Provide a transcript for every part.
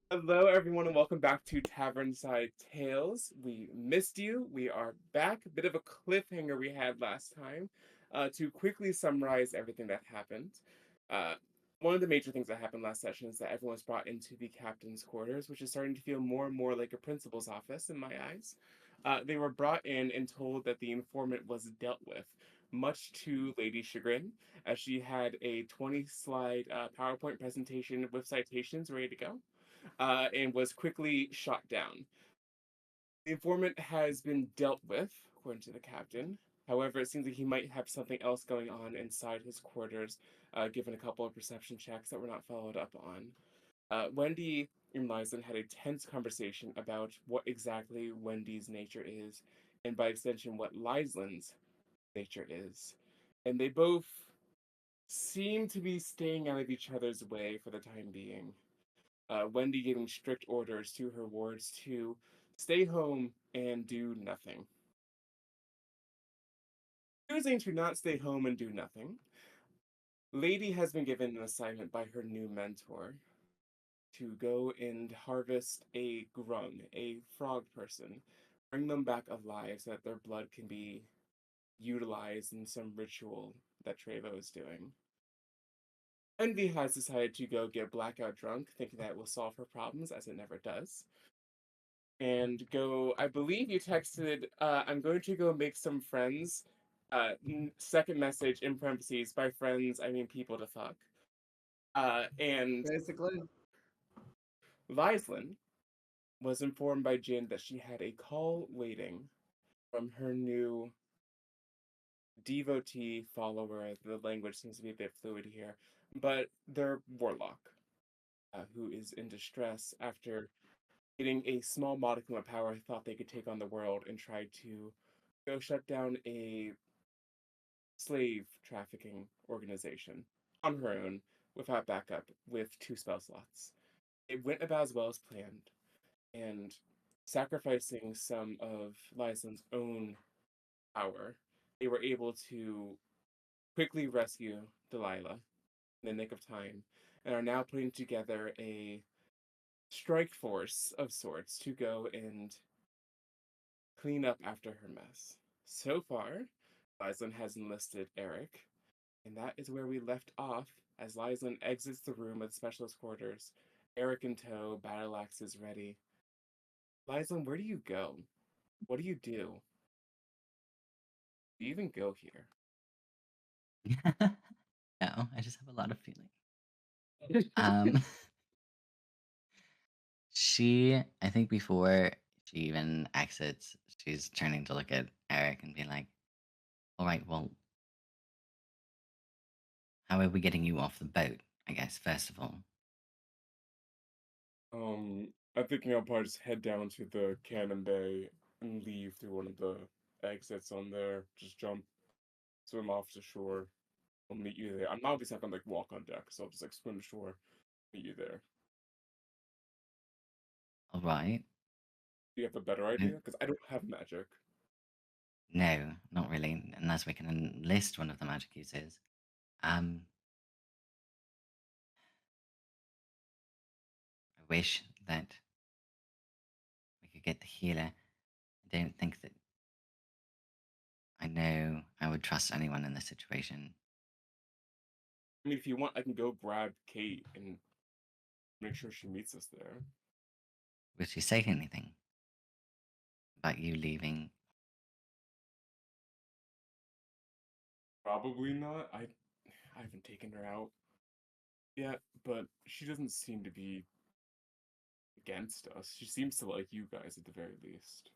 Hello, everyone, and welcome back to Tavernside Tales. We missed you. We are back. A bit of a cliffhanger we had last time. To quickly summarize everything that happened, uh, one of the major things that happened last session is that everyone was brought into the captain's quarters, which is starting to feel more and more like a principal's office in my eyes. They were brought in and told that the informant was dealt with, much to Lady's chagrin, as she had a 20-slide PowerPoint presentation with citations ready to go and was quickly shot down. The informant has been dealt with, according to the captain. However, it seems like he might have something else going on inside his quarters, given a couple of perception checks that were not followed up on. Wendy and Lyson had a tense conversation about what exactly Wendy's nature is, and by extension, what Lysan's nature is. And they both seem to be staying out of each other's way for the time being. Wendy giving strict orders to her wards to stay home and do nothing. Choosing to not stay home and do nothing, Lady has been given an assignment by her new mentor to go and harvest a grung, a frog person, bring them back alive so that their blood can be utilized in some ritual that Trevo is doing. Envy has decided to go get blackout drunk, thinking that will solve her problems, as it never does. And go, I believe you texted, I'm going to go make some friends. Second message in parentheses, by friends, I mean people to fuck. And Basically. Lyslin was informed by Jin that she had a call waiting from her new devotee follower. The language seems to be a bit fluid here, but their warlock, who is in distress after getting a small modicum of power, thought they could take on the world and tried to go shut down a slave trafficking organization on her own without backup with two spell slots. It went about as well as planned, and sacrificing some of Lysan's own power, they were able to quickly rescue Delilah in the nick of time and are now putting together a strike force of sorts to go and clean up after her mess. So far, Lysan has enlisted Eric, and that is where we left off as Lysan exits the room of the specialist quarters. Eric in tow, battle axe is ready. Lysan, where do you go? What do you do? Do you even go here? No, I just have a lot of feeling. Um, I think before she even exits, she's turning to look at Eric and be like, all right, well, how are we getting you off the boat? I guess, first of all. I'm thinking I'll probably just head down to the Cannon Bay and leave through one of the exits on there. Just jump, swim off to shore. I'll meet you there. I'm obviously not gonna like walk on deck, so I'll just like swim to shore, meet you there. All right. Do you have a better No, idea? Because I don't have magic. no, not really, unless we can enlist one of the magic users. Um, I wish that we could get the healer. I don't think that I know I would trust anyone in this situation. I mean, if you want, I can go grab Kate and make sure she meets us there. Would she say anything about you leaving? Probably not. I haven't taken her out yet, but she doesn't seem to be against us. She seems to like you guys at the very least.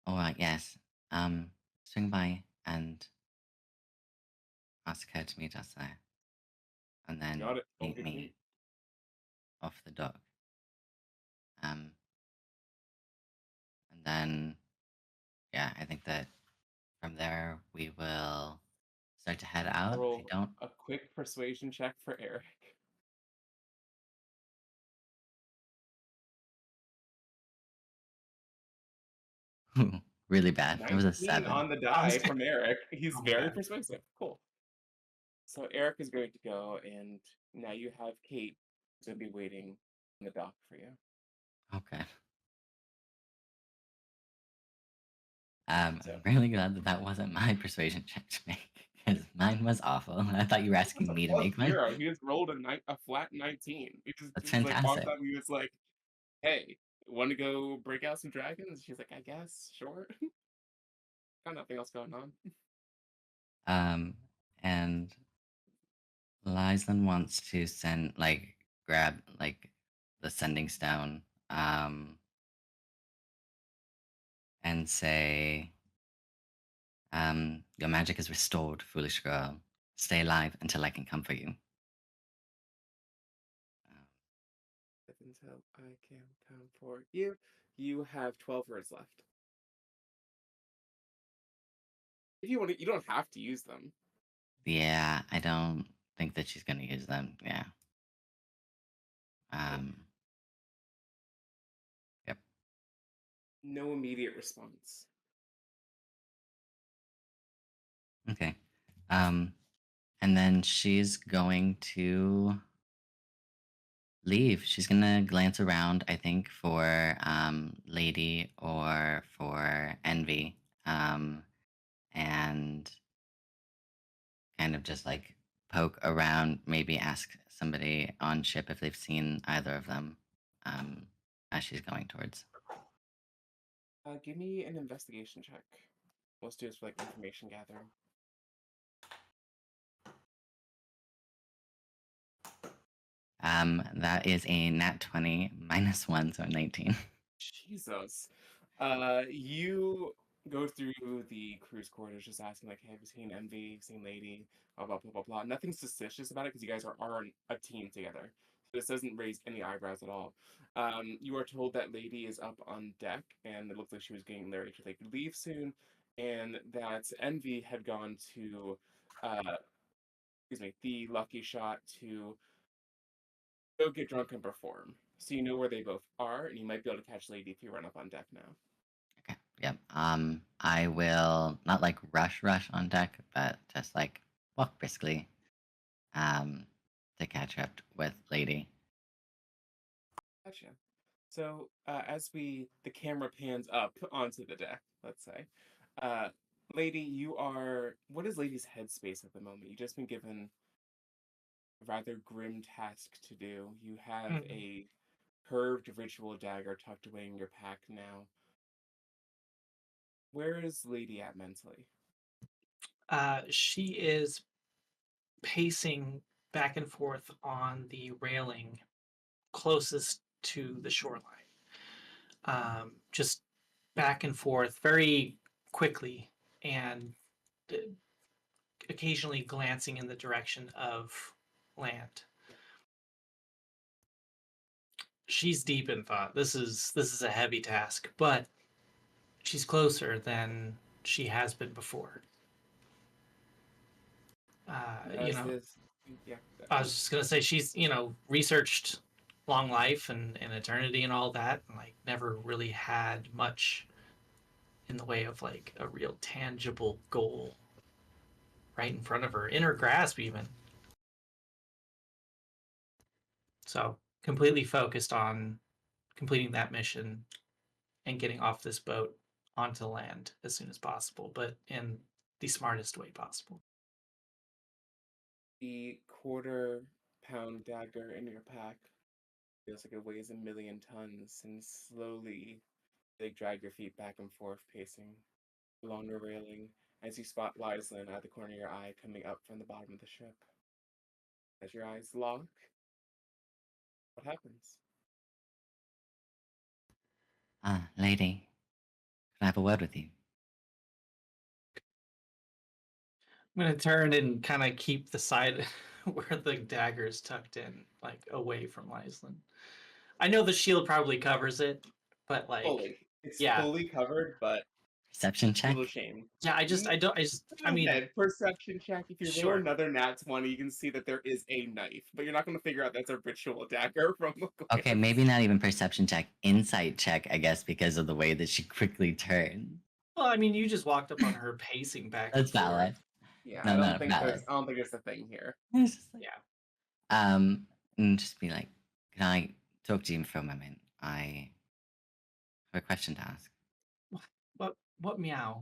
All right, yes. Swing by and ask her to meet us there, and then Got it. I'll meet get me Kate. off the dock. Um, and then yeah, I think that from there we will start to head out. I Roll don't. a quick persuasion check for Eric. Really bad. It was a 19 seven. on the I'm die scared. from Eric. He's Oh my very god. persuasive. Cool. So Eric is going to go, and now you have Kate who's going to be waiting in the dock for you. Okay. So I'm really glad that that wasn't my persuasion check to make because mine was awful. I thought you were it's asking a me to plus make one. zero. He just rolled a flat 19. That's He's like walked fantastic. up. He was like, "Hey, want to go break out some dragons?" She's like, "I guess, sure." Got nothing else going on. Um, and Lysan wants to grab the sending stone, and say, "Your magic is restored, foolish girl. Stay alive until I can comfort you." Um, Until I can come for you. You have 12 words left. If you want to, you don't have to use them. yeah, I don't think that she's gonna use them. Yeah. Okay. Um, yep. No immediate response. Okay. Um, and then she's going to leave. She's gonna glance around, I think, for Lady or for Envy, and kind of just like poke around, maybe ask somebody on ship if they've seen either of them, um, as she's going towards. Give me an investigation check. Let's do this for like information gathering. That is a nat 20 minus 1, so 19. Jesus. You go through the cruise quarters just asking, like, hey, have you seen Envy, seen Lady, blah, blah, blah, blah, blah. Nothing suspicious about it because you guys are a team together. So this doesn't raise any eyebrows at all. You are told that Lady is up on deck and it looks like she was getting ready to like leave soon, and that Envy had gone to, uh, excuse me, the Lucky Shot to go get drunk and perform. So you know where they both are, and you might be able to catch Lady if you run up on deck now. Okay. Yep. I will not like rush on deck, but just like walk briskly, um, to catch up with Lady. Gotcha. So as the camera pans up onto the deck, let's say, uh, Lady, you are. What is Lady's headspace at the moment? You've just been given a rather grim task to do. You have Mhm. a curved ritual dagger tucked away in your pack now. Where is Lady at mentally? She is pacing back and forth on the railing closest to the shoreline. Just back and forth very quickly and uh, occasionally glancing in the direction of land. She's deep in thought. This is a heavy task, but she's closer than she has been before. You As know, this, yeah, I was just gonna say she's researched long life and eternity and all that, and like never really had much in the way of like a real tangible goal right in front of her, in her grasp even. So completely focused on completing that mission and getting off this boat onto land as soon as possible, but in the smartest way possible. the quarter-pound dagger in your pack feels like it weighs 1,000,000 tons, and slowly they drag your feet back and forth, pacing along the railing as you spot Lyslin at the corner of your eye coming up from the bottom of the ship. As your eyes lock, what happens? Lady, can I have a word with you? I'm gonna turn and kind of keep the side where the dagger is tucked in, like away from Lyslin. I know the shield probably covers it, but like, Fully. It's yeah, fully covered, but Perception a little check? shame. yeah. I Go mean, ahead, perception check. If you roll sure. another nat 20, you can see that there is a knife, but you're not going to figure out that's a ritual dagger from a Okay, glance. maybe not even perception check. Insight check, I guess, because of the way that she quickly turned. Well, I mean, you just walked up on her pacing back and That's valid. forth. Yeah, No, no, valid. I don't think there's a thing here. It's just like, Yeah. and just be like, can I talk to you for a moment? I have a question to ask. What meow?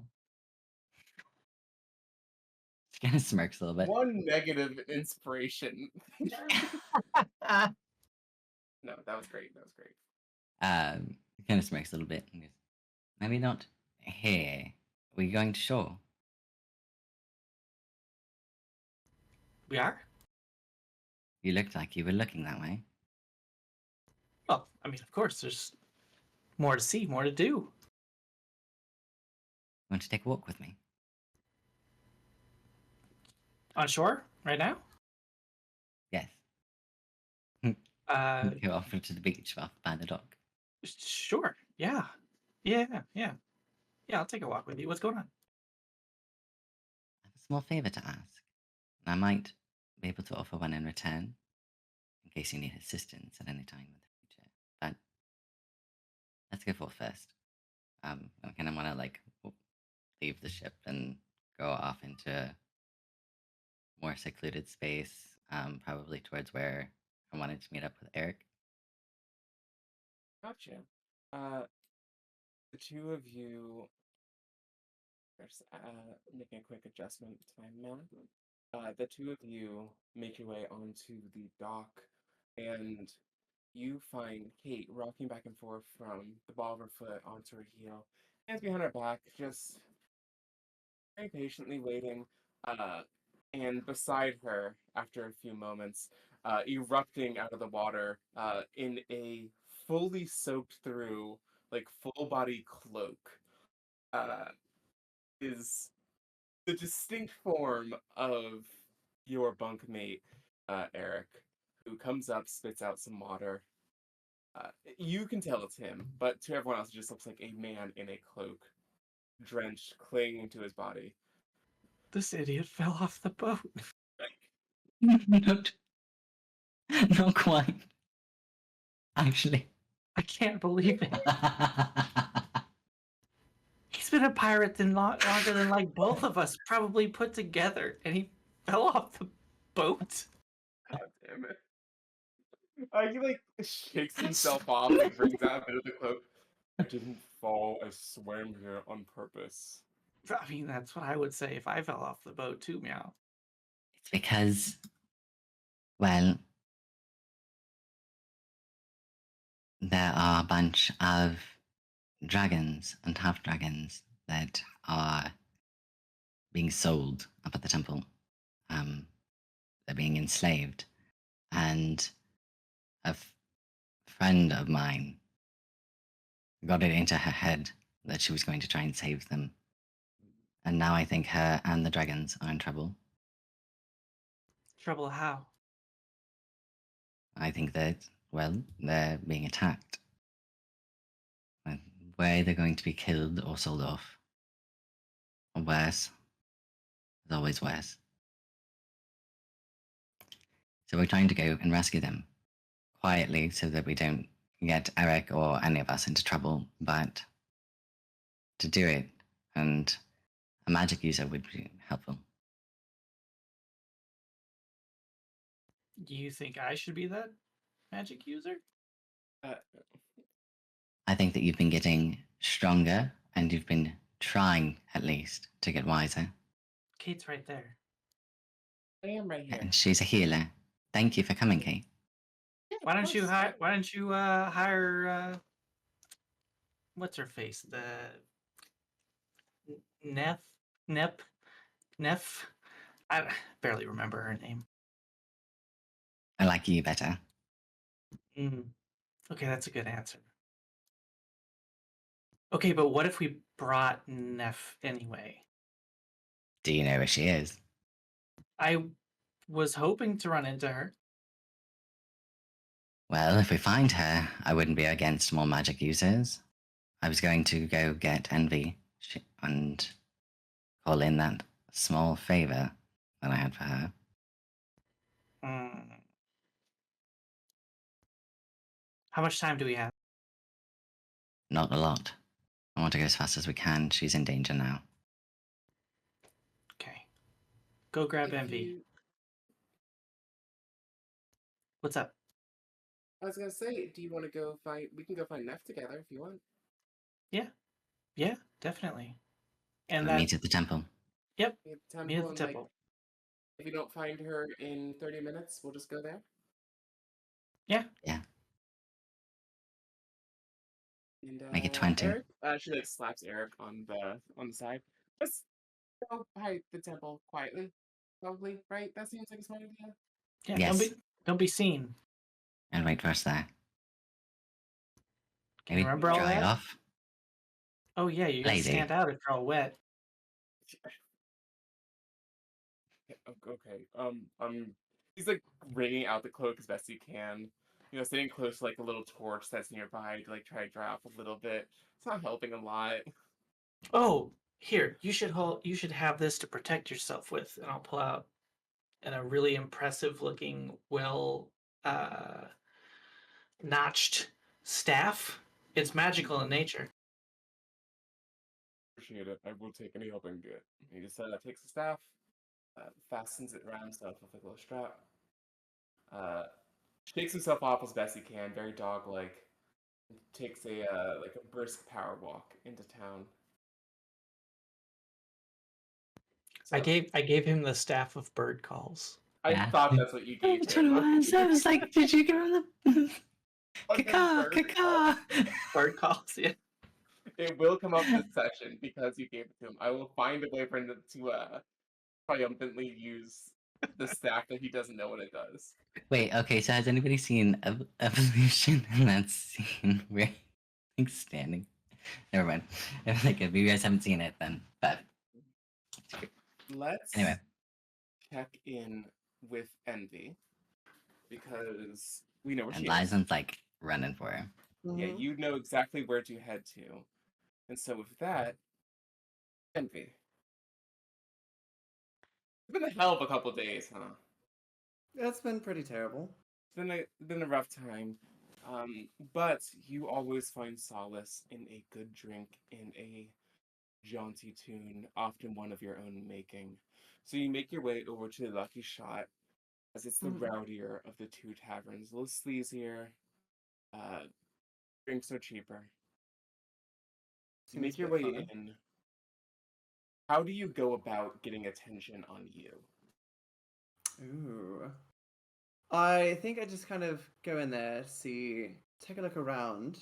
She kind of smirks a little bit. One negative inspiration. No, that was great. That was great. Kind of smirks a little bit and goes, maybe not here. Are we going to shore? We are? You looked like you were looking that way. Well, I mean, of course, there's more to see, more to do. Want to take a walk with me? On shore right now? Yes. Uh, Go off to the beach off by the dock. sure. Yeah. Yeah. Yeah. Yeah. I'll take a walk with you. What's going on? I have a small favor to ask, and I might be able to offer one in return, in case you need assistance at any time in the future. But let's go for it first. I kind of want to like leave the ship and go off into a more secluded space, probably towards where I wanted to meet up with Eric. Gotcha. The two of you. There's making a quick adjustment to my math. The two of you make your way onto the dock, and you find Kate rocking back and forth from the ball of her foot onto her heel, hands behind her back, just very patiently waiting. Uh, and beside her, after a few moments, erupting out of the water in a fully soaked through, like full body cloak, uh, is the distinct form of your bunkmate, Eric, who comes up, spits out some water. You can tell it's him, but to everyone else, it just looks like a man in a cloak, drenched, clinging to his body. This idiot fell off the boat. not, not quite. Actually. I can't believe it. He's been a pirate longer than like both of us probably put together, and he fell off the boat. God damn it. He like shakes himself off and brings out a bit of the cloak. I didn't fall, I swam here on purpose. I mean, that's what I would say if I fell off the boat too, meow. It's because, well, there are a bunch of dragons and half dragons that are being sold up at the temple. They're being enslaved. And a friend of mine got it into her head that she was going to try and save them. And now I think her and the dragons are in trouble. Trouble how? I think that, well, they're being attacked. And were either going to be killed or sold off. Or worse. It's always worse. So we're trying to go and rescue them quietly so that we don't get Eric or any of us into trouble. But to do it, and a magic user would be helpful. Do you think I should be that magic user? Uh, I think that you've been getting stronger and you've been trying, at least, to get wiser. Kate's right there. I am right here. And she's a healer. Thank you for coming, Kate. Why don't you hire what's her face? The Neff. I barely remember her name. I like you better. Okay, that's a good answer. Okay, but what if we brought Neff anyway? Do you know where she is? I was hoping to run into her. Well, if we find her, I wouldn't be against more magic users. I was going to go get Envy and call in that small favor that I had for her. How much time do we have? Not a lot. I want to go as fast as we can. She's in danger now. Okay. Go grab If Envy. you, What's up? I was gonna say, do you want to go find? We can go find Neff together if you want. Yeah, definitely. And We'll that, meet at the temple. yep, Meet at the meet at temple the and like, temple. if you don't find her in 30 minutes, we'll just go there. Yeah. Yeah. And Make it 20. Eric, she like slaps Eric on the side. Let's go by the temple quietly. Probably, right? That seems like a smart idea. Yeah. Yes. Don't be seen. And wait for us there. Can you Maybe remember all dry that? off. Oh yeah, you gotta Lady. stand out if you're all wet. Okay. He's like wringing out the cloak as best he can. You know, sitting close to like a little torch that's nearby to like try to dry off a little bit. It's not helping a lot. Oh, here, you should have this to protect yourself with, and I'll pull out a really impressive looking, well notched staff. It's magical in nature. Appreciate it. I will take any help I can get. He just takes the staff, fastens it around himself with a little strap, shakes himself off as best he can, very dog-like, and takes a like a brisk power walk into town. So, I gave him the staff of bird calls. I Yeah. thought that's what you gave That's what it him. was. I was like, did you give him the caca, Bird caca? Bird calls, yeah. It will come up this session because you gave it to him. I will find a way for him to triumphantly use the staff that he doesn't know what it does. Wait, okay, so has anybody seen Evolution in that scene where he's standing? Never mind. Like, if you guys haven't seen it, then, but Let's anyway. check in with Envy because we know where And she is. Lyson's like running for her. Yeah, you know exactly where to head to. And so with that, Envy. It's been a hell of a couple days, huh? It's been pretty terrible. It's been a rough time. But you always find solace in a good drink, in a jaunty tune, often one of your own making. So you make your way over to the Lucky Shot, as it's the rowdier of the two taverns, a little sleazier. Drinks are cheaper. You make your way in. How do you go about getting attention on you? Ooh. I think I just kind of go in there, take a look around.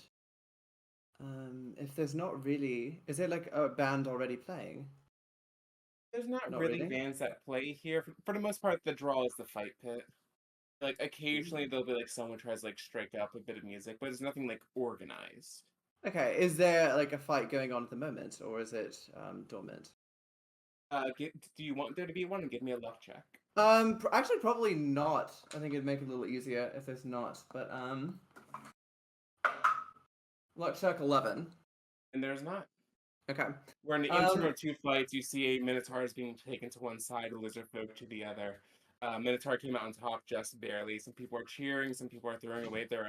If there's not really, is there like a band already playing? There's not Not really really? bands that play here. For the most part, the draw is the fight pit. Like occasionally there'll be like someone tries to like strike up a bit of music, but there's nothing like organized. Okay, is there like a fight going on at the moment, or is it dormant? Do you want there to be one? Give me a luck check. Actually, probably not. I think it'd make it a little easier if there's not. But luck check 11. And there's not. Okay. We're in the interim of two fights. You see a Minotaur is being taken to one side, a lizard folk to the other. Minotaur came out on top just barely. Some people are cheering. Some people are throwing away their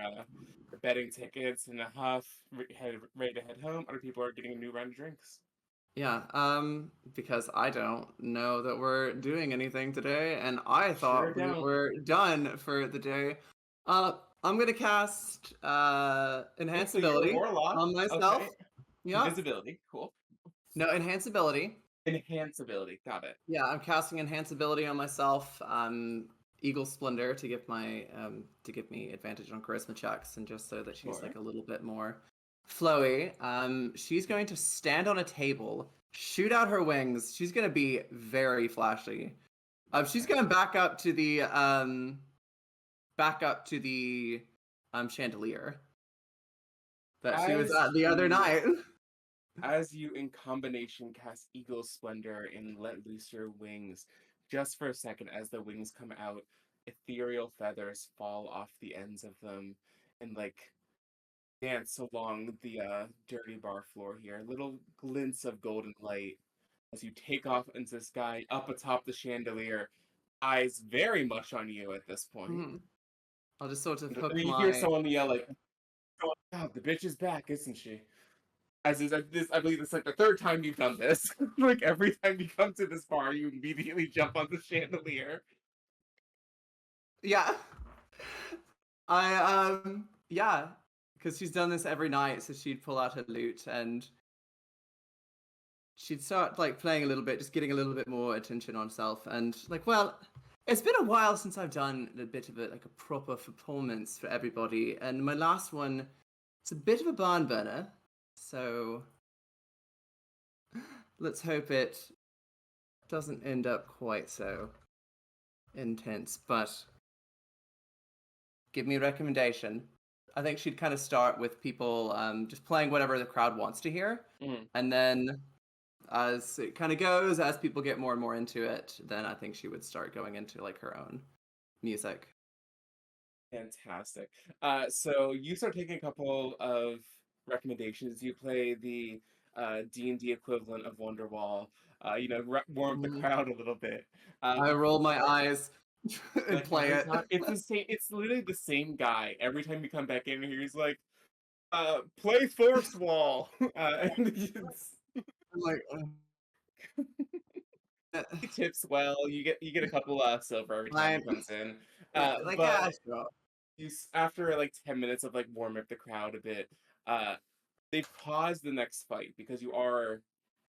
betting tickets in a huff, ready to head home. Other people are getting a new round of drinks. Yeah, because I don't know that we're doing anything today, and I thought we were done for the day. I'm gonna cast Enhance Ability on myself. Okay. Yeah. Invisibility, cool. No, Enhance Ability. Enhance Ability, got it. Yeah, I'm casting Enhance Ability on myself. Eagle Splendor to give my to give me advantage on charisma checks, and just so that she's like a little bit more flowy. She's going to stand on a table, shoot out her wings. She's going to be very flashy. She's going back up to the chandelier that she was at the other night. As you in combination cast Eagle Splendor and let loose your wings, just for a second as the wings come out, ethereal feathers fall off the ends of them and like dance along the dirty bar floor here. Little glints of golden light as you take off into the sky up atop the chandelier. Eyes very much on you at this point. Mm-hmm. I'll just sort of hook you hear someone yell like, "Oh God, the bitch is back, isn't she?" as is this, I believe it's like the third time you've done this. Like every time you come to this bar, you immediately jump on the chandelier. Yeah. Yeah, because she's done this every night, so she'd pull out her lute and she'd start like playing a little bit, just getting a little bit more attention on herself. And like, well, it's been a while since I've done a bit of a proper performance for everybody, and my last one, it's a bit of a barn burner. So let's hope it doesn't end up quite so intense. But give me a recommendation. I think she'd kind of start with people just playing whatever the crowd wants to hear, Mhm. and then as it kind of goes, as people get more and more into it, then I think she would start going into like her own music. Fantastic. So you start taking a couple of recommendations. You play the D&D equivalent of Wonderwall. Warm up the Mhm. crowd a little bit. I roll my eyes and Like play every it. time, it's the same. It's literally the same guy every time you come back in here. He's like, "Play Force Wall," and I'm like, he tips well. You get a couple silver every time he fine. comes in. Like, But sure. after like 10 minutes of like warming up the crowd a bit, uh, they pause the next fight because you are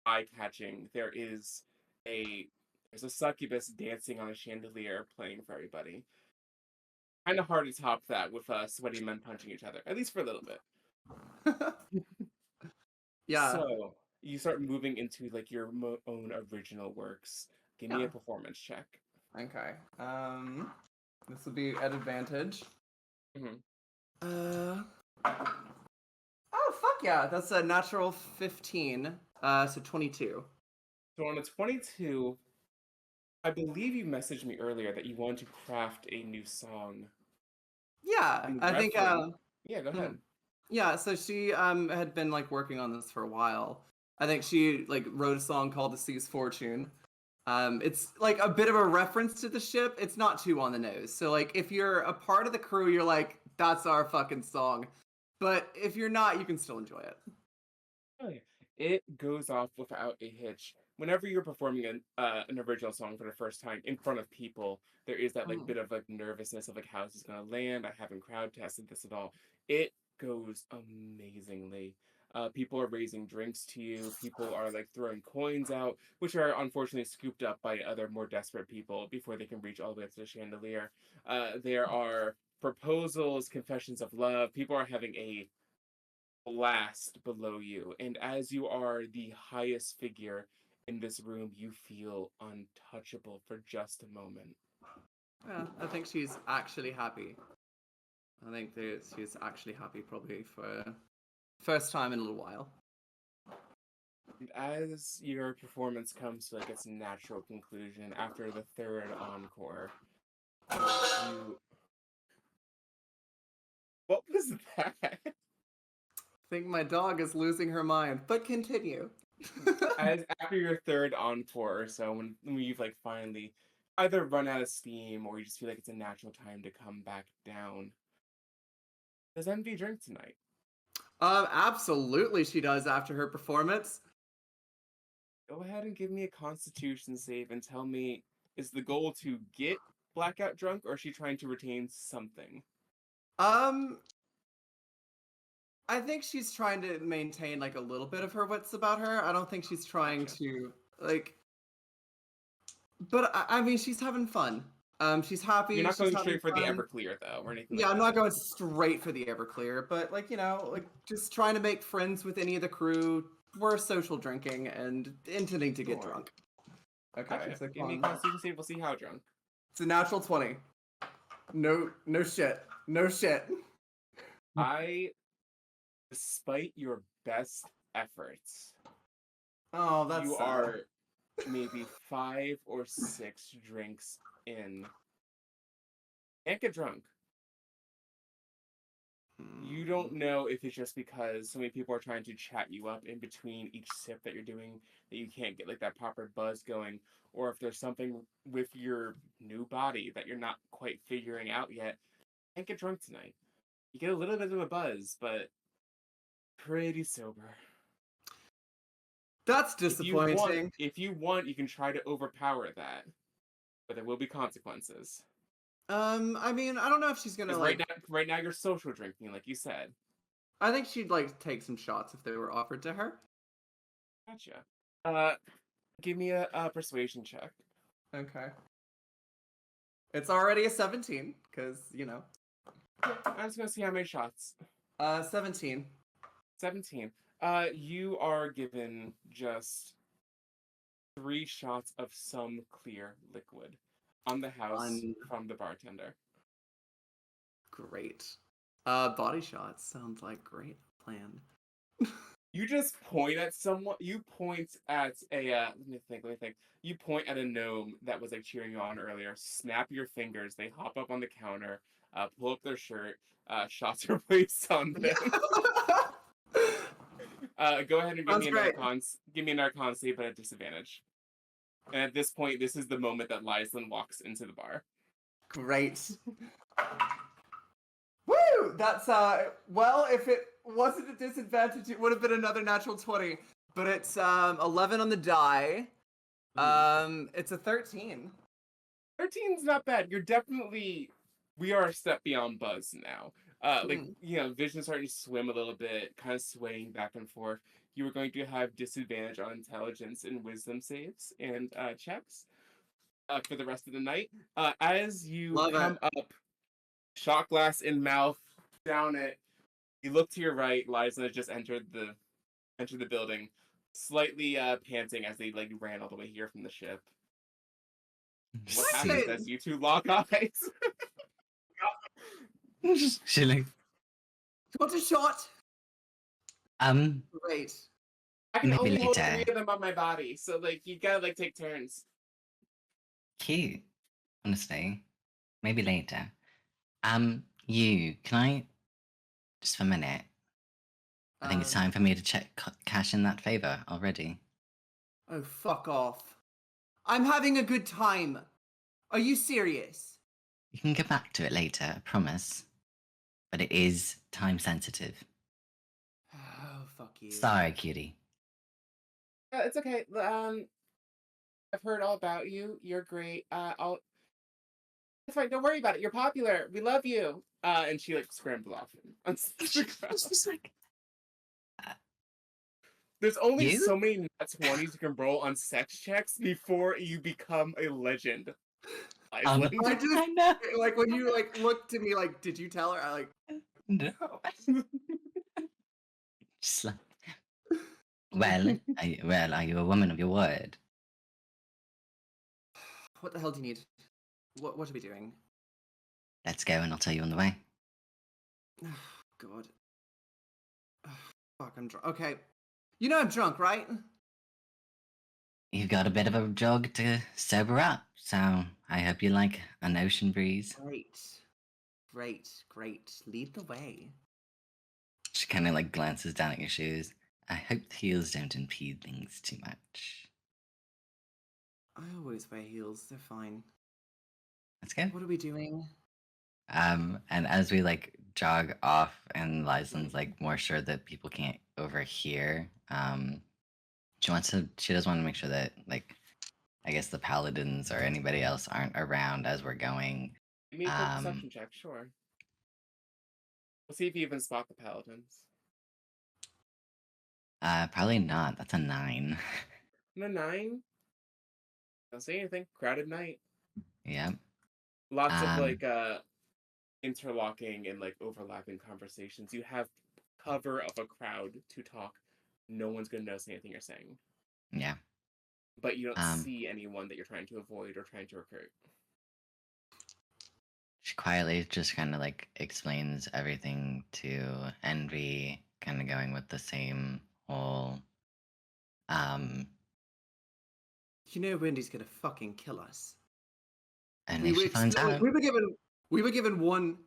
eye catching. There's a succubus dancing on a chandelier playing for everybody. Kind of hard to top that with sweaty men punching each other, at least for a little bit. Yeah, So you start moving into like your own original works. Give me yeah. a performance check. Okay. This will be at advantage. hmm Uh. Oh fuck yeah! That's a natural 15. So 22. So on a 22, I believe you messaged me earlier that you wanted to craft a new song. Yeah, And I think. Yeah, go ahead. Yeah. So she had been like working on this for a while. I think she like wrote a song called "The Sea's Fortune." It's like a bit of a reference to the ship. It's not too on the nose. So like if you're a part of the crew, you're like, that's our fucking song. But if you're not, you can still enjoy it. Oh, yeah. It goes off without a hitch. Whenever you're performing an original song for the first time in front of people, there is that like Mhm. bit of like nervousness of like how is this gonna land? I haven't crowd tested this at all. It goes amazingly. People are raising drinks to you. People are like throwing coins out, which are unfortunately scooped up by other more desperate people before they can reach all the way up to the chandelier. There are proposals, confessions of love. People are having a blast below you. And as you are the highest figure in this room, you feel untouchable for just a moment. Yeah, I think she's actually happy. I think that she's actually happy probably for first time in a little while. And as your performance comes to like its natural conclusion after the third encore, you what was that? I think my dog is losing her mind, but continue. As after your third encore or so, when you've like finally either run out of steam or you just feel like it's a natural time to come back down. Does Envy drink tonight? Absolutely she does after her performance. Go ahead and give me a constitution save and tell me, is the goal to get blackout drunk or is she trying to retain something? Um, I think she's trying to maintain like a little bit of her wits about her. I don't think she's trying Gotcha. to like, but I mean, she's having fun. She's You're happy. not She's going having straight for the fun. Everclear though, or anything Yeah, like I'm not that. going straight for the Everclear, but like like just trying to make friends with any of the crew. We're social drinking and intending to get Sure. drunk. Okay, Gotcha. so Give me a fun. constitution save, we'll see how drunk. It's a natural 20. No, no shit. No shit. I, despite your best efforts, Oh, that's you sad. are maybe 5 or 6 drinks in. Can't get drunk. You don't know if it's just because so many people are trying to chat you up in between each sip that you're doing that you can't get like that proper buzz going, or if there's something with your new body that you're not quite figuring out yet. Can't get drunk tonight. You get a little bit of a buzz, but pretty sober. That's If you want, disappointing. you can try to overpower that, but there will be consequences. I mean, I don't know if she's gonna Because like. right now you're social drinking, like you said. I think she'd like take some shots if they were offered to her. Gotcha. Give me a persuasion check. Okay. It's already a 17, because, I'm just gonna see how many shots. 17. 17. You are given just 3 shots of some clear liquid on the house Fun. from the bartender. Great. Body shots sounds like great plan. You just point at someone. You point at a. Let me think. You point at a gnome that was like cheering you on earlier. Snap your fingers. They hop up on the counter. Pull up their shirt. Shots are placed on them. Go ahead and give Sounds me great. give me an Arcana save, but at disadvantage. And at this point, this is the moment that Lyslin walks into the bar. Great. Woo! That's well, if it wasn't a disadvantage, it would have been another natural 20. But it's 11 on the die. It's a 13. 13's not bad. We are a step beyond Buzz now. Vision's starting to swim a little bit, kind of swaying back and forth. You are going to have disadvantage on intelligence and wisdom saves and checks for the rest of the night. As you come up, shot glass in mouth, down it. You look to your right. Lysa has just entered the building, slightly panting as they ran all the way here from the ship. What happens as you two lock eyes? She like, You want a shot? Great. I can Maybe only hold later. 3 of them on my body, so you gotta take turns. cute. Honestly, maybe later. Can I just for a minute? I think it's time for me to cash in that favor already. Oh, fuck off. I'm having a good time. Are you serious? You can get back to it later, I promise. But it is time sensitive. Oh, fuck you. Sorry, cutie. It's okay. I've heard all about you. You're great. It's fine. Don't worry about it. You're popular. We love you. And she scrambled off him. Just like, There's only You? so many nat 20s you can roll on sex checks before you become a legend. I know. When you looked at me did you tell her? No. Just like, well, are you a woman of your word? What the hell do you need? What are we doing? Let's go and I'll tell you on the way. God. Fuck, I'm drunk. Okay. You know I'm drunk, right? You've got a bit of a jog to sober up, so I hope you like an ocean breeze. Great. Lead the way. She kind of glances down at your shoes. I hope the heels don't impede things too much. I always wear heels. They're fine. Let's go. What are we doing? And as we jog off, and Lyslin's more sure that people can't overhear. She does want to make sure that I guess the paladins or anybody else aren't around as we're going. Give me a quick perception check, sure. We'll see if you even spot the paladins. Probably not. That's a 9. No 9? Don't say anything. Crowded night. Yeah. Lots of interlocking and overlapping conversations. You have cover of a crowd to talk. No one's gonna notice anything you're saying. Yeah. But you don't see anyone that you're trying to avoid or trying to recruit. She quietly just kind of explains everything to Envy, kind of going with the same whole. Wendy's gonna fucking kill us. And if she finds out, we were given one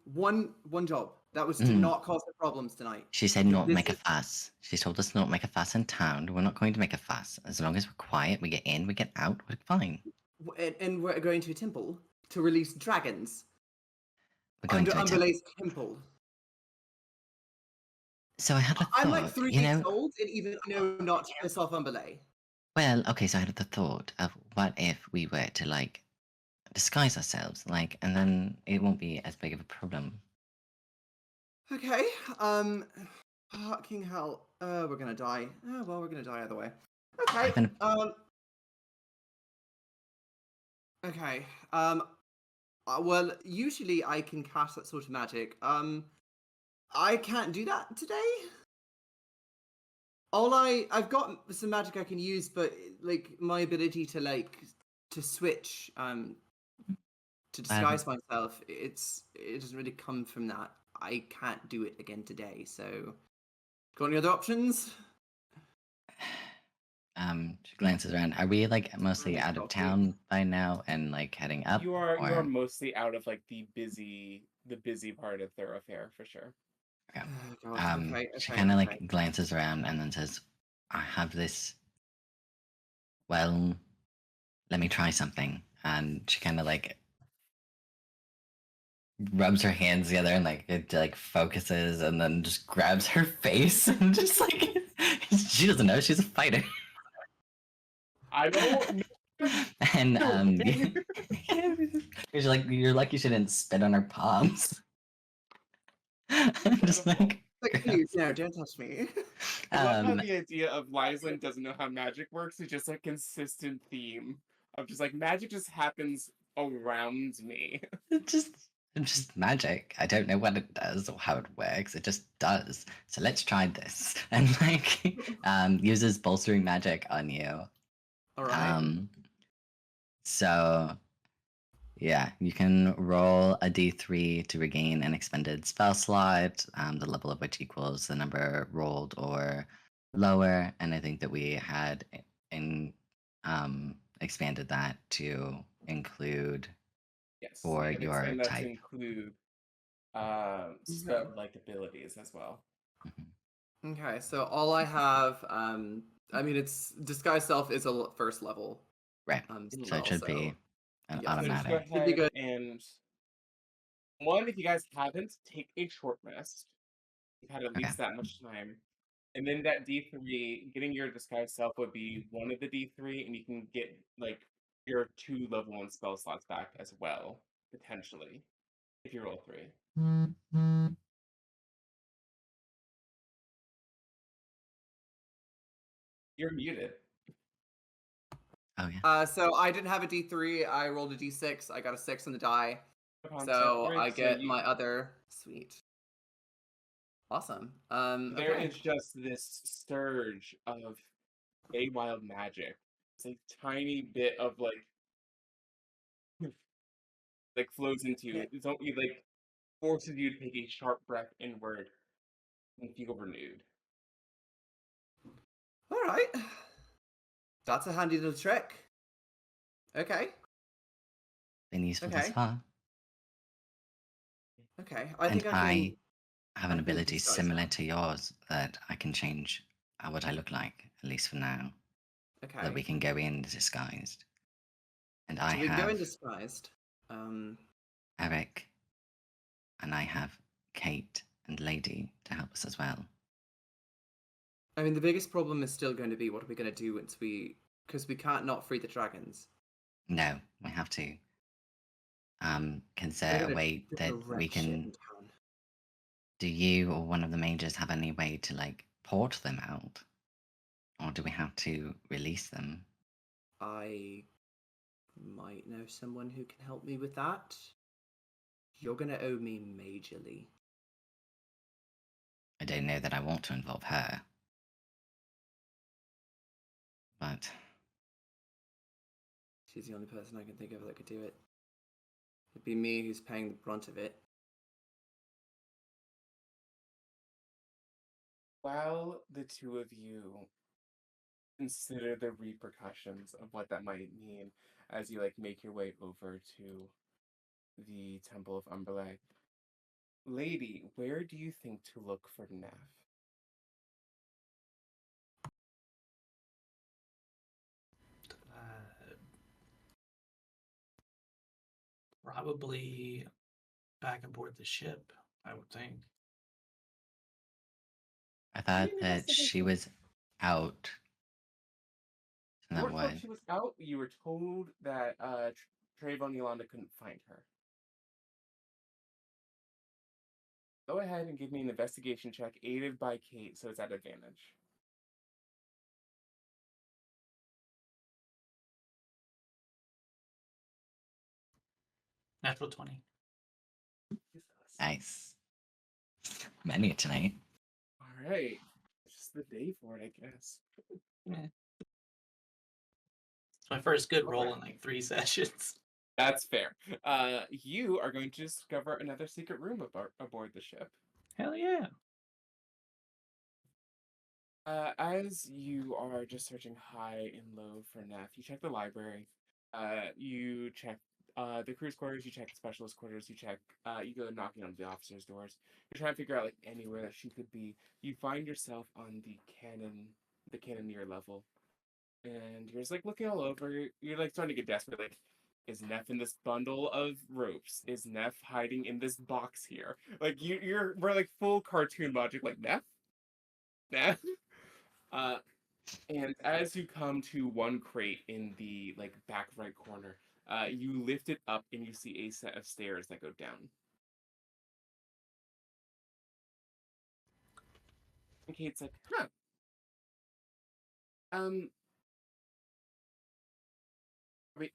job. That was to not cause her problems tonight. She said not make a fuss. She told us not make a fuss in town. We're not going to make a fuss. As long as we're quiet, we get in, we get out, we're fine. And we're going to a temple to release dragons. We're going to a temple. Temple. So I had a I'm like thought, 3 weeks old, and even I know not to piss off Umberlay. well, okay, so I had the thought of what if we were to like disguise ourselves, like, and then it won't be as big of a problem. Okay. Fucking hell. We're gonna die. Oh, well, we're gonna die either way. Okay. I've been Okay. Well, usually I can cast that sort of magic. I can't do that today. I've got some magic I can use, but like my ability to to switch to disguise myself, it doesn't really come from that. I can't do it again today. So, got any other options? She glances around. Are we like mostly Really out of cocky. town by now and like heading up? You are or... mostly out of like the busy part of Thoroughfare for sure. Okay. Oh, God. Okay. She Okay. kind of okay. like glances around and then says, "I have this. Well, let me try something." And she kind of like rubs her hands together and like it like focuses and then just grabs her face and just like she doesn't know she's a fighter. I don't And know. you're lucky she didn't spit on her palms. Just like Like, please, no, don't touch me. I love how um the idea of Lyslin doesn't know how magic works is just a consistent theme of just like magic just happens around me. it's just magic. I don't know what it does or how it works. It just does. So let's try this. And like uses bolstering magic on you. All right. So yeah, you can roll a d3 to regain an expended spell slot, the level of which equals the number rolled or lower. And I think that we had expanded that to include Yes, for and your expand that to type. include Okay. spell-like abilities as well. Mhm. Okay, so all I have, I mean, it's disguise self is a first level. Right. Spell, So it should be an yeah, So just go automatic. Should be ahead good. and one, if you guys haven't, take a short rest. You've had at Okay. least that much time. And then that D3, getting your disguise self would be one of the D3, and you can get like your 2 level 1 spell slots back as well, potentially, if you roll 3. You're muted. Oh yeah. So I didn't have a D3. I rolled a D6. I got a 6 on the die. Upon So separate, I so get my other sweet. Awesome. there Okay. is just this surge of Feywild magic. It's a tiny bit of like flows into you. Yeah. It's only like forces you to take a sharp breath inward and feel renewed. All right. That's a handy little trick. Okay. Been useful Okay. thus far. Okay. I And think I have an I can ability disguise similar that. to yours that I can change what I look like, at least for now. Okay. That we can go in disguised. And I So we can go in have disguised. Eric, and I have Kate and Lady to help us as well. I mean, the biggest problem is still going to be what are we going to do once because we can't not free the dragons. No, we have to. Is We're there a gonna way that wreck we shit can? in town. Do you or one of the mages have any way to like port them out, or do we have to release them? I might know someone who can help me with that. You're gonna owe me majorly. I don't know that I want to involve her, but She's the only person I can think of that could do it. It'd be me who's paying the brunt of it. While the two of you consider the repercussions of what that might mean as you like make your way over to the Temple of Umberlay, Lady, where do you think to look for Neff? Probably back aboard the ship, I would think. I thought Doing that she investigation. was out. Isn't You that were told what? she was out. You were told that Trayvon Yolanda couldn't find her. Go ahead and give me an investigation check aided by Kate, so it's at advantage. Natural 20. Nice. Many tonight. All right. It's just the day for it, I guess. Yeah. It's my first good roll Alright. in like 3 sessions. That's fair. You are going to discover another secret room aboard the ship. Hell yeah. As you are just searching high and low for Neff, you check the library. You check the crew's quarters. You check the specialist quarters. You check. You go knocking on the officers' doors. You're trying to figure out like anywhere that she could be. You find yourself on the cannoneer level, and you're just like looking all over. You're like starting to get desperate. Like, is Neff in this bundle of ropes? Is Neff hiding in this box here? Like we're like full cartoon logic. Like Neff, Neff. Uh, and as you come to one crate in the like back right corner, you lift it up and you see a set of stairs that go down. And Kate's like, "Huh? Um,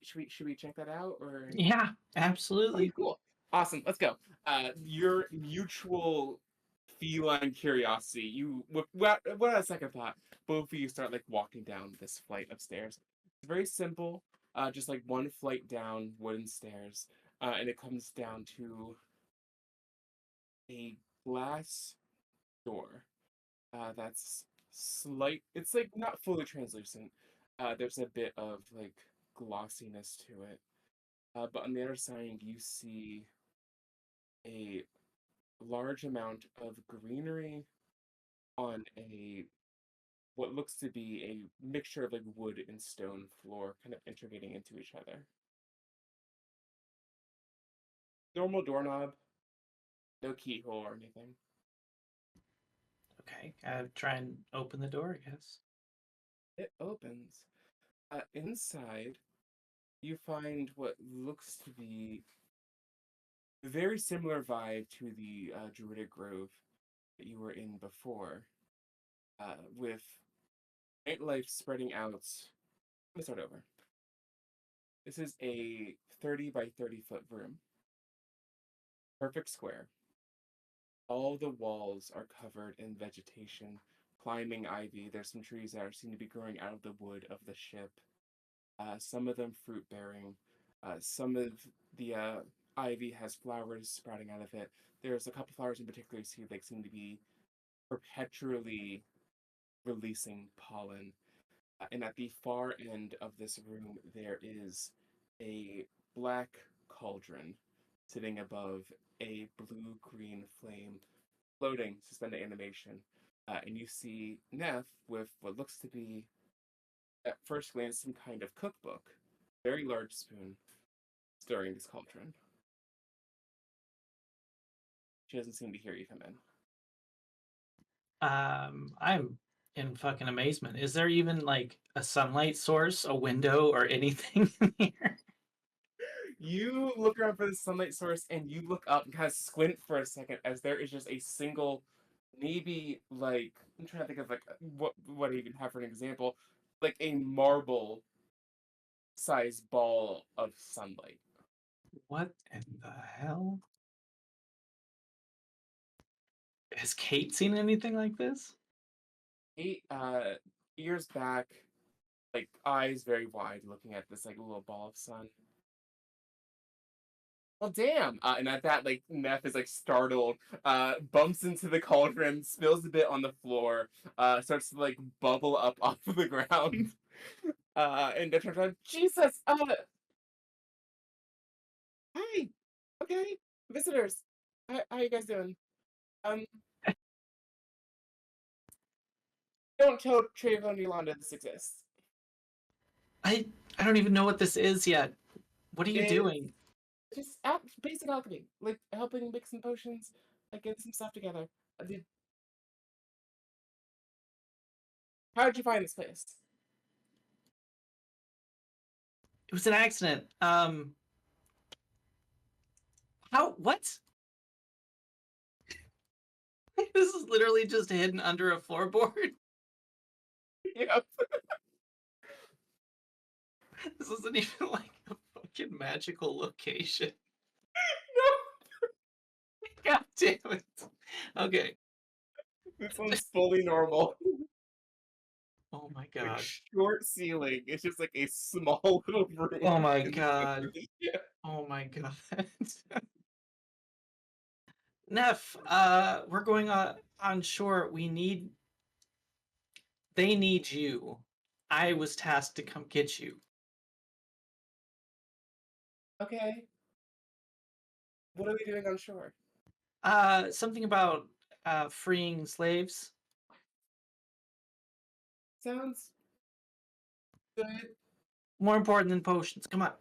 should we check that out or?" Yeah, Okay, absolutely. cool, awesome. Let's go. Your mutual feline curiosity. What a second thought. Both of you start like walking down this flight of stairs. It's very simple. Just like one flight down, wooden stairs, and it comes down to a glass door that's slight. It's like not fully translucent. There's a bit of like glossiness to it. But on the other side, you see a large amount of greenery on a what looks to be a mixture of like wood and stone floor, kind of integrating into each other. Normal doorknob, no keyhole or anything. Okay, try and open the door, I guess. It opens. Inside, you find what looks to be a very similar vibe to the Druidic Grove that you were in before, with nightlife spreading out. Let me start over. This is a 30 by 30-foot room. Perfect square. All the walls are covered in vegetation, climbing ivy. There's some trees that seem to be growing out of the wood of the ship. Some of them fruit bearing. Some of the ivy has flowers sprouting out of it. There's a couple flowers in particular you see like seem to be perpetually releasing pollen. And at the far end of this room, there is a black cauldron sitting above a blue green flame, floating, suspended animation. And you see Neff with what looks to be, at first glance, some kind of cookbook. Very large spoon, stirring this cauldron. She doesn't seem to hear you come in. I'm in fucking amazement. Is there even like a sunlight source, a window, or anything in here? You look around for the sunlight source and you look up and kind of squint for a second as there is just a single, maybe like, I'm trying to think of like what I even have for an example, like a marble sized ball of sunlight. What in the hell? Has Kate seen anything like this? Eight ears back, like eyes very wide, looking at this like little ball of sun. Well, damn. And at that, like, Neff is like startled, bumps into the cauldron, spills a bit on the floor, starts to like bubble up off of the ground. And then turns around, Jesus, hi, okay, visitors, how you guys doing? Um, don't tell Trayvon Yolanda this exists. I I don't even know what this is yet. What are you It's doing? just basic alchemy, like helping make some potions, like get some stuff together. How did you find this place? It was an accident. What? This is literally just hidden under a floorboard. Yep. This isn't even like a fucking magical location. God damn it. Okay. This one's fully normal. Oh my Like god. short ceiling. It's just like a small little room. Oh my in the god. center. Yeah. Oh my god. Neff, we're going on shore. They need you. I was tasked to come get you. Okay. What are we doing on shore? Something about freeing slaves. Sounds good. More important than potions. Come on.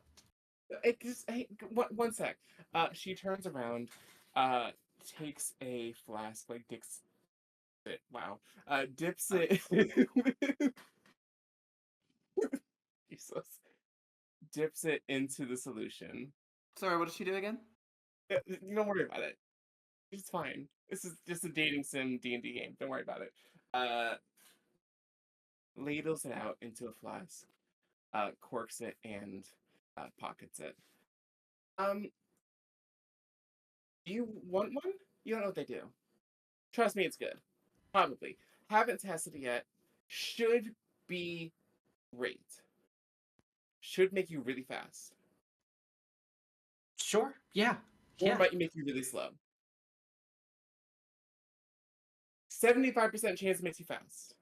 It just hey, one sec. She turns around, takes a flask, like dips it. Wow. Dips it. Jesus. Dips it into the solution. Sorry, what did she do again? You don't worry about it. It's fine. This is just a dating sim D&D game. Don't worry about it. Ladles it out into a flask, corks it, and pockets it. Do you want one? You don't know what they do. Trust me, it's good. Probably. Haven't tested it yet. Should be great. Should make you really fast. Sure. Yeah. Or Yeah. might make you really slow. 75% chance it makes you fast.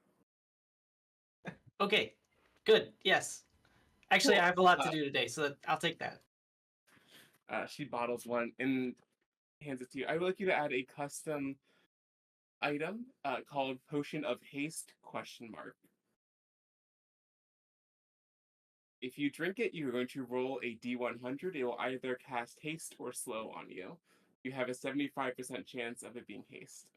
Okay. Good. Yes. Actually, Cool. I have a lot to do today, so I'll take that. She bottles one and hands it to you. I would like you to add a custom item called Potion of Haste ? If you drink it, you're going to roll a d100. It will either cast haste or slow on you. You have a 75% chance of it being haste.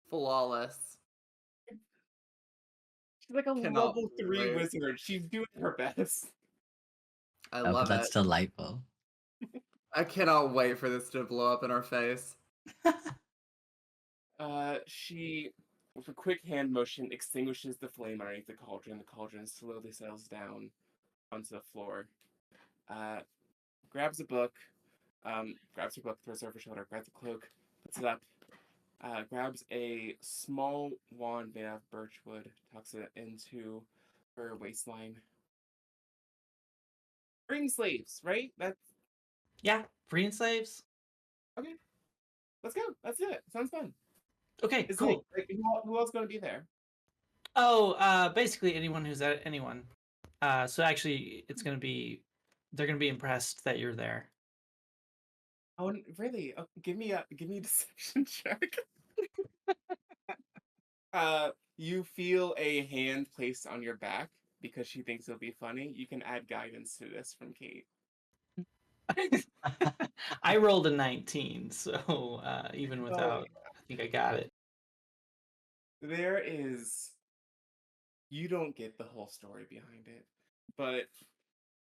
Flawless. She's like a Cannot level 3 wait. wizard. She's doing her best. I Oh, but love that's it. delightful. I cannot wait for this to blow up in our face. She, with a quick hand motion, extinguishes the flame underneath the cauldron. The cauldron slowly settles down onto the floor. Grabs a book, grabs her book, throws it over her shoulder, grabs a cloak, puts it up, grabs a small wand made out of birch wood, tucks it into her waistline. Freeing slaves, right? Yeah. Freeing slaves. Okay. Let's go. Let's do it. Sounds fun. Okay. It's Cool. like who else going to be there? Oh, basically anyone who's at anyone. So actually, they're gonna be impressed that you're there. Oh, really? Oh, give me a deception check. You feel a hand placed on your back because she thinks it'll be funny. You can add guidance to this from Kate. I rolled a 19, so even Oh, without, I think I got it. there is. You don't get the whole story behind it, but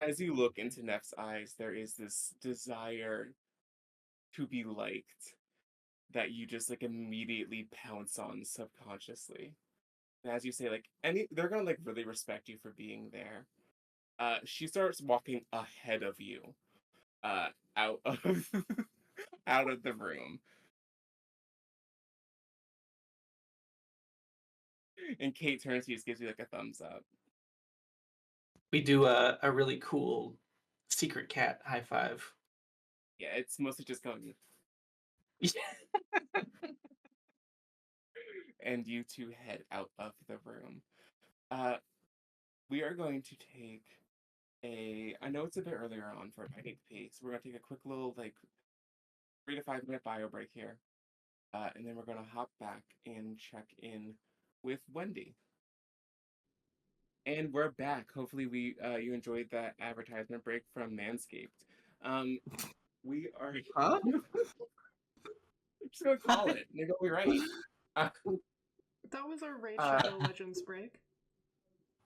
as you look into Neff's eyes, there is this desire to be liked that you just like immediately pounce on subconsciously. And as you say, like they're gonna like really respect you for being there. She starts walking ahead of you, out of out of the room. And Kate turns to you, gives you like a thumbs up. We do a really cool secret cat high five. Yeah, it's mostly just going. And you two head out of the room. We are going to take I know it's a bit earlier on for I need to pee, so we're gonna take a quick little like 3 to 5 minute bio break here. And then we're gonna hop back and check in with Wendy. And we're back. Hopefully you enjoyed that advertisement break from Manscaped. We are. Huh? I'm just gonna call it. You're gonna be right. Uh, That was our Raid Uh, Shadow Legends break.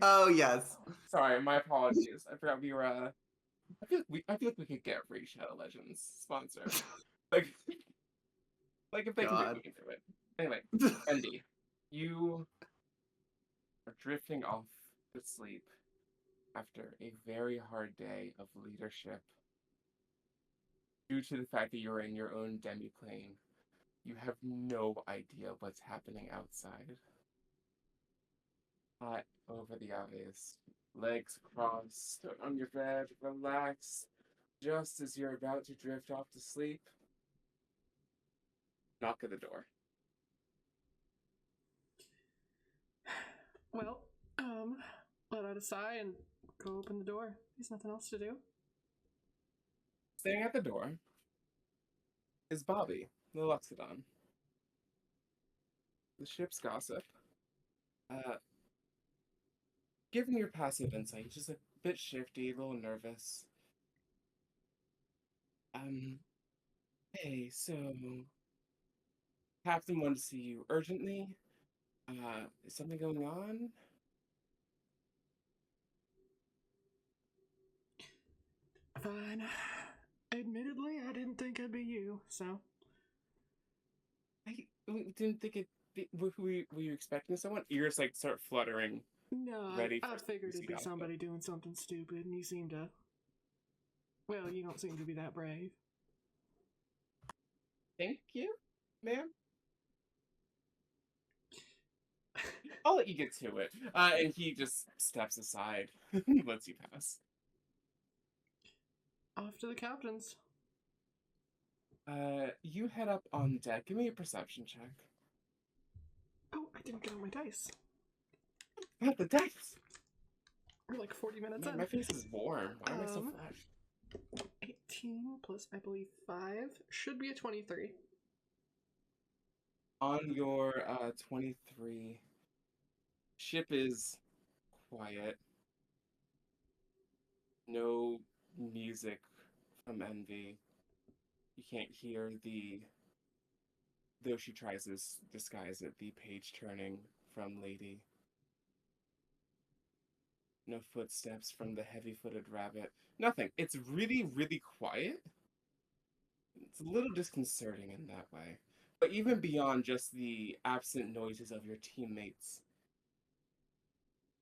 Oh yes. sorry, my apologies. I forgot we were. I feel like we could get Raid Shadow Legends sponsor. Like, like if they can God. get me into it. Anyway, Andy, you are drifting off to sleep after a very hard day of leadership. Due to the fact that you're in your own demiplane, you have no idea what's happening outside. Hot over the eyes, legs crossed on your bed, relax, just as you're about to drift off to sleep. Knock at the door. Well, let out a sigh and go open the door. There's nothing else to do. Standing at the door is Bobby, the Loxodon. The ship's gossip. Given your passive insight, he's just a bit shifty, a little nervous. Hey, so Captain wanted to see you urgently. Is something going on? Fine. Admittedly, I didn't think it'd be you, so. I didn't think it. Were you expecting someone? Ears like start fluttering. No, Ready I for figured it'd be Lucy somebody doing something stupid, and you seem to. Well, you don't seem to be that brave. Thank you, ma'am. I'll let you get to it. And he just steps aside, lets you pass. Off to the captain's. You head up on deck. Give me a perception check. Oh, I didn't get on my dice. Not the dice. We're like 40 minutes Man, in. my face is warm. Why am I so flashed? 18 plus, I believe, 5 should be a 23. On your 23, ship is quiet. No music from Envy. You can't hear though she tries to disguise it, the page turning from Lady. No footsteps from the heavy-footed rabbit. Nothing. It's really, really quiet. It's a little disconcerting in that way. But even beyond just the absent noises of your teammates,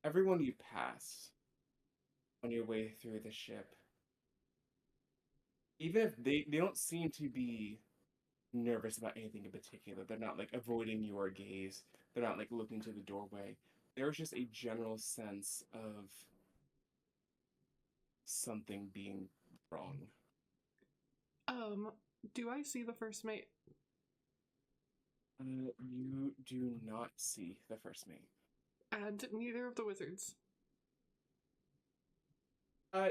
everyone you pass on your way through the ship, even if they don't seem to be nervous about anything in particular, they're not like avoiding your gaze, they're not like looking to the doorway. There's just a general sense of something being wrong. Do I see the first mate? You do not see the first mate. And neither of the wizards.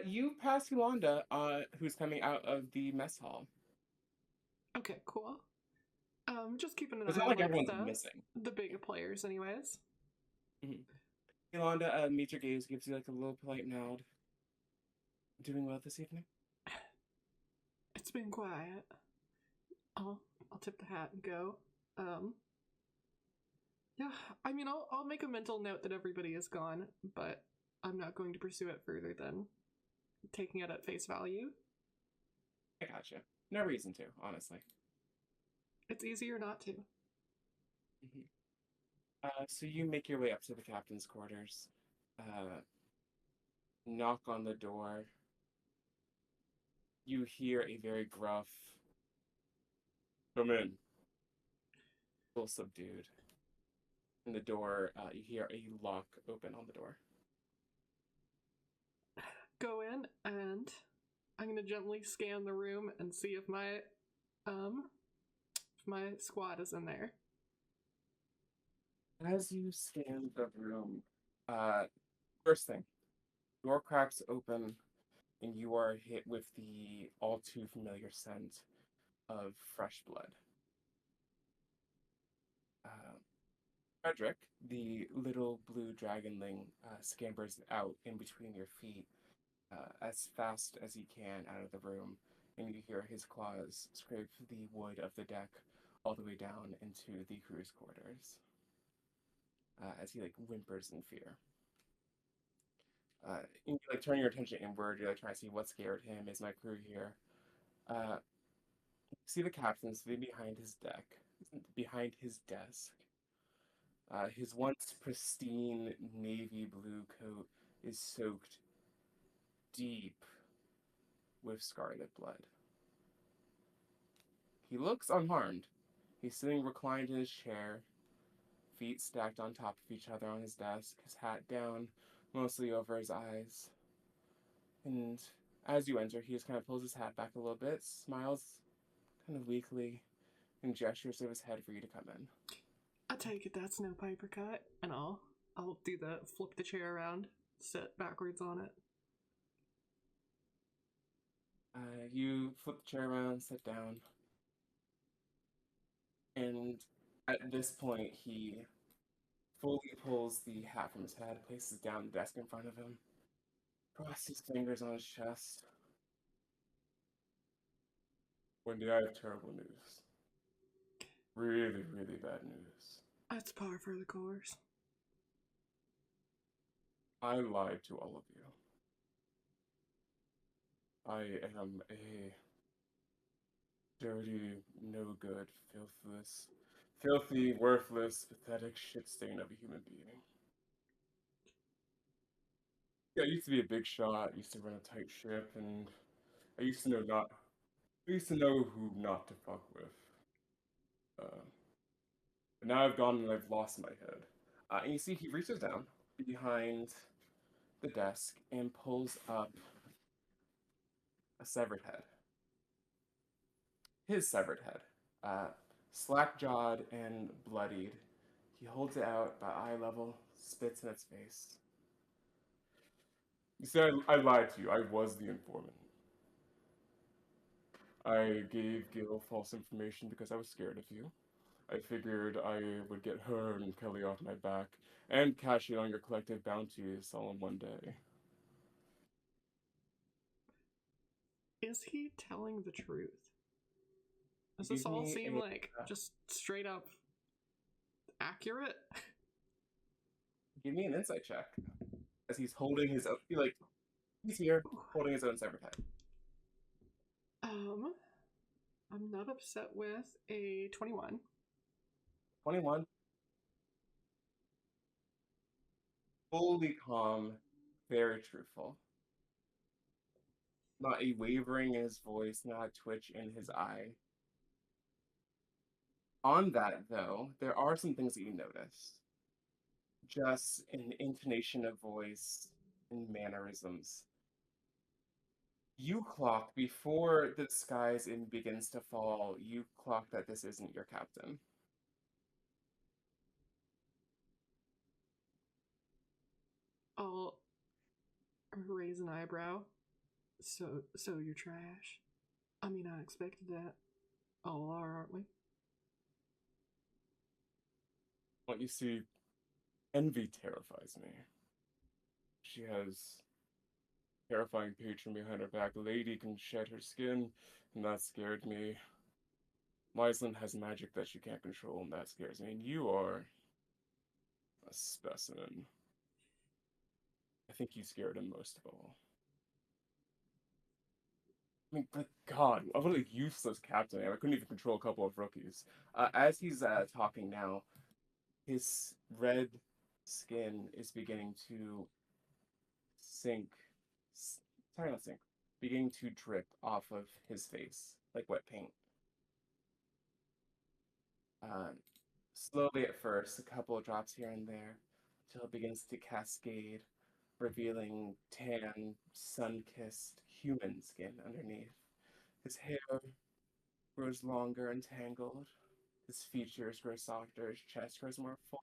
You pass Yolanda, who's coming out of the mess hall. Okay, cool. Just keeping an It's eye not on like like, everyone's missing. the bigger players, anyways. Yolanda meets your gaze, gives you like a little polite nod. Doing well this evening? It's been quiet. I'll tip the hat and go. Yeah, I mean, I'll make a mental note that everybody is gone, but I'm not going to pursue it further than taking it at face value. I gotcha. No reason to, honestly. It's easier not to. So you make your way up to the captain's quarters. Knock on the door. You hear a very gruff, "Come in." A little subdued. In the door, you hear a lock open on the door. Go in, and I'm gonna gently scan the room and see if my squad is in there. As you scan the room, first thing, door cracks open, and you are hit with the all too familiar scent of fresh blood. Frederick, the little blue dragonling, scampers out in between your feet as fast as he can out of the room and you hear his claws scrape the wood of the deck all the way down into the crew's quarters as he like whimpers in fear. And you like turn your attention inward. You're like trying to see what scared him. Is my crew here? See the captain sitting behind his desk. His once pristine navy blue coat is soaked deep with scarlet blood. He looks unharmed. He's sitting reclined in his chair, feet stacked on top of each other on his desk, his hat down, mostly over his eyes. And as you enter, he just kind of pulls his hat back a little bit, smiles kind of weakly, and gestures of his head for you to come in. I take it that's no paper cut, and I'll do the flip the chair around, sit backwards on it. You flip the chair around, sit down, and at this point, he fully pulls the hat from his head, places it down the desk in front of him, crosses his fingers on his chest. Wendy, I have terrible news. Really, really bad news. That's par for the course. I lied to all of you. I am a dirty, no good, filthy, worthless, pathetic shit stain of a human being. Yeah, I used to be a big shot, used to run a tight ship, and I used to know who not to fuck with. But now I've gone and I've lost my head. And you see he reaches down behind the desk and pulls up a severed head. His severed head. Slack-jawed and bloodied. He holds it out about eye level, spits in its face. You see, I lied to you. I was the informant. I gave Gil false information because I was scared of you. I figured I would get her and Kelly off my back and cash in on your collective bounties all in one day. Is he telling the truth? Does Give this all me seem a- like just straight up accurate? Give me an insight check. As he's holding his own, he's here, holding his own severed head. I'm not upset with a 21. 21. Fully calm, very truthful. Not a wavering in his voice, not a twitch in his eye. On that, though, there are some things that you notice. Just an intonation of voice and mannerisms. You clock, before the skies begins to fall, you clock that this isn't your captain. I'll raise an eyebrow. So you're trash? I mean, I expected that. All are, aren't we? What you see, envy terrifies me. She has terrifying patron behind her back. Lady can shed her skin, and that scared me. Lyslin has magic that she can't control, and that scares me. And you are a specimen. I think you scared him most of all. I mean, good God, what a useless captain. I couldn't even control a couple of rookies. As he's talking now, his red skin is beginning to sink. Sorry, not sink. Beginning to drip off of his face, like wet paint. Slowly at first, a couple of drops here and there, until it begins to cascade, revealing tan, sun-kissed human skin underneath. His hair grows longer and tangled. His features grow softer, his chest grows more full,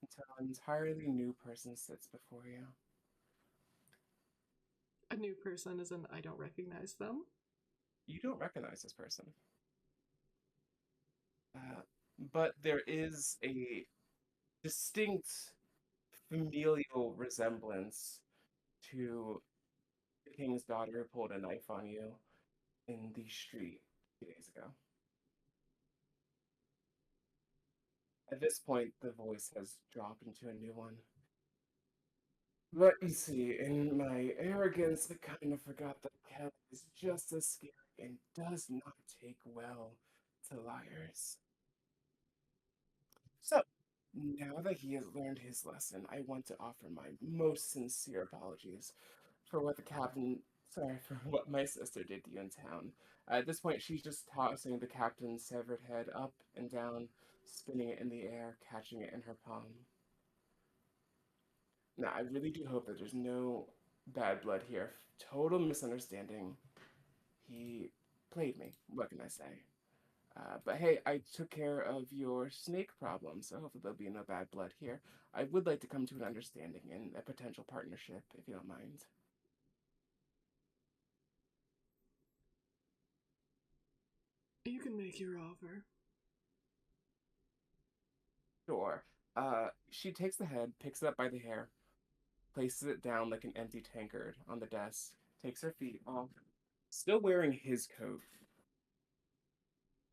until an entirely new person sits before you. A new person as in I don't recognize them? You don't recognize this person. But there is a distinct familial resemblance to the king's daughter who pulled a knife on you, in the street 2 days ago. At this point, the voice has dropped into a new one. But you see, in my arrogance, I kind of forgot that Kelly is just as scary and does not take well to liars. So, now that he has learned his lesson, I want to offer my most sincere apologies for what the captain, sorry, for what my sister did to you in town. At this point, she's just tossing the captain's severed head up and down, spinning it in the air, catching it in her palm. Now, I really do hope that there's no bad blood here. Total misunderstanding. He played me. What can I say? But hey, I took care of your snake problem, so hopefully there'll be no bad blood here. I would like to come to an understanding and a potential partnership, if you don't mind. You can make your offer. Sure. She takes the head, picks it up by the hair, places it down like an empty tankard on the desk, takes her feet off, still wearing his coat,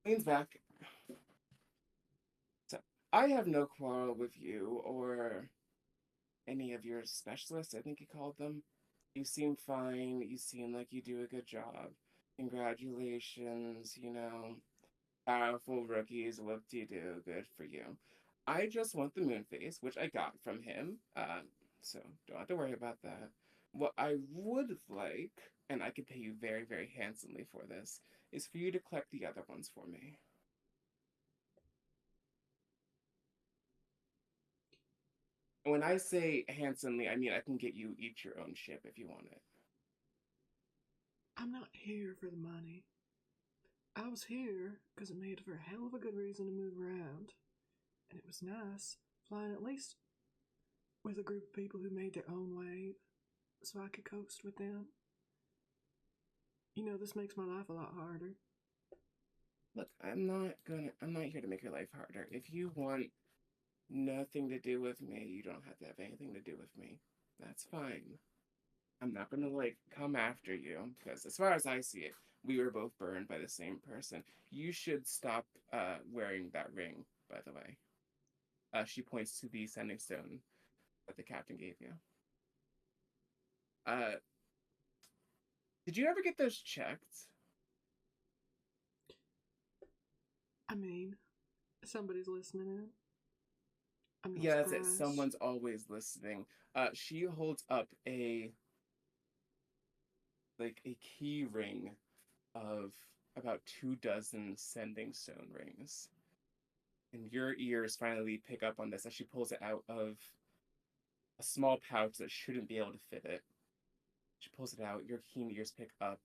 leans back. So, I have no quarrel with you or any of your specialists, I think you called them. You seem fine. You seem like you do a good job. Congratulations, powerful rookies, whoop-de-doo, good for you. I just want the moon phase, which I got from him, so don't have to worry about that. What I would like, and I could pay you very, very handsomely for this, is for you to collect the other ones for me. When I say handsomely, I mean I can get you each your own ship if you want it. I'm not here for the money. I was here because it made for a hell of a good reason to move around. And it was nice flying at least with a group of people who made their own wave so I could coast with them. This makes my life a lot harder. Look, I'm not here to make your life harder. If you want nothing to do with me, you don't have to have anything to do with me. That's fine. I'm not gonna come after you because as far as I see it, we were both burned by the same person. You should stop wearing that ring, by the way. She points to the sending stone that the captain gave you. Uh did you ever get those checked? I mean, somebody's listening in. I'm not Yeah, that's it. surprised. Someone's always listening. She holds up a key ring of about 2 dozen sending stone rings. And your ears finally pick up on this as she pulls it out of a small pouch that shouldn't be able to fit it. She pulls it out, your keen ears pick up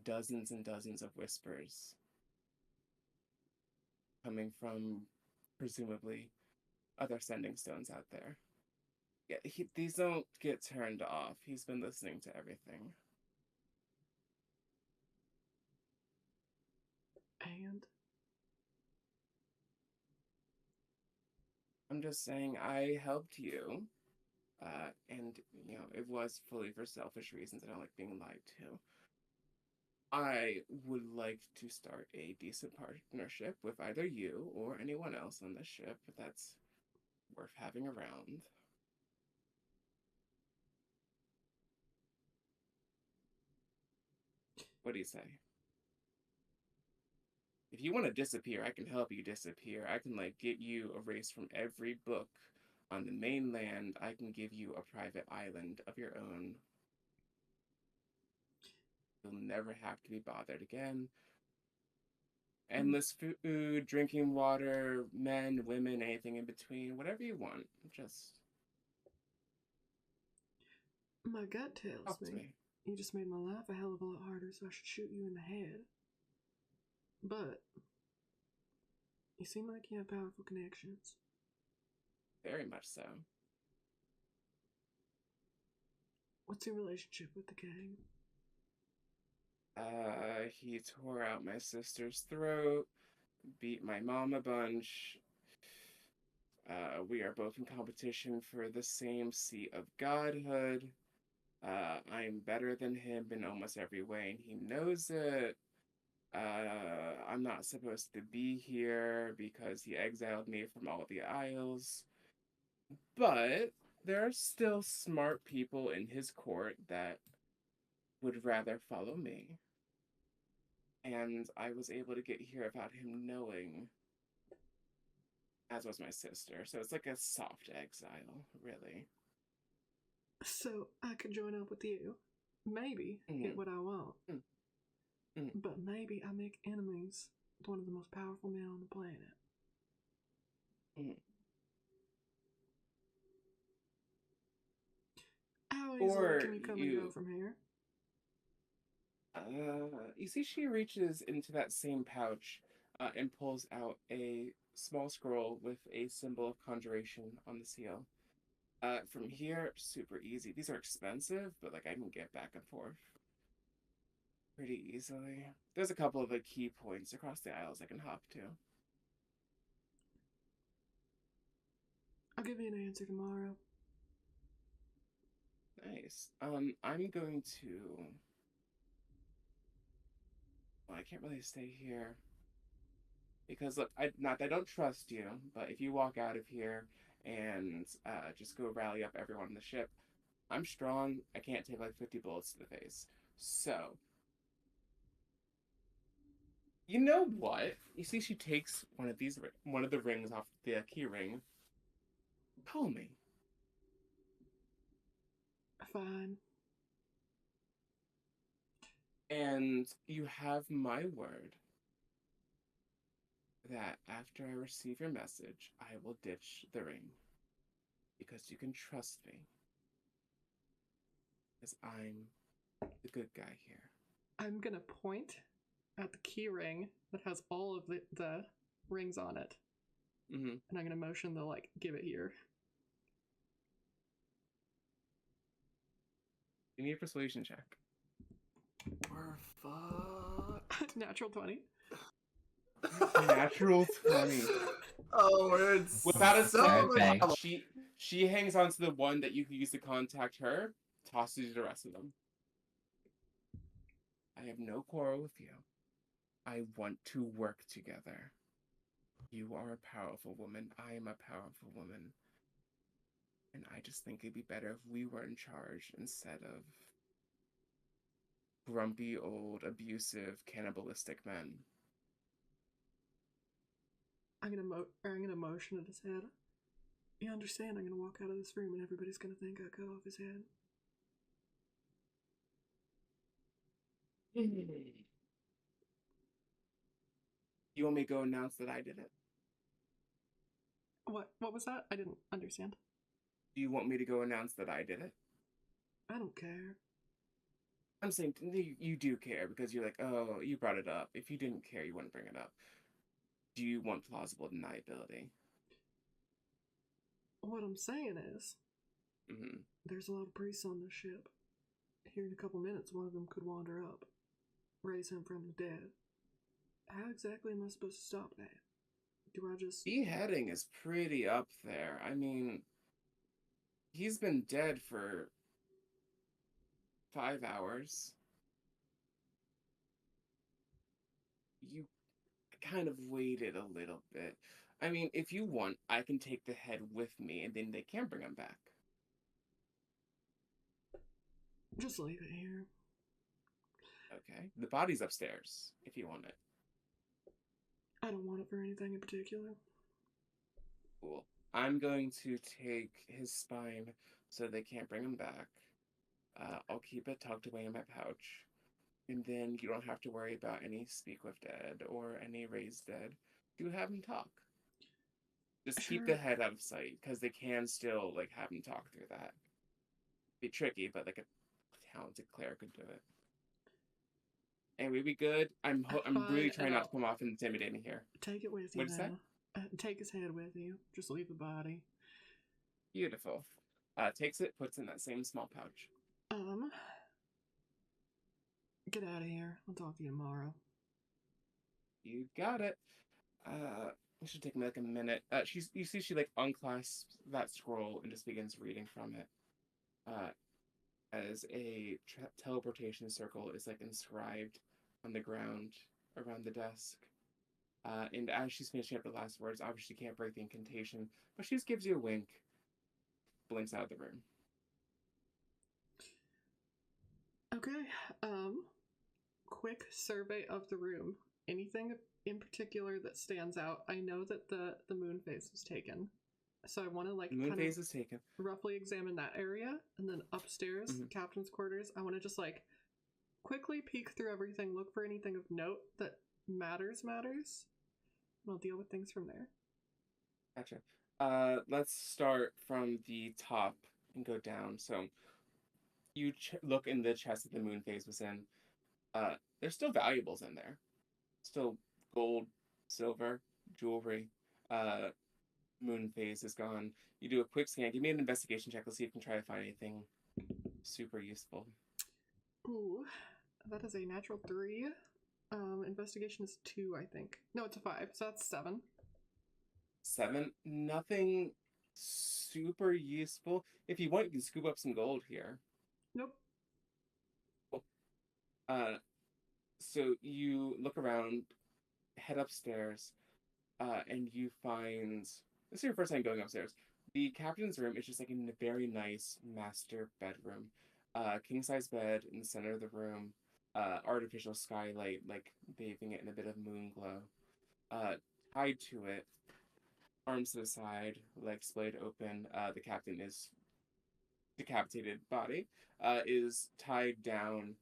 dozens and dozens of whispers coming from, presumably, other sending stones out there. Yeah, these don't get turned off. He's been listening to everything. And I'm just saying I helped you. And, it was fully for selfish reasons. I don't like being lied to. I would like to start a decent partnership with either you or anyone else on the ship that's worth having around. What do you say? If you want to disappear, I can help you disappear. I can get you erased from every book on the mainland. I can give you a private island of your own. You'll never have to be bothered again. Endless food, drinking water, men, women, anything in between, whatever you want. Just my gut tells talk to me me. you just made my life a hell of a lot harder, so I should shoot you in the head. But you seem like you have powerful connections. Very much so. What's your relationship with the gang? He tore out my sister's throat, beat my mom a bunch. We are both in competition for the same seat of godhood. I'm better than him in almost every way, and he knows it. I'm not supposed to be here because he exiled me from all the Isles. But there are still smart people in his court that would rather follow me. And I was able to get here without him knowing, as was my sister. So it's like a soft exile, really. So I could join up with you. Maybe get what I want. But maybe I make enemies with one of the most powerful men on the planet. How easily can you come and go from here? You see, she reaches into that same pouch and pulls out a small scroll with a symbol of conjuration on the seal. From here, super easy. These are expensive, but like I can get back and forth pretty easily. There's a couple of like key points across the Isles I can hop to. I'll give you an answer tomorrow. Nice. I'm going to. Well, I can't really stay here because look, I don't trust you, but if you walk out of here and just go rally up everyone on the ship, I'm strong. I can't take like 50 bullets to the face. So, you know what? You see, she takes one of the rings off the key ring. Call me. Fine. And you have my word that after I receive your message, I will ditch the ring. Because you can trust me. Because I'm the good guy here. I'm gonna point at the key ring that has all of the rings on it. And I'm gonna motion the, like, give it here. You need a persuasion check. We're fucked. Natural 20. Natural 20. Oh, we're Without a so Okay. second, she hangs on to the one that you can use to contact her, tosses you the rest of them. I have no quarrel with you. I want to work together. You are a powerful woman. I am a powerful woman. And I just think it'd be better if we were in charge instead of grumpy, old, abusive, cannibalistic men. I'm gonna motion at his head. You understand? I'm gonna walk out of this room and everybody's gonna think I cut off his head. You want me to go announce that I did it? What was that? I didn't understand. Do you want me to go announce that I did it? I don't care. I'm saying you do care because you're like, oh, you brought it up. If you didn't care, you wouldn't bring it up. Do you want plausible deniability? What I'm saying is, there's a lot of priests on this ship. Here in a couple minutes, one of them could wander up, raise him from the dead. How exactly am I supposed to stop that? Do I just... Beheading is pretty up there. I mean, he's been dead for 5 hours. You kind of waited a little bit. I mean, if you want, I can take the head with me and then they can bring him back. Just leave it here. Okay. The body's upstairs, if you want it. I don't want it for anything in particular. Cool. I'm going to take his spine so they can't bring him back. I'll keep it tucked away in my pouch. And then you don't have to worry about any speak with dead or any raised dead. You have him talk. Just keep the head out of sight, because they can still like have him talk through that. Be tricky, but like a talented cleric could do it. Anyway, we good? I'm really trying not to come off intimidating here. Take it with you. What'd you say? Take his head with you. Just leave the body. Beautiful. Takes it, puts it in that same small pouch. Get out of here. I'll talk to you tomorrow. You got it. It should take me like a minute. You see she like unclasps that scroll and just begins reading from it. As a teleportation circle is like inscribed on the ground around the desk. And as she's finishing up the last words, obviously she can't break the incantation, but she just gives you a wink, blinks out of the room. Okay. Quick survey of the room. Anything in particular that stands out? I know that the moon phase was taken, so I want to like The moon kind phase of is taken. roughly examine that area, and then upstairs, Mhm. captain's quarters. I want to just like quickly peek through everything, look for anything of note that matters, and I'll deal with things from there. Gotcha. Let's start from the top and go down. So you look in the chest that the moon phase was in. There's still valuables in there. Still gold, silver, jewelry. Moon phase is gone. You do a quick scan. Give me an investigation check. Let's see if you can try to find anything super useful. Ooh, that is a natural 3. Investigation is 2, I think. No, it's a 5, so that's 7. 7. Nothing super useful. If you want, you can scoop up some gold here. Nope. So you look around, head upstairs, and you find this is your first time going upstairs. The captain's room is just like in a very nice master bedroom. King size bed in the center of the room. Artificial skylight like bathing it in a bit of moon glow. Tied to it, arms to the side, legs splayed open. The captain is decapitated body is tied down,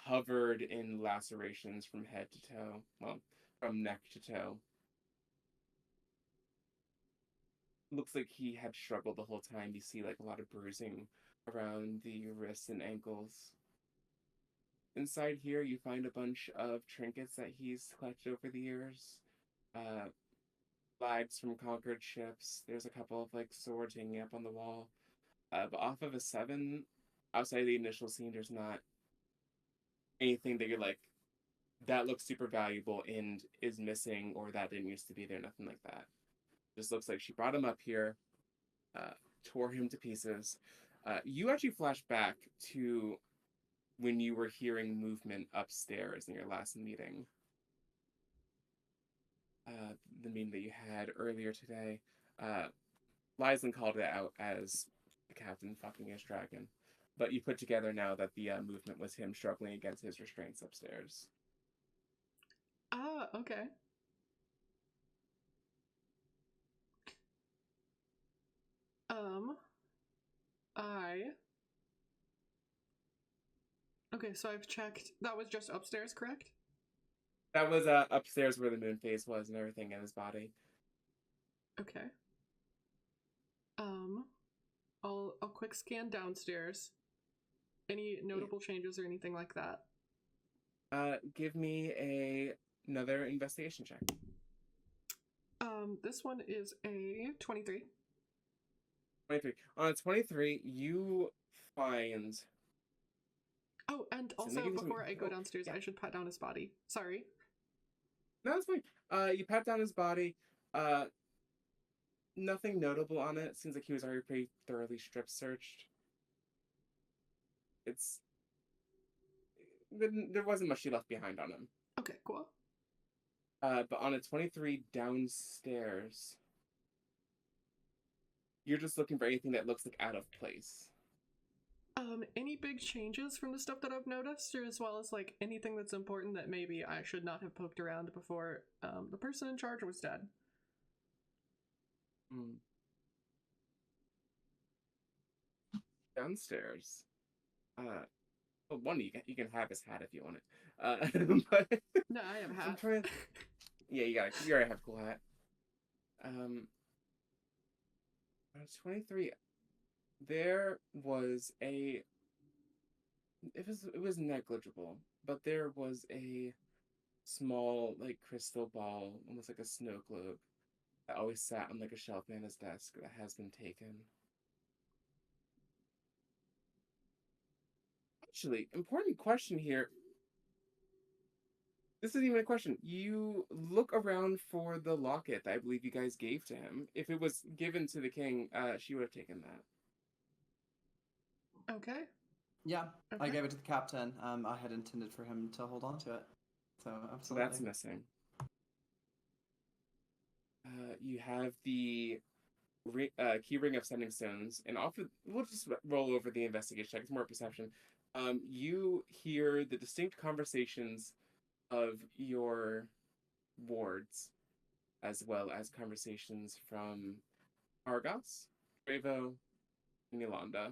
covered in lacerations from head to toe. Well, from neck to toe. Looks like he had struggled the whole time. You see like a lot of bruising around the wrists and ankles. Inside here, you find a bunch of trinkets that he's collected over the years. Flags from conquered ships. There's a couple of like swords hanging up on the wall. But off of a 7, outside of the initial scene, there's not anything that you're like, that looks super valuable and is missing, or that didn't used to be there. Nothing like that. Just looks like she brought him up here, tore him to pieces. You actually flash back to when you were hearing movement upstairs in your last meeting. The meeting that you had earlier today. Lyslin called it out as the captain fucking his dragon. But you put together now that the movement was him struggling against his restraints upstairs. Ah, okay. Okay, so I've checked. That was just upstairs, correct? That was upstairs where the moon phase was and everything in his body. Okay. I'll quick scan downstairs. Any notable changes or anything like that? Give me another investigation check. This one is a 23. 23. On a 23, you find... Oh, and So also, maybe this before one- I go oh, downstairs, yeah. I should pat down his body. Sorry. No, it's fine. You pat down his body. Nothing notable on it. Seems like he was already pretty thoroughly strip searched. There wasn't much she left behind on him. Okay, cool. But on a 23 downstairs, you're just looking for anything that looks like out of place. Any big changes from the stuff that I've noticed, or as well as like anything that's important that maybe I should not have poked around before the person in charge was dead? Downstairs. Well, one, you can have his hat if you want it. But No, I have a hat. I'm trying. Yeah, you already have a cool hat. On 23, there was it was negligible, but there was a small like crystal ball, almost like a snow globe, that always sat on like a shelf in his desk that has been taken. Actually, important question here. This isn't even a question. You look around for the locket that I believe you guys gave to him. If it was given to the king, she would have taken that. Okay. Yeah, I Okay. gave it to the captain. I had intended for him to hold on to it. So So absolutely. that's missing. You have the key ring of sending stones, and we'll just roll over the investigation check. It's more perception. You hear the distinct conversations of your wards, as well as conversations from Argos, Trevo, and Yolanda.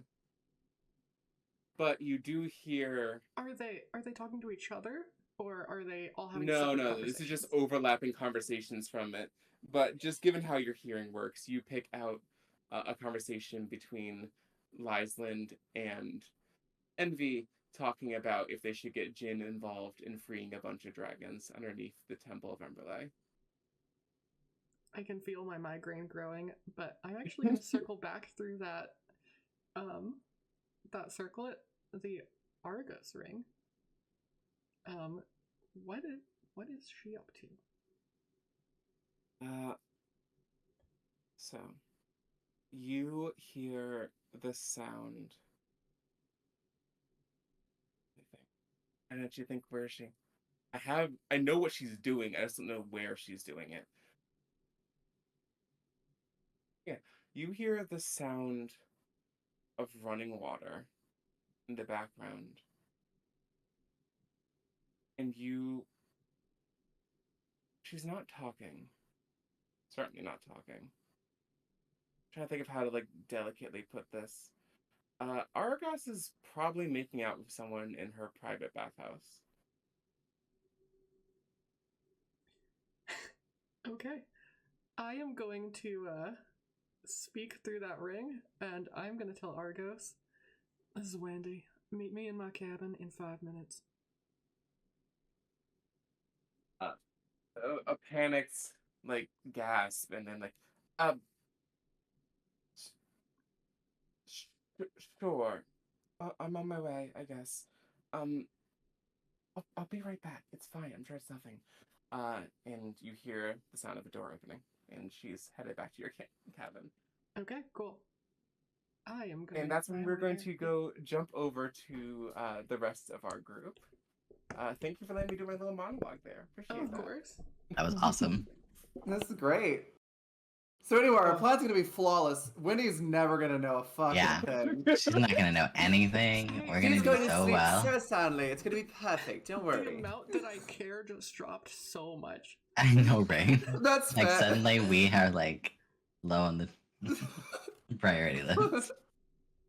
But you do hear Are they talking to each other, or are they all having no, separate no, conversations? this is just overlapping conversations from it. But just given how your hearing works, you pick out a conversation between Lysland and Envy talking about if they should get Jin involved in freeing a bunch of dragons underneath the Temple of Emberlay. I can feel my migraine growing, but I'm actually going to circle back through that circlet, the Argus ring. What is she up to? So you hear the sound. And actually think, where is she? I know what she's doing, I just don't know where she's doing it. Yeah, you hear the sound of running water in the background. And she's not talking. Certainly not talking. I'm trying to think of how to like delicately put this. Argos is probably making out with someone in her private bathhouse. Okay. I am going to speak through that ring, and I'm going to tell Argos, this is Wendy. Meet me in my cabin in 5 minutes. A panicked like gasp, and then like, sure. I'm on my way, I guess. I'll be right back. It's fine. I'm sure it's nothing. And you hear the sound of a door opening, and she's headed back to your cabin. Okay, cool. I am going And that's when to we're going to go jump over to the rest of our group. Thank you for letting me do my little monologue there. Appreciate Of that. course. That was awesome. This is great. So anyway, our plan's gonna be flawless. Wendy's never gonna know a fucking Yeah. thing. She's not gonna know anything. We're gonna She's do going to so sleep well. so soundly. It's gonna be perfect. Don't The worry. amount that I care just dropped so much. I know, right? That's Like fair. suddenly we are like low on the priority list.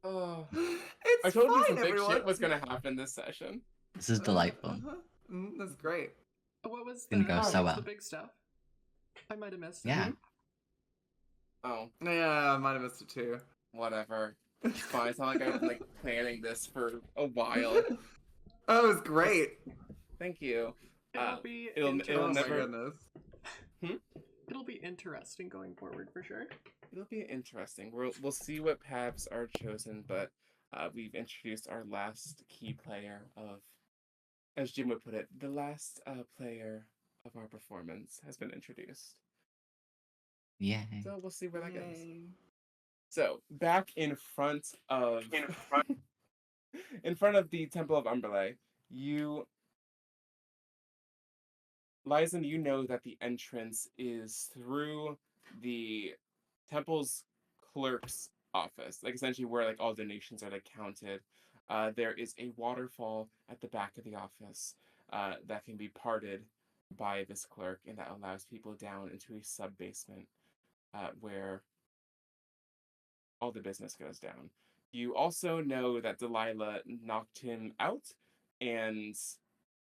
Oh, It's I told you fine, some big everyone. shit was gonna happen this session. This is delightful. That's great. What was Gonna go so what's well. the big stuff? I might have missed it. Yeah. Oh, Yeah, I might have missed it too. whatever. It's fine. It's not like I've been like planning this for a while. Oh, it was great. Thank you. It'll be it'll Oh my never- goodness. it'll be interesting going forward for sure. It'll be interesting. We'll see what paths are chosen, but we've introduced our last key player of, as Jim would put it, the last player of our performance has been introduced. Yay. So we'll see where that goes. Yay. So back in front of in front of the Temple of Umberlay, Lysan, you know that the entrance is through the temple's clerk's office, like essentially where like all donations are like counted. There is a waterfall at the back of the office that can be parted by this clerk, and that allows people down into a sub basement where all the business goes down. You also know that Delilah knocked him out and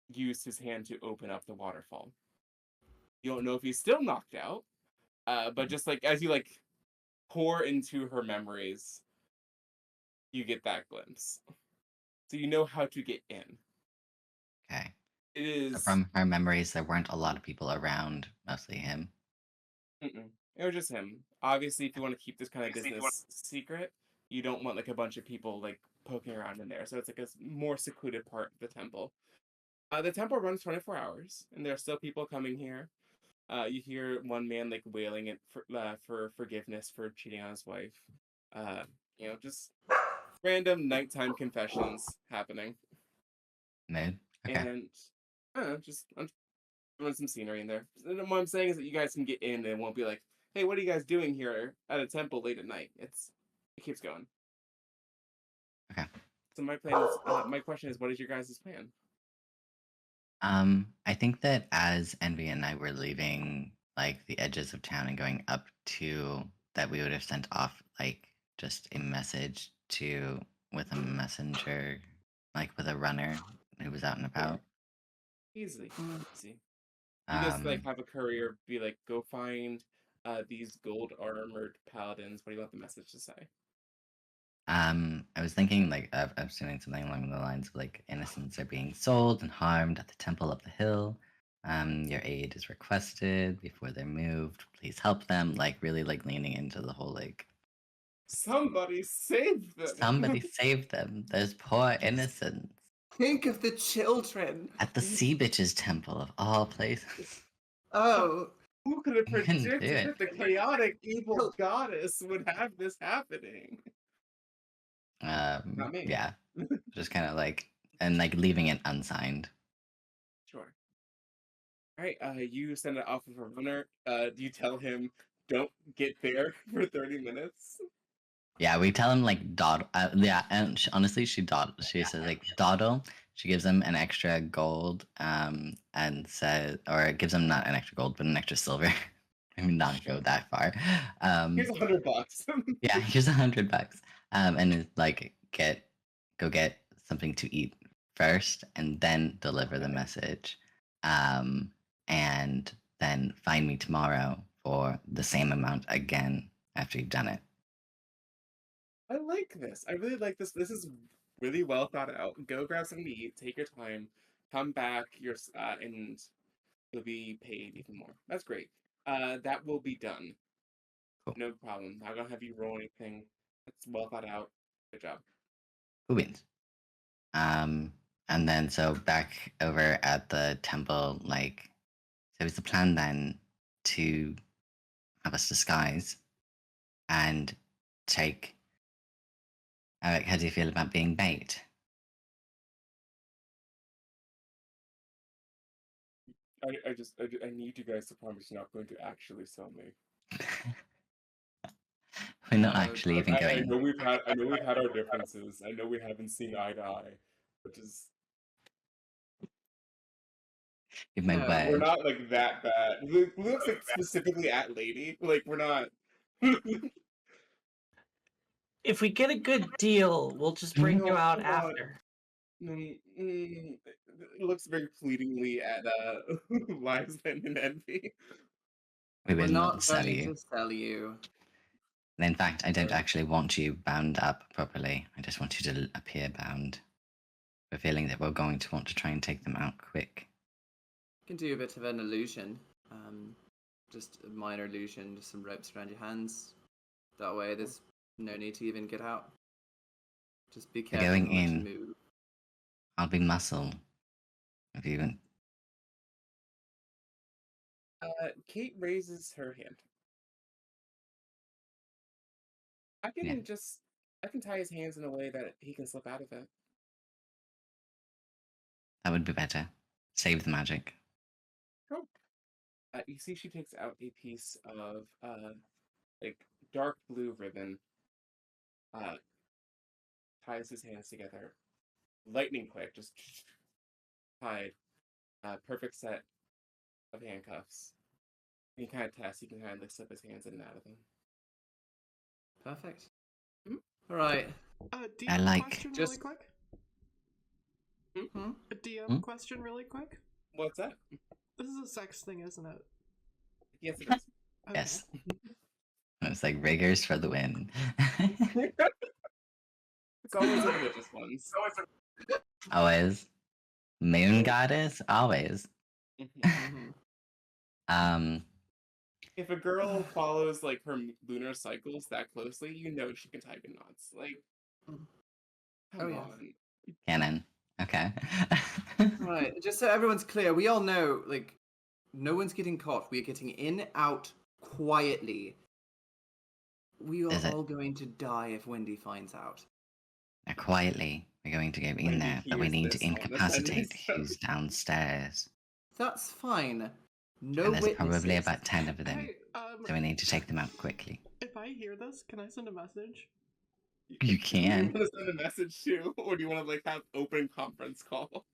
used his hand to open up the waterfall. You don't know if he's still knocked out, but just like as you like pour into her memories, you get that glimpse. So you know how to get in. Okay. It is From her memories, there weren't a lot of people around, mostly him. It was just him. Obviously, if you want to keep this kind of business secret, you don't want like a bunch of people like poking around in there. So it's like a more secluded part of the temple. The temple runs 24 hours, and there are still people coming here. You hear one man like wailing it for forgiveness for cheating on his wife. Just random nighttime confessions happening. Mood. Okay. And I don't know, just Run some scenery in there. And what I'm saying is that you guys can get in and it won't be like, hey, what are you guys doing here at a temple late at night? It keeps going. Okay. So my plan is, my question is, what is your guys' plan? I think that as Envy and I were leaving like the edges of town and going up to that, we would have sent off like just a message to with a messenger, like with a runner who was out and about. Easily. Mm. Easy. You guys like Um, have a courier be like, go find these gold armored paladins. What do you want the message to say? I was thinking like of doing something along the lines of like innocents are being sold and harmed at the Temple of the Hill. Your aid is requested before they're moved. Please help them. Like really like leaning into the whole like Somebody save them. somebody save them. There's poor innocents Think of the children. at the Sea Bitches Temple of all places. Oh, Who could have You couldn't do predicted it. that the chaotic evil goddess would have this happening? Not me. Yeah, just kind of like and like leaving it unsigned. Sure. All right. You send it off with a runner. Do you tell him don't get there for 30 minutes? Yeah, we tell him like dawdle. Yeah, and honestly, she says like dawdle. She gives him an extra gold, and says, or gives him not an extra gold, but an extra silver. I mean, not go that far. Here's $100. Yeah, here's $100. And it's like go get something to eat first, and then deliver the Okay. message. And then find me tomorrow for the same amount again after you've done it. I like this. I really like this. This is really well thought out. Go grab something to eat. Take your time. Come back. And you'll be paid even more. That's great. That will be done. Cool. No problem. I don't have you roll anything. It's well thought out. Good job. Who wins? And then so back over at the temple, like, so is the plan then to have us disguise and take. Eric, how do you feel about being bait? I need you guys to promise you're not going to actually sell me. We're not No, actually but even I going. know we've had our differences. I know we haven't seen eye to eye, which is Give my No, we're word. not like that bad. Luke's like specifically at Lady. Like we're not. If we get a good deal, we'll just bring No, you out come on. after. It looks very pleadingly at Liveland and Envy. We we're will not not sell going you. to sell you. And in fact, I don't actually want you bound up properly. I just want you to appear bound. We're feeling that we're going to want to try and take them out quick. You can do a bit of an illusion. Just a minor illusion, just some ropes around your hands. That way, there's no need to even get out. Just be careful going how much you in. move. I'll be muscle. If you even. Kate raises her hand. I can tie his hands in a way that he can slip out of it. That would be better. Save the magic. Cool. You see, she takes out a piece of like dark blue ribbon. Ties his hands together, lightning quick, just tied. Perfect set of handcuffs. He kind of tests. He can kind of like slip his hands in and out of them. Perfect. All right. DM I like- question Just- really quick. Hmm? A DM Hmm? question really quick. What's that? This is a sex thing, isn't it? Yes, it is. Okay. Yes. It's like riggers for the win. It's always the religious ones. Always. Moon goddess? Always. Mhm. Mhm. If a girl follows like her lunar cycles that closely, you know she can tie good knots. Like, Mm. come Oh, yeah. on. Canon. Okay. Right. Just so everyone's clear, we all know, like, no one's getting caught. We are getting in, out, quietly. We are Is it? all going to die if Wendy finds out. Now, quietly, we're going to go in Wendy there, but we hears need to this on the incapacitate Sunday who's downstairs. That's fine. No And there's witnesses. probably about 10 of them, Hey, so we need to take them out quickly. if I hear this, can I send a message? You Do you can. want to send a message too, or do you want to like have open conference call?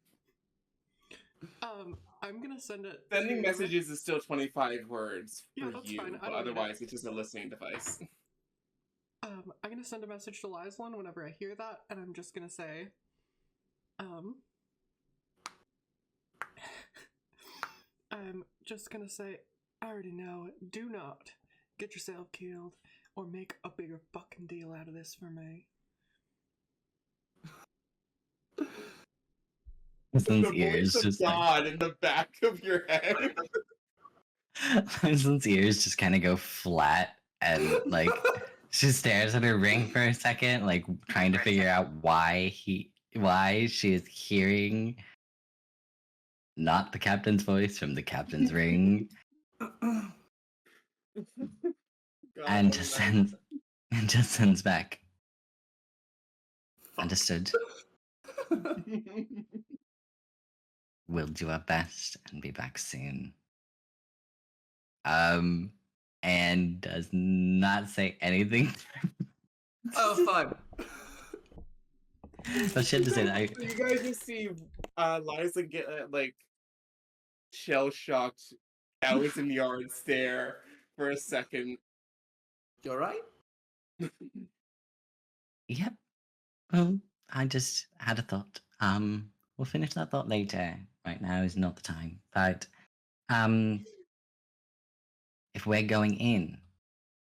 I'm gonna send it. Sending to... messages is still 25 words Yeah, for that's you, fine. I but don't need otherwise it. it's just a listening device. I'm gonna send a message to Lyslin whenever I hear that, and I'm just gonna say, I'm just gonna say, I already know, do not get yourself killed or make a bigger fucking deal out of this for me. Lysan's The ears voice of just like God in the back of your head. Lysan's ears just kind of go flat and like she stares at her ring for a second, like trying to figure out why she is hearing not the captain's voice from the captain's ring, God and just almighty. sends back. Understood. We'll do our best and be back soon. And does not say anything. Oh, fine. But she had to say that. You guys just see Liza get like shell-shocked 1,000-yard stare for a second. You alright? Yep. Well, I just had a thought. We'll finish that thought later. Right now is not the time. But if we're going in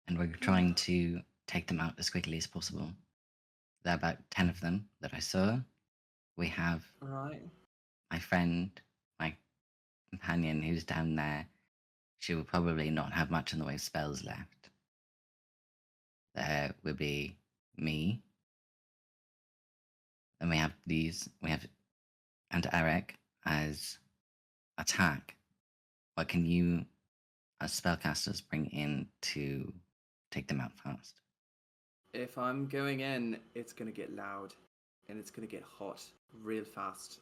and we're trying to take them out as quickly as possible, there are about 10 of them that I saw. We have Alright. my friend, my companion who's down there. She will probably not have much in the way of spells left. There will be me. Then we have and Eric as attack. What can you, as spellcasters, bring in to take them out fast? If I'm going in, it's gonna get loud. And it's gonna get hot real fast.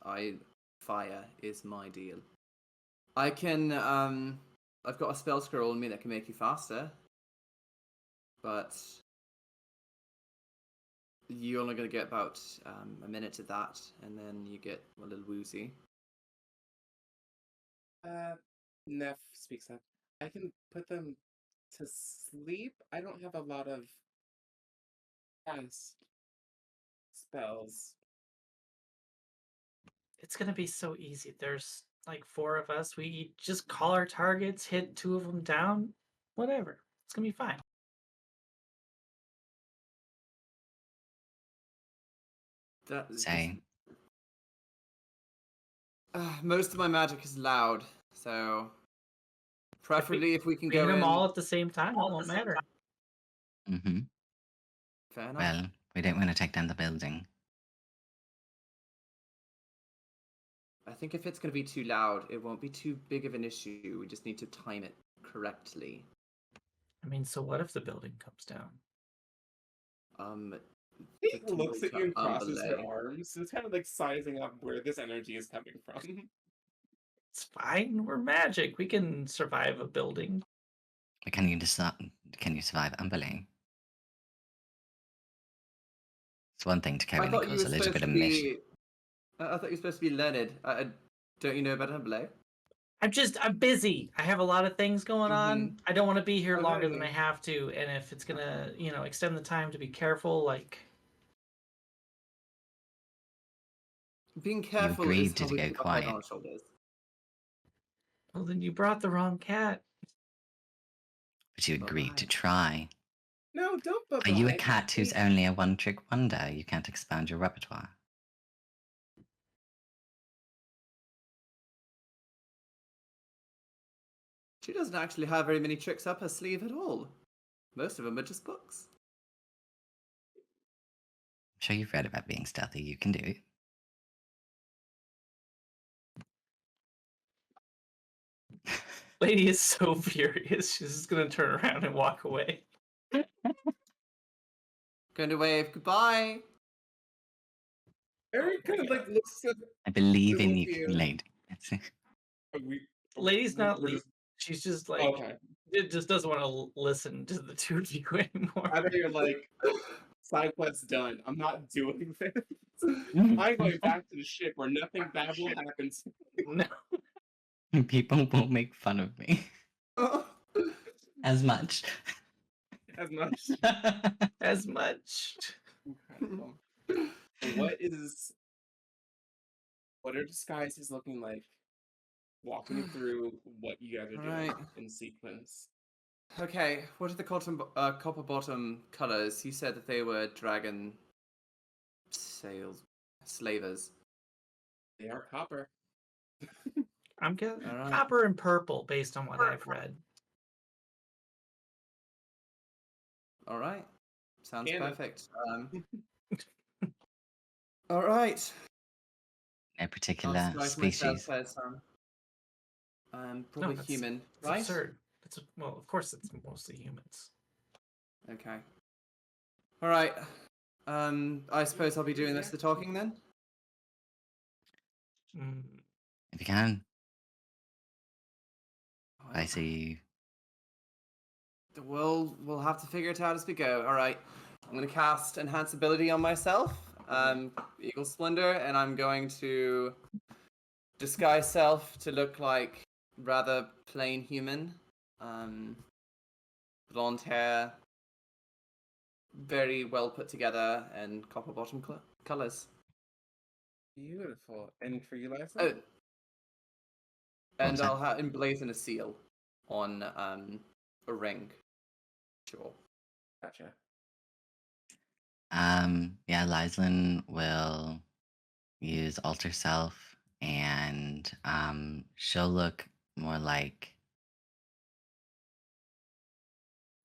Fire is my deal. I can, I've got a spell scroll on me that can make you faster. But you're only gonna get about a minute of that, and then you get a little woozy. Neff speaks up. I can put them to sleep. I don't have a lot of cast spells. It's gonna be so easy. There's like 4 of us. We just call our targets, hit 2 of them down, whatever. It's gonna be fine. Say, Most of my magic is loud, so preferably if we can We hit go them in. all at the same time. It won't matter. mm-hmm. Fair enough. Well, we don't want to take down the building. I think if it's going to be too loud, it won't be too big of an issue. We just need to time it correctly. I mean, so what if the building comes down? He looks at you and crosses her arms. It's kind of like sizing up where this energy is coming from. It's fine. We're magic. We can survive a building. But can you survive Umberlane? It's one thing to carry I thought you were cause a little supposed bit to of mission. be. I thought you were supposed to be Leonard. Don't you know about Humble? I'm busy. I have a lot of things going on. I don't want to be here Oh, longer than really? I have to. And if it's gonna, extend the time to be careful, like Being careful is agreed to how we go keep our head on quiet. our shoulders. well, then you brought the wrong cat. But you agreed to Bye-bye. try. No, don't Are you a bye-bye. cat who's only a one-trick wonder? You can't expand your repertoire. She doesn't actually have very many tricks up her sleeve at all. Most of them are just books. I'm sure you've read about being stealthy. You can do it. Lady is so furious. She's just gonna turn around and walk away. Going to wave goodbye. Eric kind of like looks at I believe in you, Sylvia. lady. Are we? Lady's not We're leaving. just She's just like okay. it just doesn't want to listen to the two of you anymore. I know you're like side quest done. I'm not doing this. I'm going back to the ship where nothing bad will happen. No. People won't make fun of me as much. As much. As much. Incredible. What are disguises looking like? Walk me through what you guys are doing Alright. in sequence. Okay, what are the copper bottom colors? You said that they were dragon slavers. They are copper. I'm getting Alright. copper and purple based on what I've read. All right, sounds Canon. perfect. All right. A I'll particular disguise myself species. as probably that's- human, It's right? absurd. Well, of course it's mostly humans. Okay. All right. I suppose I'll be doing this the talking then. Mm, If you can, I see. We'll have to figure it out as we go. All right. I'm gonna cast enhance ability on myself, Eagle Splendor, and I'm going to disguise self to look like rather plain human. Blonde hair, very well put together, and copper bottom colors. Beautiful. And for you, Liza? Oh, and was I'll emblazon a seal on a ring. Sure. Gotcha. Yeah, Lyslin will use alter self, and she'll look more like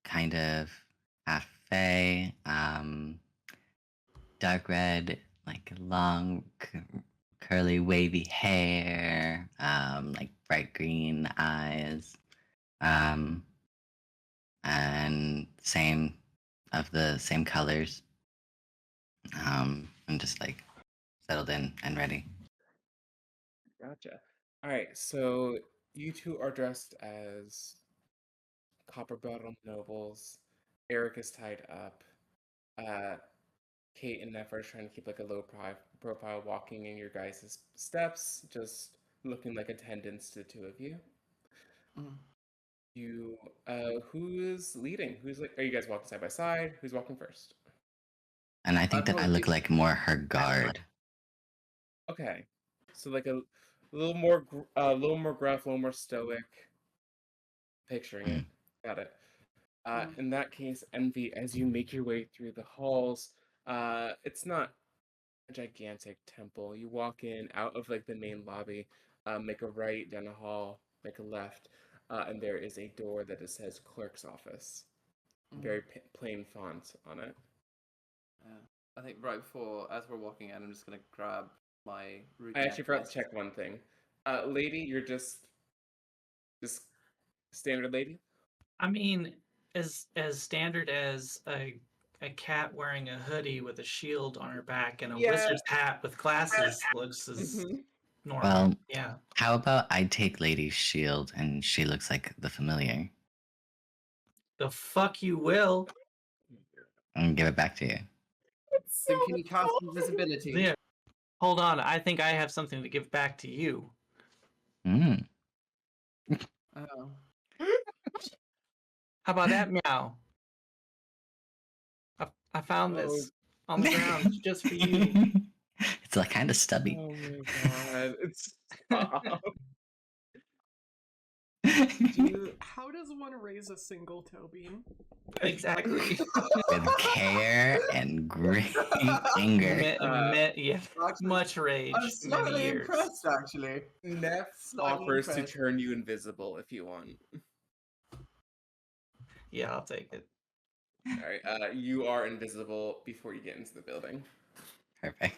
kind of half fae, dark red, like long, curly, wavy hair, like bright green eyes, and same colors, and just like settled in and ready. Gotcha. All right. So you two are dressed as copper bottom nobles. Eric is tied up. Kate and Neff are trying to keep like a low profile, walking in your guys' steps, just looking like attendants to the two of you. Mm. You, who's leading? Who's like? Are you guys walking side by side? Who's walking first? And I think that I probably look like more her guard. Okay, so like a little more, a little more gruff, a little more stoic. Picturing it. Got it. In that case, Envy, as you make your way through the halls, it's not a gigantic temple. You walk in out of like the main lobby, make a right down the hall, make a left, and there is a door that just says clerk's office. Very plain font on it. I think right before, as we're walking in, I'm just gonna grab my ruby I actually forgot to necklace. check one thing. Lady, you're just standard lady? I mean, as standard as a cat wearing a hoodie with a shield on her back and a Yeah. wizard's hat with glasses looks as Mhm. normal. Well, Yeah. how about I take Lady's shield and she looks like the familiar The fuck you will. and give it back to you? So can you cast invisibility? There. Hold on. I think I have something to give back to you. Mm. Oh. How about that, meow? I found this on the ground just for you. It's like kind of stubby. Oh my god, it's stop. How does one raise a single toe bean? Exactly. With care and great anger. Yeah, Actually, much rage. I'm Many slightly years. impressed, actually. Neff Slightly offers impressed. to turn you invisible if you want. Yeah, I'll take it. Alright, you are invisible before you get into the building. Perfect.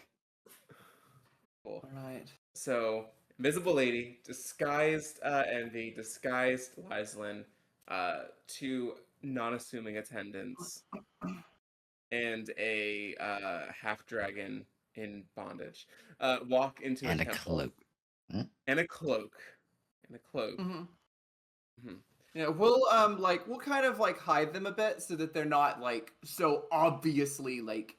Cool. All right. So, invisible lady, disguised Envy, disguised Lyslin, two non-assuming attendants, and a half dragon in bondage walk into And a a temple. cloak. And a cloak. and a cloak. Mm-hmm. Mhm. Yeah, we'll kind of like hide them a bit so that they're not like so obviously like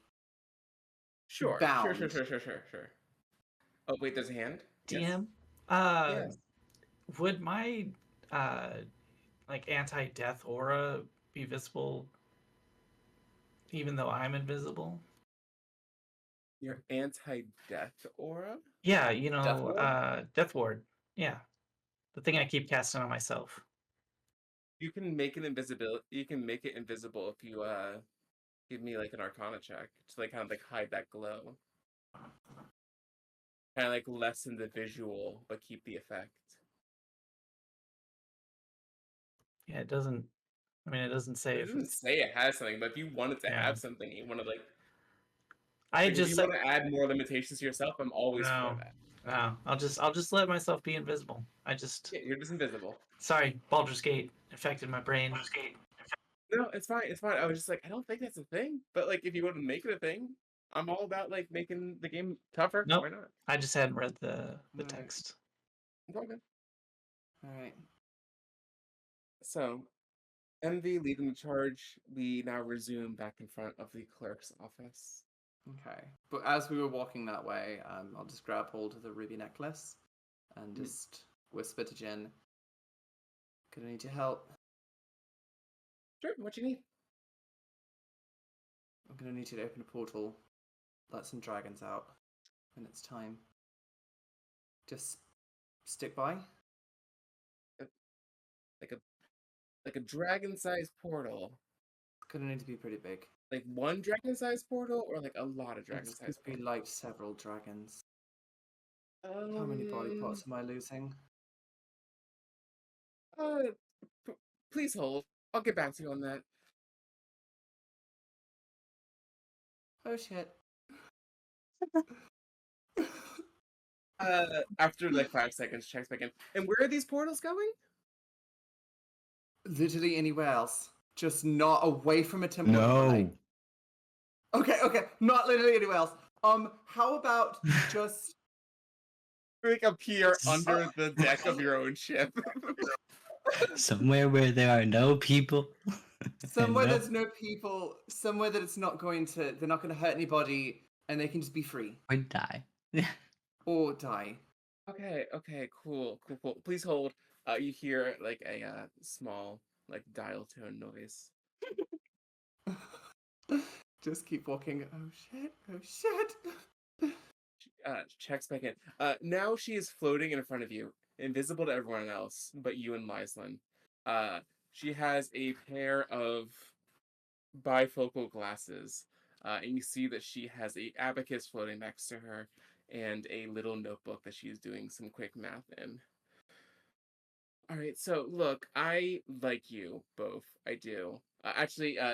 Sure. bound. Sure. Oh wait, there's a hand. Yes. DM, uh, Yes. would my uh like anti-death aura be visible even though I'm invisible? Your anti-death aura. Yeah, Death ward? Death Ward. Yeah, the thing I keep casting on myself. You can make it invisible. You can make it invisible if you give me like an Arcana check to like kind of like hide that glow. Kind of like lessen the visual, but keep the effect. Yeah, it doesn't. I mean, it doesn't say It if doesn't it's. say it has something, but if you wanted to Yeah, have something, you want to I like if you just want to add more limitations to yourself, I'm always for no, that. no. I'll just let myself be invisible. I just Yeah, you're just invisible. sorry, Baldur's Gate affected my brain. No, it's fine. It's fine. I was just like, I don't think that's a thing, but like, if you want to make it a thing, I'm all about like making the game tougher. Nope, Why not? I just hadn't read the Right. text. It's all good. All right. So, Envy leading the charge. We now resume back in front of the clerk's office. Okay. But as we were walking that way, I'll just grab hold of the ruby necklace and just whisper to Jin, "Gonna need your help. Sure. What you need? I'm gonna need you to open a portal, let some dragons out when it's time. Just stick by." Like a dragon-sized portal. Gonna need to be pretty big. Like one dragon-sized portal, or like a lot of It's dragon-sized gonna be portals. like several dragons. How many body parts am I losing? Uh, please hold. I'll get back to you on that. Oh shit. After like 5 seconds, checks back in. And where are these portals going? Literally anywhere else. Just not away from a temple. of Monet. Okay, not literally anywhere else. How about just Like appear under the deck of your own ship. Somewhere where there are no people. somewhere No- there's no people, somewhere that it's not going to, they're not going to hurt anybody, and they can just be free Or die. or die. Okay, cool. Please hold. You hear like a small like dial tone noise. Just keep walking. Oh shit. Checks back in. Now she is floating in front of you, invisible to everyone else, but you and Lyslin. She has a pair of bifocal glasses, and you see that she has a abacus floating next to her, and a little notebook that she's doing some quick math in. All right, so look, I like you both. I do.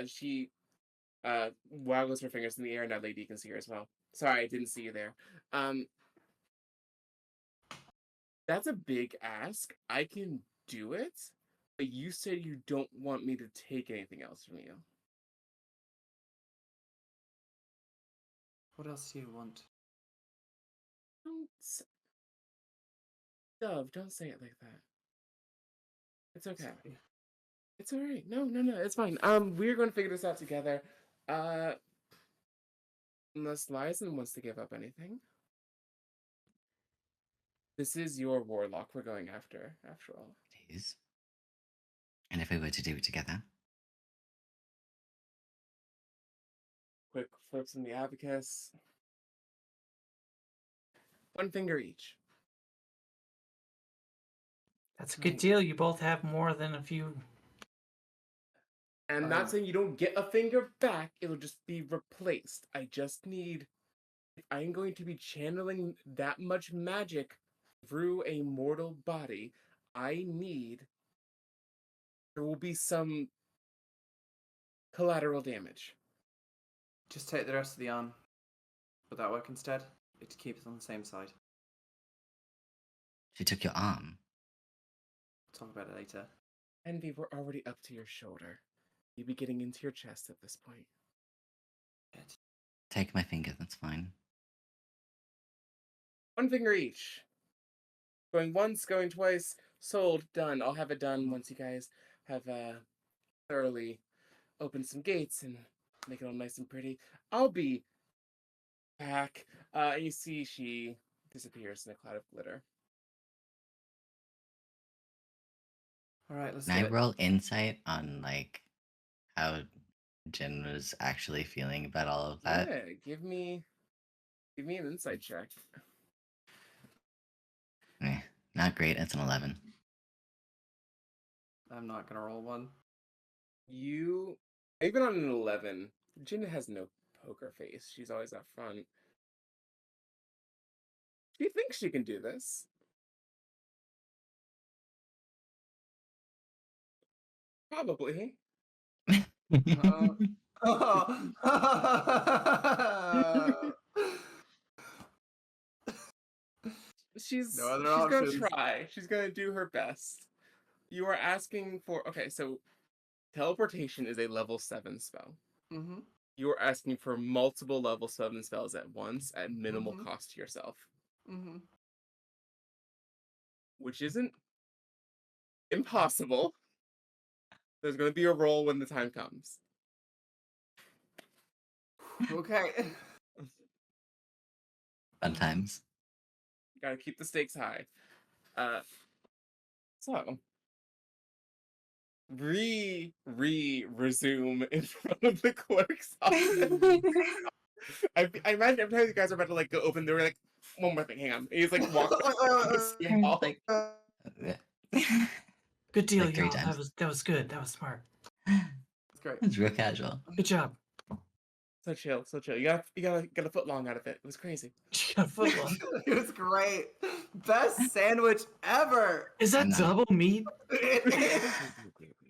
She waggles her fingers in the air, and that lady can see her as well. Sorry, I didn't see you there. Um, that's a big ask. I can do it, but you said you don't want me to take anything else from you. What else do you want? Don't, Dove, don't say it like that. It's okay. Sorry. It's all right. No, it's fine. We're going to figure this out together. Unless Lyson wants to give up anything. This is your warlock we're going after all. It is. And if we were to do it together, Quick flips in the abacus. One finger each. That's a good Right. deal. You both have more than a few. And I'm not saying you don't get a finger back, it'll just be replaced. I just need. If I'm going to be channeling that much magic through a mortal body, I need. There will be some collateral damage. Just take the rest of the arm. Would that work instead? It keeps it on the same side. she took your arm. Talk about it later. Envy, we're already up to your shoulder. You'd be getting into your chest at this point. Good. Take my finger, that's fine. One finger each. Going once, going twice. Sold. Done. I'll have it done once you guys have thoroughly opened some gates and make it all nice and pretty. I'll be back. And you see she disappears in a cloud of glitter. All right, let's Can do I it. roll insight on like how Jin was actually feeling about all of that? Yeah, give me an insight check. Not great. It's an 11. I'm not gonna roll one. You even on an 11, Jin has no poker face. She's always up front. She thinks she can do this. Probably. She's No other gonna options. try. She's gonna do her best. You are asking for okay, so teleportation is a level 7 spell. Mm-hmm. You are asking for multiple level 7 spells at once at minimal Mhm. cost to yourself, Mm-hmm. which isn't impossible. There's gonna be a roll when the time comes. Okay. Fun times. Gotta keep the stakes high. So resume in front of the clerk's office. I imagine every time you guys are about to like go open, they're like, one more thing, hang on. He's like walking across the same hall. Like, Good deal, Like 3 y'all. times. That was good. That was smart. That's great. It's real casual. Good job. So chill, so chill. You got a foot long out of it. It was crazy. You got a foot long. It was great. Best sandwich ever. Is that I know. double meat?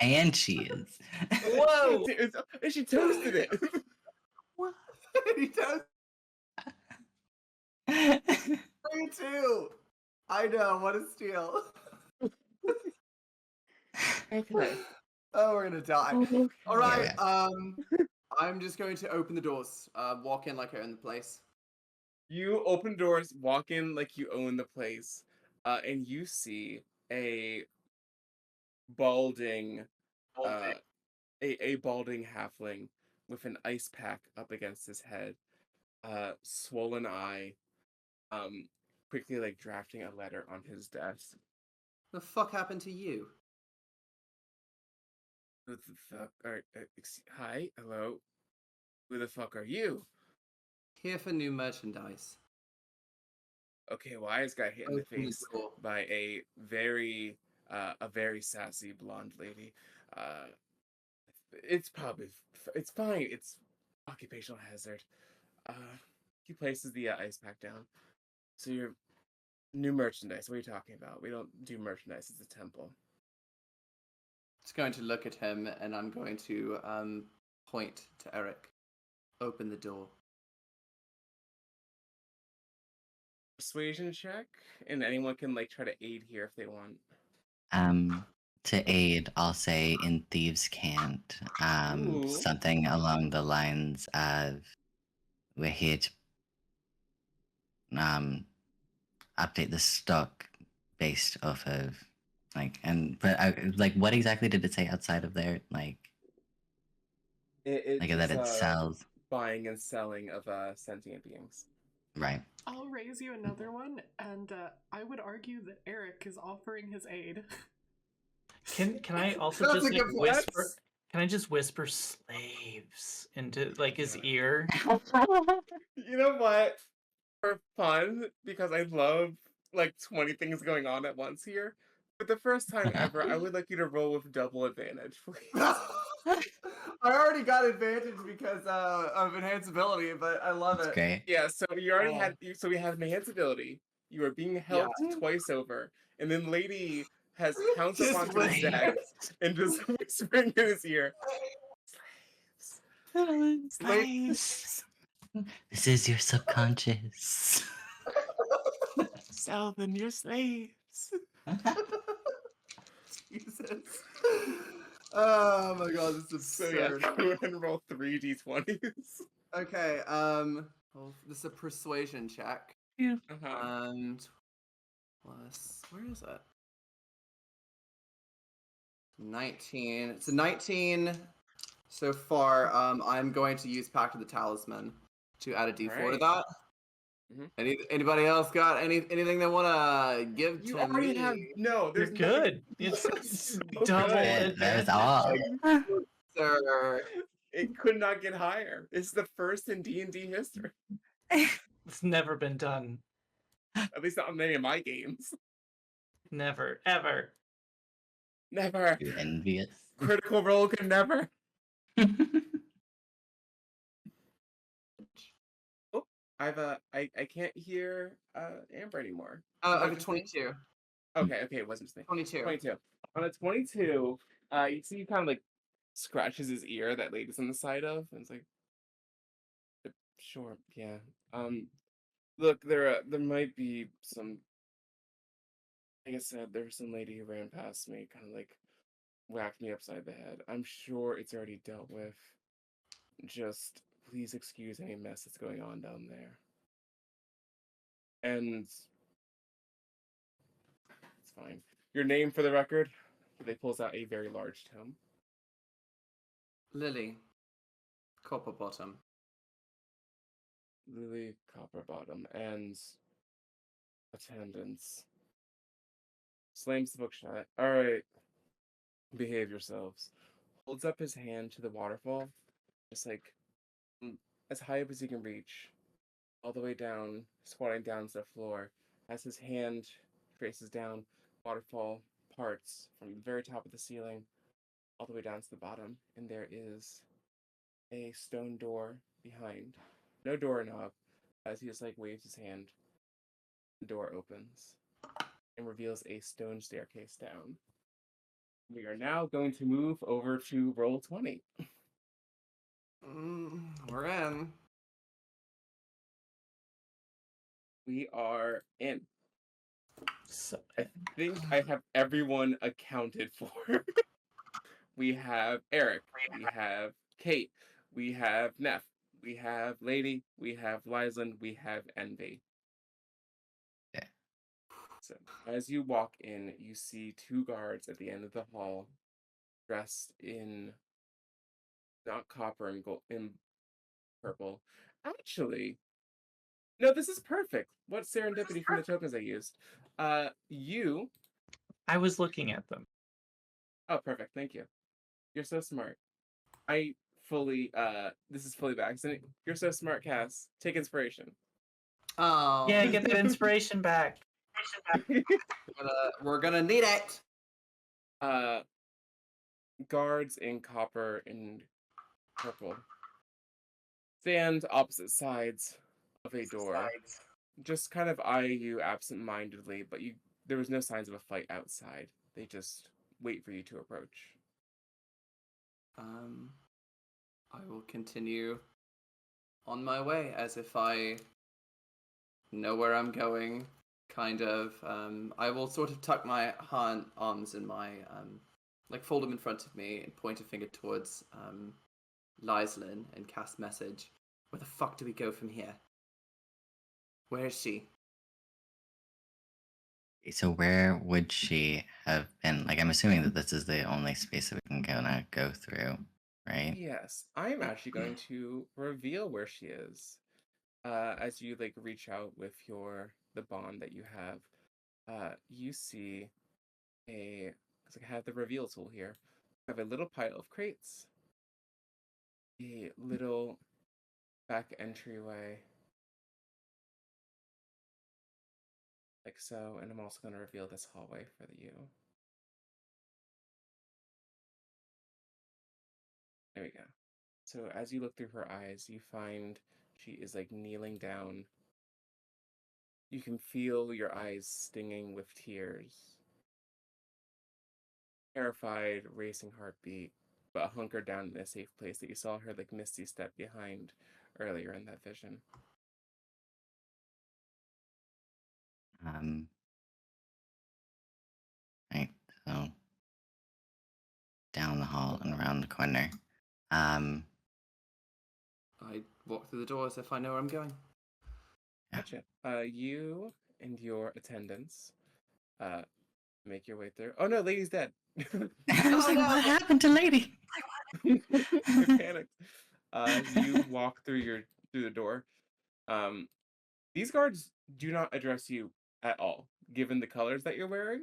And cheese. Whoa! And she toasted it. He does me too. I know. What a steal. Okay. Oh, we're gonna die. All right. Yeah. I'm just going to open the doors. Walk in like I own the place. You open doors, walk in like you own the place, and you see a balding, a balding halfling with an ice pack up against his head, swollen eye, quickly like drafting a letter on his desk. The fuck happened to you? Who the fuck are? Hi, hello. Who the fuck are you? Here for new merchandise. Okay, well, I just got hit in the Open the face door. by a very sassy blonde lady. Uh, it's probably it's fine. It's occupational hazard. He places the ice pack down. So your new merchandise. What are you talking about? We don't do merchandise. It's a temple. Just going to look at him, and I'm going to point to Eric. Open the door. Persuasion check, and anyone can like try to aid here if they want. To aid, I'll say in Thieves' Cant, Ooh. something along the lines of we're here to update the stock based off of like what exactly did it say outside of there? Like It that it sells, buying and selling of sentient beings. right? I'll raise you another one, and I would argue that Eric is offering his aid. Can I also That's just a like, good point. whisper? Can I just whisper slaves into like his ear? You know what? For fun, because I love like 20 things going on at once here. For the first time ever, I would like you to roll with double advantage, please. I already got advantage because of enhanceability, but I love That's it. great. Yeah, so you already Oh. had so we have enhanceability. You are being helped twice over, and then Lady has pounced Just upon his whisper. deck and just whispering in his ear. Slaves. This is your subconscious. Sell them your slaves. Jesus. Oh my god, this is So yeah, absurd. go ahead and roll 3 d20s. Okay, well, this is a persuasion check. Uh-huh. Plus, where is it? 19. It's a 19 so far. I'm going to use Pact of the Talisman to add a D4 to Alright. that. Mhm. Anybody else got anything they want to give You to already me? have no. You're There's nothing- good. It's so double good. Good. That is advantage. all. Sir. It could not get higher. It's the first in D&D history. It's never been done. At least not in many of my games. Never, ever. Never. Too envious. Critical Role could never. Oh, I can't hear Amber anymore. I Was that have a just me? 22. Okay, it wasn't just me. 22. 22. On a 22, you see he kind of like scratches his ear that lady's on the side of, and it's like, sure, yeah. Look, there might be some. Like I said, there was some lady who ran past me, kind of like whacked me upside the head. I'm sure it's already dealt with. Just please excuse any mess that's going on down there. And it's fine. Your name for the record? They pulls out a very large tome. Lily. Copper bottom. Lily Copperbottom and attendance. Slams the book shut. Alright. Behave yourselves. Holds up his hand to the waterfall. Just like as high up as he can reach. All the way down, squatting down to the floor. As his hand traces down, waterfall parts from the very top of the ceiling all the way down to the bottom. And there is a stone door behind. No doorknob. As he just like waves his hand, the door opens and reveals a stone staircase down. We are now going to move over to roll 20. We're in. We are in. So, I think I have everyone accounted for. We have Eric. We have Kate. We have Neff. We have Lady. We have Lyslin. We have Envy. Yeah. So as you walk in, you see two guards at the end of the hall, dressed in not copper and gold, in purple. Actually, no, this is perfect. What serendipity from the tokens I used? You. I was looking at them. Oh, perfect. Thank you. You're so smart. I fully. This is fully by accident. You're so smart, Cass. Take inspiration. Oh. Yeah, get that inspiration back. We're gonna need it. Guards in copper and purple stand opposite sides of a door. Just kind of eye you absent-mindedly, but there was no signs of a fight outside. They just wait for you to approach. I will continue on my way as if I know where I'm going. Kind of. I will sort of tuck my arms in my like fold them in front of me and point a finger towards Lyslin and cast message. Where the fuck do we go from here? Where is she? So where would she have been? Like, I'm assuming that this is the only space that we can go through, right? Yes, I'm actually going to reveal where she is. As you like reach out with the bond that you have, you see because I have the reveal tool here. I have a little pile of crates, a little back entryway, like so, and I'm also going to reveal this hallway for you. There we go. So as you look through her eyes, you find she is like kneeling down. You can feel your eyes stinging with tears. Terrified, racing heartbeat, but hunkered down in a safe place that you saw her like Misty step behind earlier in that vision. Right. So down the hall and around the corner. I walk through the door as if I know where I'm going. Gotcha. You and your attendants Make your way through. Oh no, lady's dead. I was Oh, like, no. what happened to Lady? You panicked. You walk through the door. Um, these guards do not address you at all, given the colors that you're wearing.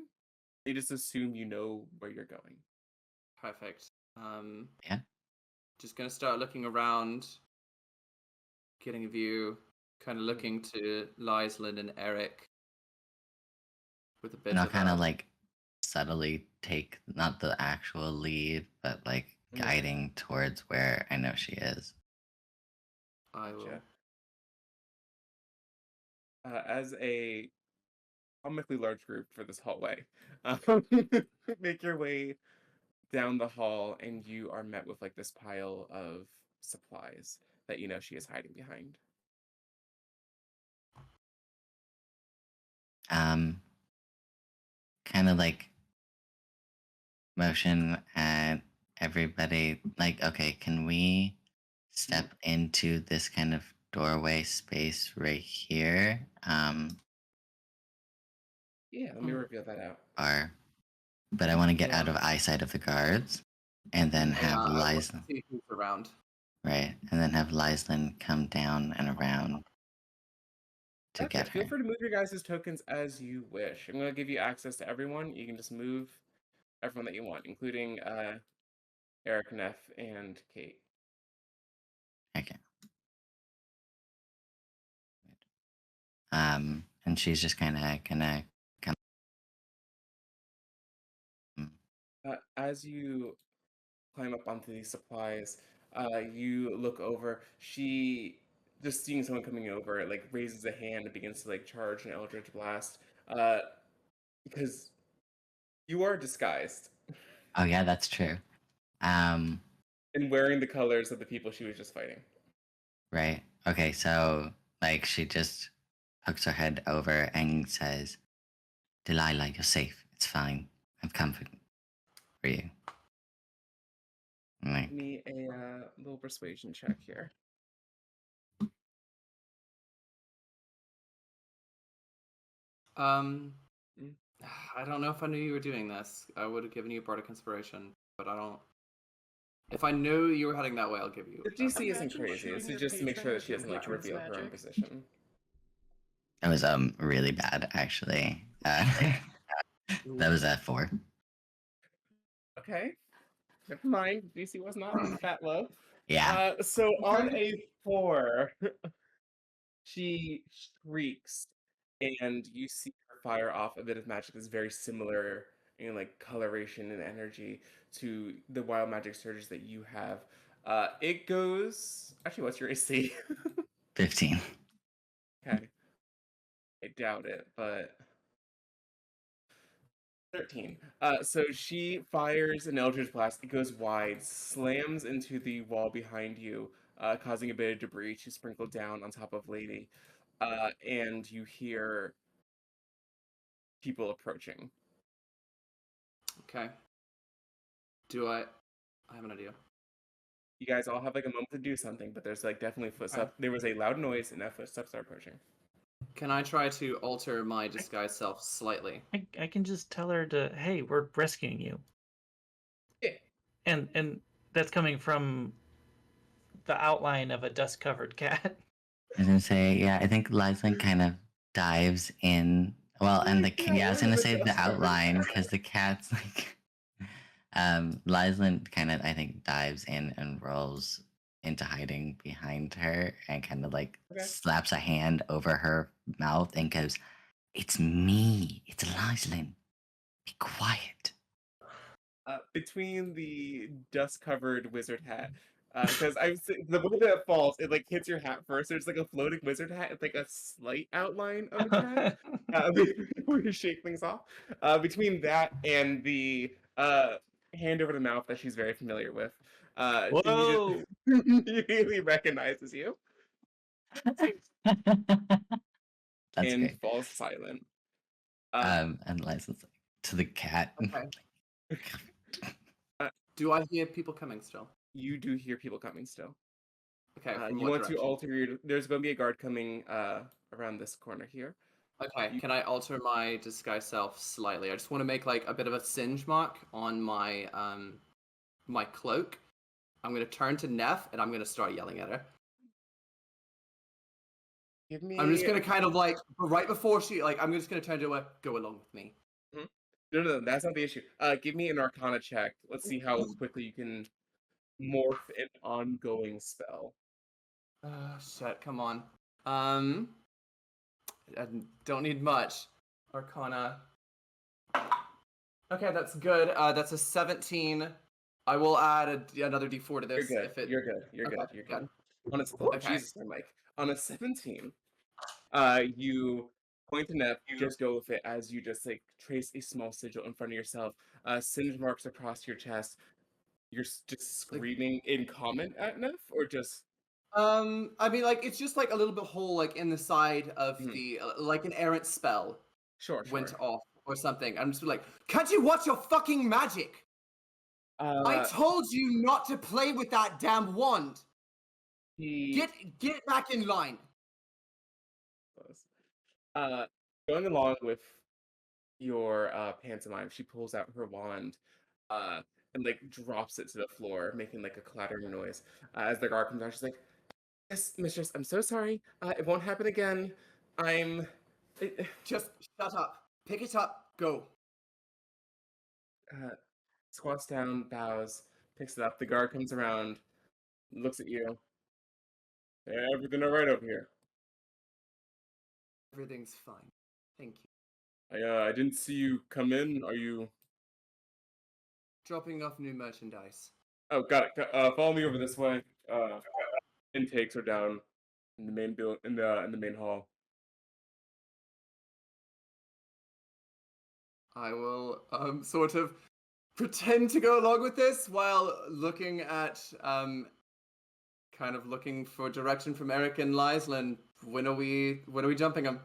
They just assume you know where you're going. Perfect. Yeah. Just gonna start looking around, getting a view, kind of looking to Lyslin and Eric with a bit And I'll of kind of like subtly take not the actual lead, but like Mhm. guiding towards where I know she is. I will. Gotcha. As a comically large group for this hallway, make your way down the hall, and you are met with like this pile of supplies that you know she is hiding behind. Kind of like motion at everybody like, okay, can we step into this kind of doorway space right here? Yeah, let me reveal that out. But I want to get Yeah. out of eyesight of the guards and then have I want to Lyslin, see who's around. right? And then have Lyslin come down and around to Gotcha. get Feel her. free to move your guys' tokens as you wish. I'm gonna give you access to everyone. You can just move everyone that you want, including Eric, Neff, and Kate. Okay. And she's just kind of gonna come. As you climb up onto these supplies, you look over. She, just seeing someone coming over, like raises a hand and begins to like charge an Eldritch Blast. Because you are disguised Oh yeah, that's true. Um, and wearing the colors of the people she was just fighting. right. Okay, so like she just hooks her head over and says, "Delilah, you're safe. It's fine. I've come for you." I'm like, Give me a little persuasion check here. Um, Mm. I don't know if I knew you were doing this. I would have given you a Bardic Inspiration, but I don't. If I knew you were heading that way, I'll give you. The DC isn't Imagine crazy. shooting This is your just to make sure patron that she with doesn't your like patron's reveal her own magic. position. that was really bad actually. That was at 4. Okay. Never mind. DC was not that low. Yeah. So on a 4, she shrieks, and you see her fire off a bit of magic that's very similar in like coloration and energy to the wild magic surges that you have. It goes. Actually, what's your AC? 15. Okay. I doubt it, but 13. So she fires an Eldritch Blast. It goes wide, slams into the wall behind you, causing a bit of debris to sprinkle down on top of Lady. And you hear people approaching. Okay. Do I? I have an idea. You guys all have like a moment to do something, but there's like definitely footsteps. There was a loud noise, and that footsteps are approaching. Can I try to alter my disguise self slightly? I can just tell her to, hey, we're rescuing you. Yeah. And that's coming from the outline of a dust-covered cat. I was gonna say, yeah, I think Lyslin kind of dives in. Well, and I was gonna say the outline because the cat's like, Lyslin kind of, I think, dives in and rolls into hiding behind her and kind of like Okay. slaps a hand over her mouth and goes, "It's me. It's Lyslin. Be quiet." Between the dust-covered wizard hat, because the way that it falls, it like hits your hat first. There's like a floating wizard hat. It's like a slight outline of a cat before you shake things off. Between that and the hand over the mouth that she's very familiar with, Whoa! immediately recognizes you That's and great. falls silent. And Lyslin's like, to the cat. Okay. Do I hear people coming still? You do hear people coming still. Okay. From You what want to direction? alter your. There's going to be a guard coming around this corner here. Okay, can I alter my disguise self slightly? I just want to make like a bit of a singe mark on my my cloak. I'm gonna turn to Neff and I'm gonna start yelling at her. Give I'm just me. gonna kind of like right before she like I'm just gonna turn to her, go along with me. No, that's not the issue. Give me an Arcana check. Let's see how quickly you can morph an ongoing spell. Shit, come on. I don't need much. Arcana. Okay, that's good. That's a 17. I will add another D4 to You're this good. if it. You're good. You're good. Okay, You're good. good. On a Okay. Jesus, my Mike. On a 17, you point to Neff, just go with it as you just like trace a small sigil in front of yourself. Singe marks across your chest. You're just screaming in comment at Neff, or just I mean, like it's just like a little bit hole like in the side of Mhm. the like an errant spell sure. went off or something. I'm just like, can't you watch your fucking magic? I told you not to play with that damn wand. he Get back in line. uh going along with your pantomime, she pulls out her wand and like drops it to the floor, making like a clattering noise. As the guard comes out, she's like, "Yes, mistress, I'm so sorry. It won't happen again. I'm." Just shut up. Pick it up. Go. Squats down, bows, picks it up. The guard comes around, looks at you. Everything all right over here? Everything's fine. Thank you. I didn't see you come in. Are you? Dropping off new merchandise. Oh, got it. Follow me over this way. Intakes are down in the main in the main hall. I will sort of pretend to go along with this while looking at kind of looking for direction from Eric and Lyslin. When are we jumping them?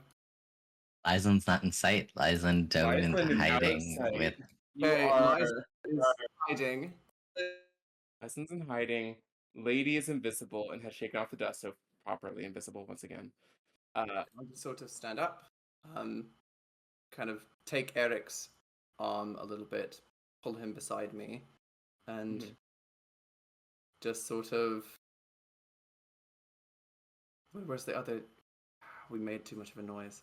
Lysan's not in sight. Lysan dove Lysan into is out of hiding sight. with. You Okay, are. Lysan is hiding. Lysan's in hiding. Lady is invisible and has shaken off the dust, so properly invisible once again. I'll just sort of stand up, kind of take Eric's arm a little bit, pull him beside me, and just sort of. Where's the other? We made too much of a noise.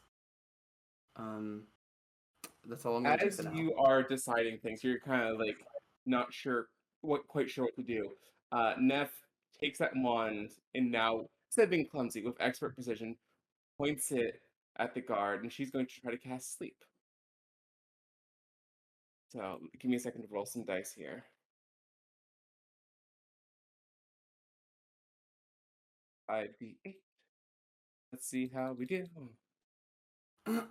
That's all I'm gonna do As for now. you are deciding things, you're kind of like not sure quite sure what to do. Neff takes that wand and now, instead of being clumsy, with expert precision, points it at the guard, and she's going to try to cast sleep. So give me a second to roll some dice here. 5d8. Let's see how we do. Oh,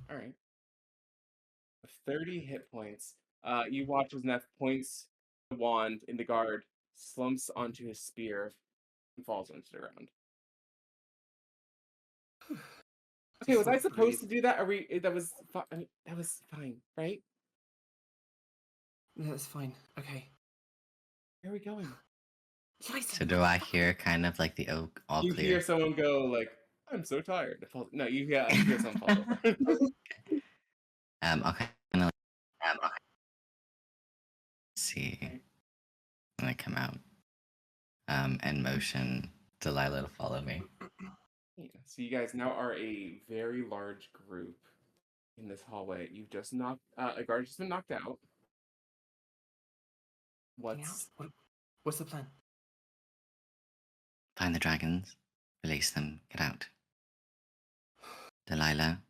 all right. 30 hit points. You watch as Neff points the wand, and the guard slumps onto his spear and falls onto the ground. Okay, was I supposed to do that? Are we? That was that was fine, right? No, that's fine. Okay. Where are we going? So do I hear kind of like the oak all You clear? hear someone go like, "I'm so tired." No, you hear someone fall over. I'll kind of see when I come out. And motion Delilah to follow me. Yeah, so you guys now are a very large group in this hallway. You've just knocked a guard just been knocked out. What's the plan? Find the dragons, release them, get out. Delilah,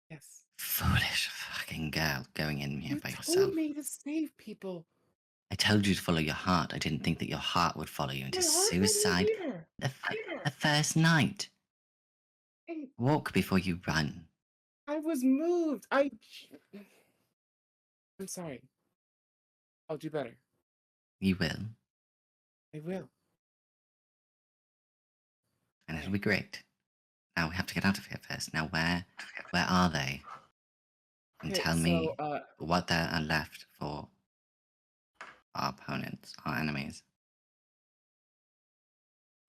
Yes. foolish fucking girl, going in here You by told yourself. me to save people. I told you to follow your heart. I didn't think that your heart would follow you into suicide the first night. Walk before you run. I was moved. I'm sorry. I'll do better. You will, I will. and it'll be great. Now we have to get out of here first. Now where are they? And Okay, tell me so, what there are left for our opponents, our enemies.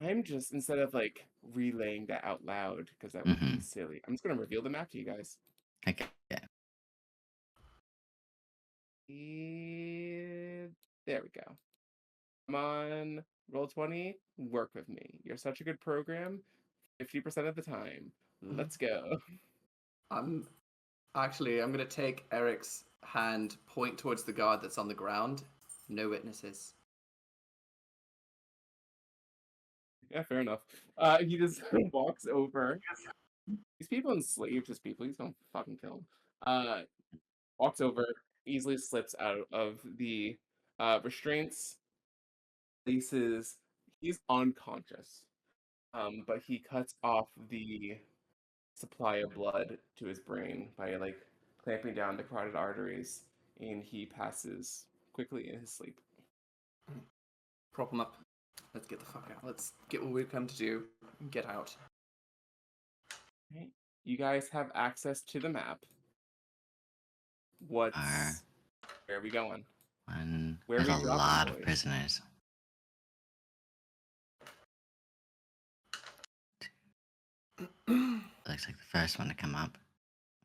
I'm just, instead of like relaying that out loud, because that would be Mm-hmm. silly, I'm just gonna reveal the map to you guys. Okay. Yeah. There we go. Come on, roll 20, work with me. You're such a good program. 50% of the time. Let's go. I'm I'm gonna take Eric's hand, point towards the guard that's on the ground. No witnesses. Yeah, fair enough. He just walks over. These people enslaved his people. He's gonna fucking kill him. Walks over, easily slips out of the restraints. Places. He's unconscious. But he cuts off the supply of blood to his brain by like clamping down the carotid arteries, and he passes quickly in his sleep. Prop him up. Let's get the fuck out. Let's get what we've come to do. Get out. Right. You guys have access to the map. Where are we going? Where There's we a dropping, lot of boys? prisoners. Looks like the first one to come up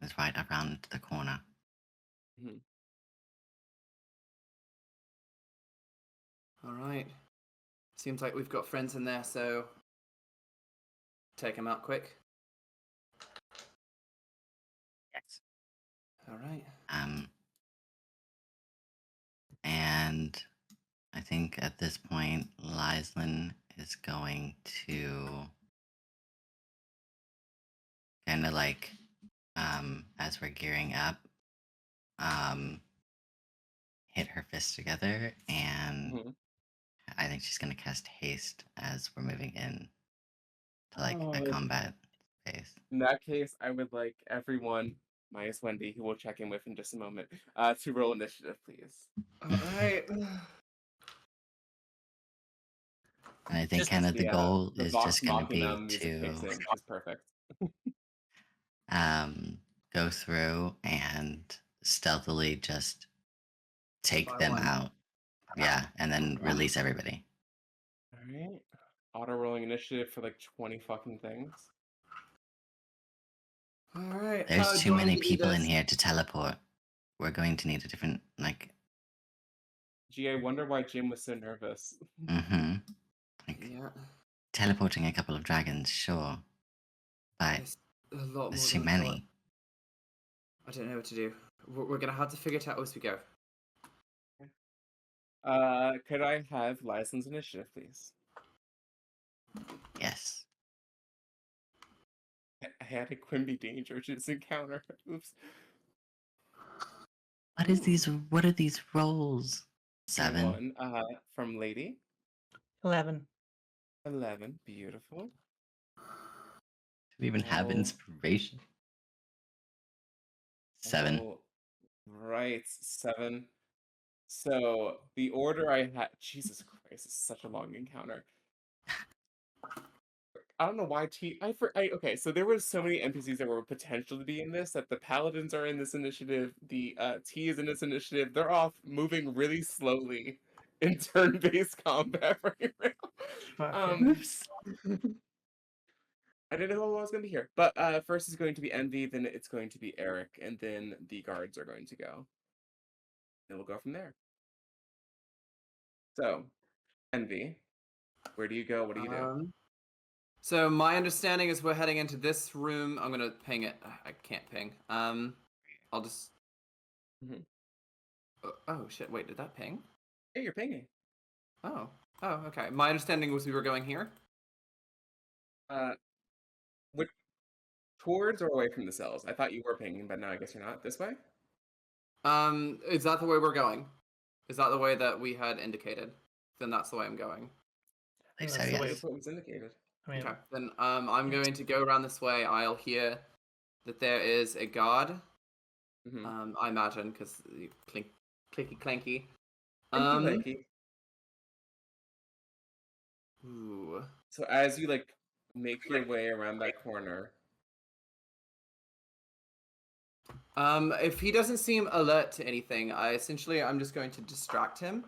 is right around the corner. Mhm. All right. Seems like we've got friends in there, so take them out quick. Yes. All right. And I think at this point, Lyslin is going to kind of like, as we're gearing up, hit her fists together, and Mhm. I think she's going to cast haste as we're moving in to like a Oh. combat phase. In that case, I would like everyone, minus Wendy, who we'll check in with in just a moment, to roll initiative, please. All right. And I think Just kind of the goal The is Vox just going to Machina be music kicks in, to which is perfect. go through and stealthily just take By them one. out. Yeah, and then Yeah. release everybody. All right. Auto rolling initiative for like 20 fucking things. All right. There's do too you want me many to do people in this? here to teleport. We're going to need a different, like, Gee, I wonder why Jim was so nervous. like Yeah. teleporting a couple of dragons, sure, but It's a lot more there's too than I thought. many. I don't know what to do. We're gonna have to figure it out as we go. Could I have license initiative, please? Yes. I had a Quimby danger just encounter. Oops. What are these rolls? 7. 1. From Lady. 11. 11. Beautiful. Do we even have Oh. inspiration? 7. Oh, right. 7. So the order I had, Jesus Christ, it's such a long encounter. I don't know why okay, so there was so many NPCs that were potential to be in this, that the paladins are in this initiative, the T is in this initiative. They're off moving really slowly in turn-based combat right now. Oops. I didn't know who was going to be here, but first is going to be Envy, then it's going to be Eric, and then the guards are going to go. And we'll go from there. So, Envy, where do you go? What do you do? So my understanding is we're heading into this room. I'm gonna ping it. I can't ping. I'll just. Mhm. Oh shit! Wait, did that ping? Hey, you're pinging. Oh. Oh, okay. My understanding was we were going here. Which towards or away from the cells? I thought you were pinging, but now I guess you're not. This way? Is that the way we're going? Is that the way that we had indicated? Then that's the way I'm going. I think so, That's the way yes. That's what was indicated. I mean, Okay. Then I'm going to go around this way. I'll hear that there is a guard. Mm-hmm. I imagine because clicky clanky. Lanky. Ooh. So as you like make your way around that corner, If he doesn't seem alert to anything, I'm just going to distract him,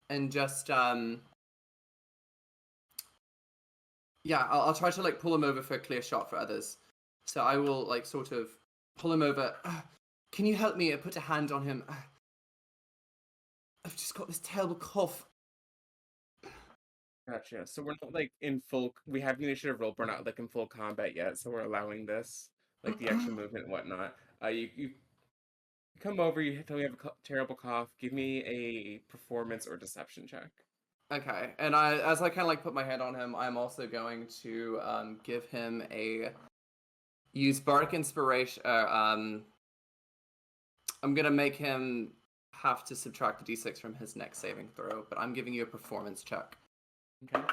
and just Yeah, I'll try to like pull him over for a clear shot for others. So I will like sort of pull him over. Can you help me? I put a hand on him. I've just got this terrible cough. Gotcha. So we're not like in full. We have the initiative roll. We're not like in full combat yet, so we're allowing this, like the extra movement and whatnot. You come over. You tell me you have a terrible cough. Give me a performance or deception check. Okay, and as I kind of like put my hand on him, I'm also going to give him a use bardic inspiration. I'm gonna make him have to subtract a d6 from his next saving throw, but I'm giving you a performance check. Okay.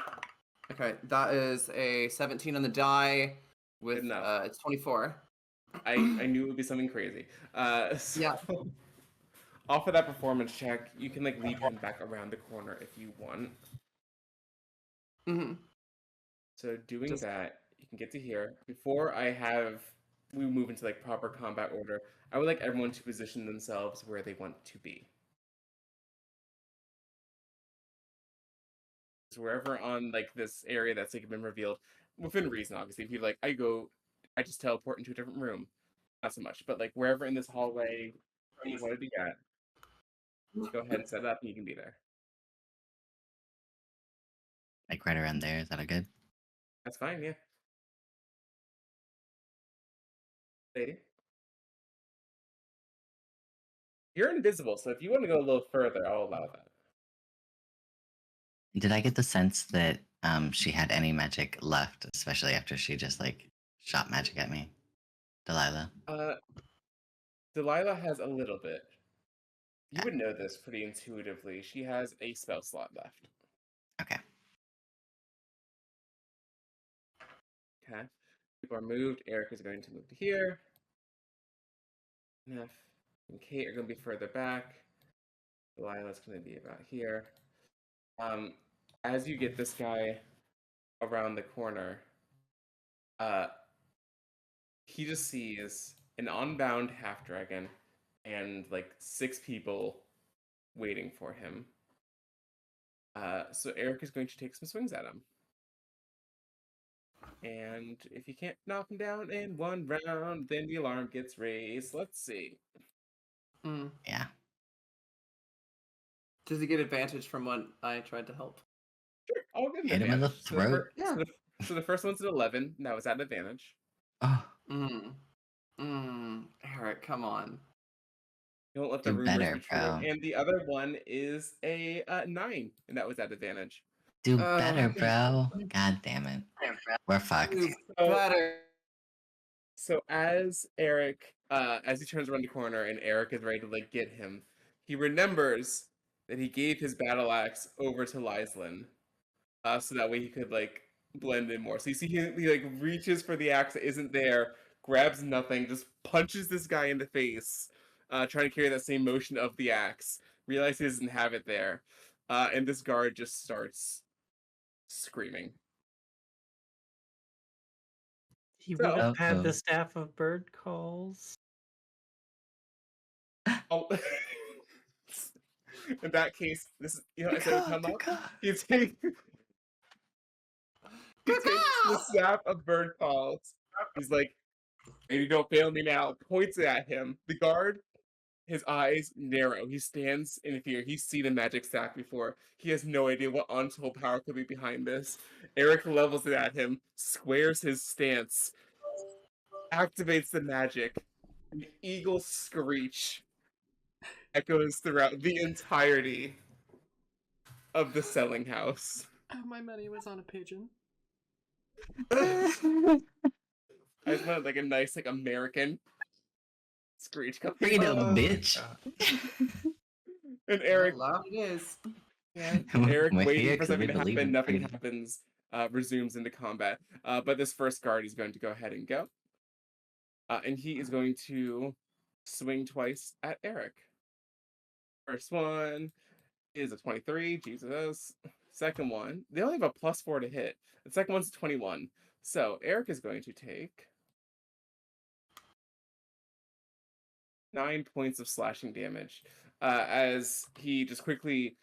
Okay, that is a 17 on the die with enough. it's 24. I knew it would be something crazy. So Yeah. off of that performance check, you can like lead him back around the corner if you want. Mm-hmm. So doing that, you can get to here. Before we move into like proper combat order, I would like everyone to position themselves where they want to be. So wherever on like this area that's like been revealed, within reason, obviously. If you like, I just teleport into a different room. Not so much, but like wherever in this hallway you want to be at, go ahead and set up and you can be there. Like right around there. Is that a good? That's fine, yeah. Lady. You're invisible, so if you want to go a little further, I'll allow that. Did I get the sense that she had any magic left, especially after she just like shot magic at me, Delilah? Delilah has a little bit. You would know this pretty intuitively. She has a spell slot left. Okay. Okay. People are moved. Eric is going to move to here. Neff and Kate are going to be further back. Delilah's going to be about here. As you get this guy around the corner, he just sees an unbound half dragon and like 6 people waiting for him. So Eric is going to take some swings at him. And if you can't knock him down in one round, then the alarm gets raised. Let's see. Yeah. Does he get advantage from what I tried to help? Sure, I'll give him Hit him in the advantage. throat. So the first one's at 11. That was at advantage. Oh, Eric, come on. Don't let the Do rumors better, be true. bro. And the other one is a 9, and that was at advantage. do better, bro. God damn it. We're fucked. Do So, better. so as Eric, as he turns around the corner and Eric is ready to like get him, he remembers that he gave his battle axe over to Lyslin, so that way he could like blend in more. So you see he like reaches for the axe that isn't there, grabs nothing, just punches this guy in the face, trying to carry that same motion of the axe. Realizes he doesn't have it there, and this guard just starts screaming. He So- would have had Uh-oh. the staff of bird calls. Oh. In that case, this is I said would come up. He takes the staff of bird calls. He's like, "Maybe don't fail me now." Points it at him. The guard, his eyes narrow. He stands in fear. He's seen a magic staff before. He has no idea what untold power could be behind this. Eric levels it at him, squares his stance, activates the magic. An eagle screech echoes throughout the entirety of the selling house. Oh, my money was on a pigeon. I just wanted like a nice like American screech coming. Freedom, out. bitch. And Eric, Loud it is. Eric We're waiting here for 'cause something we to believe happen, in nothing freedom. happens, resumes into combat. But this first guard is going to go ahead and go. And he is going to swing twice at Eric. First one is a 23, Jesus. Second one, they only have a +4 to hit. The second one's a 21. So Eric is going to take 9 points of slashing damage as he just quickly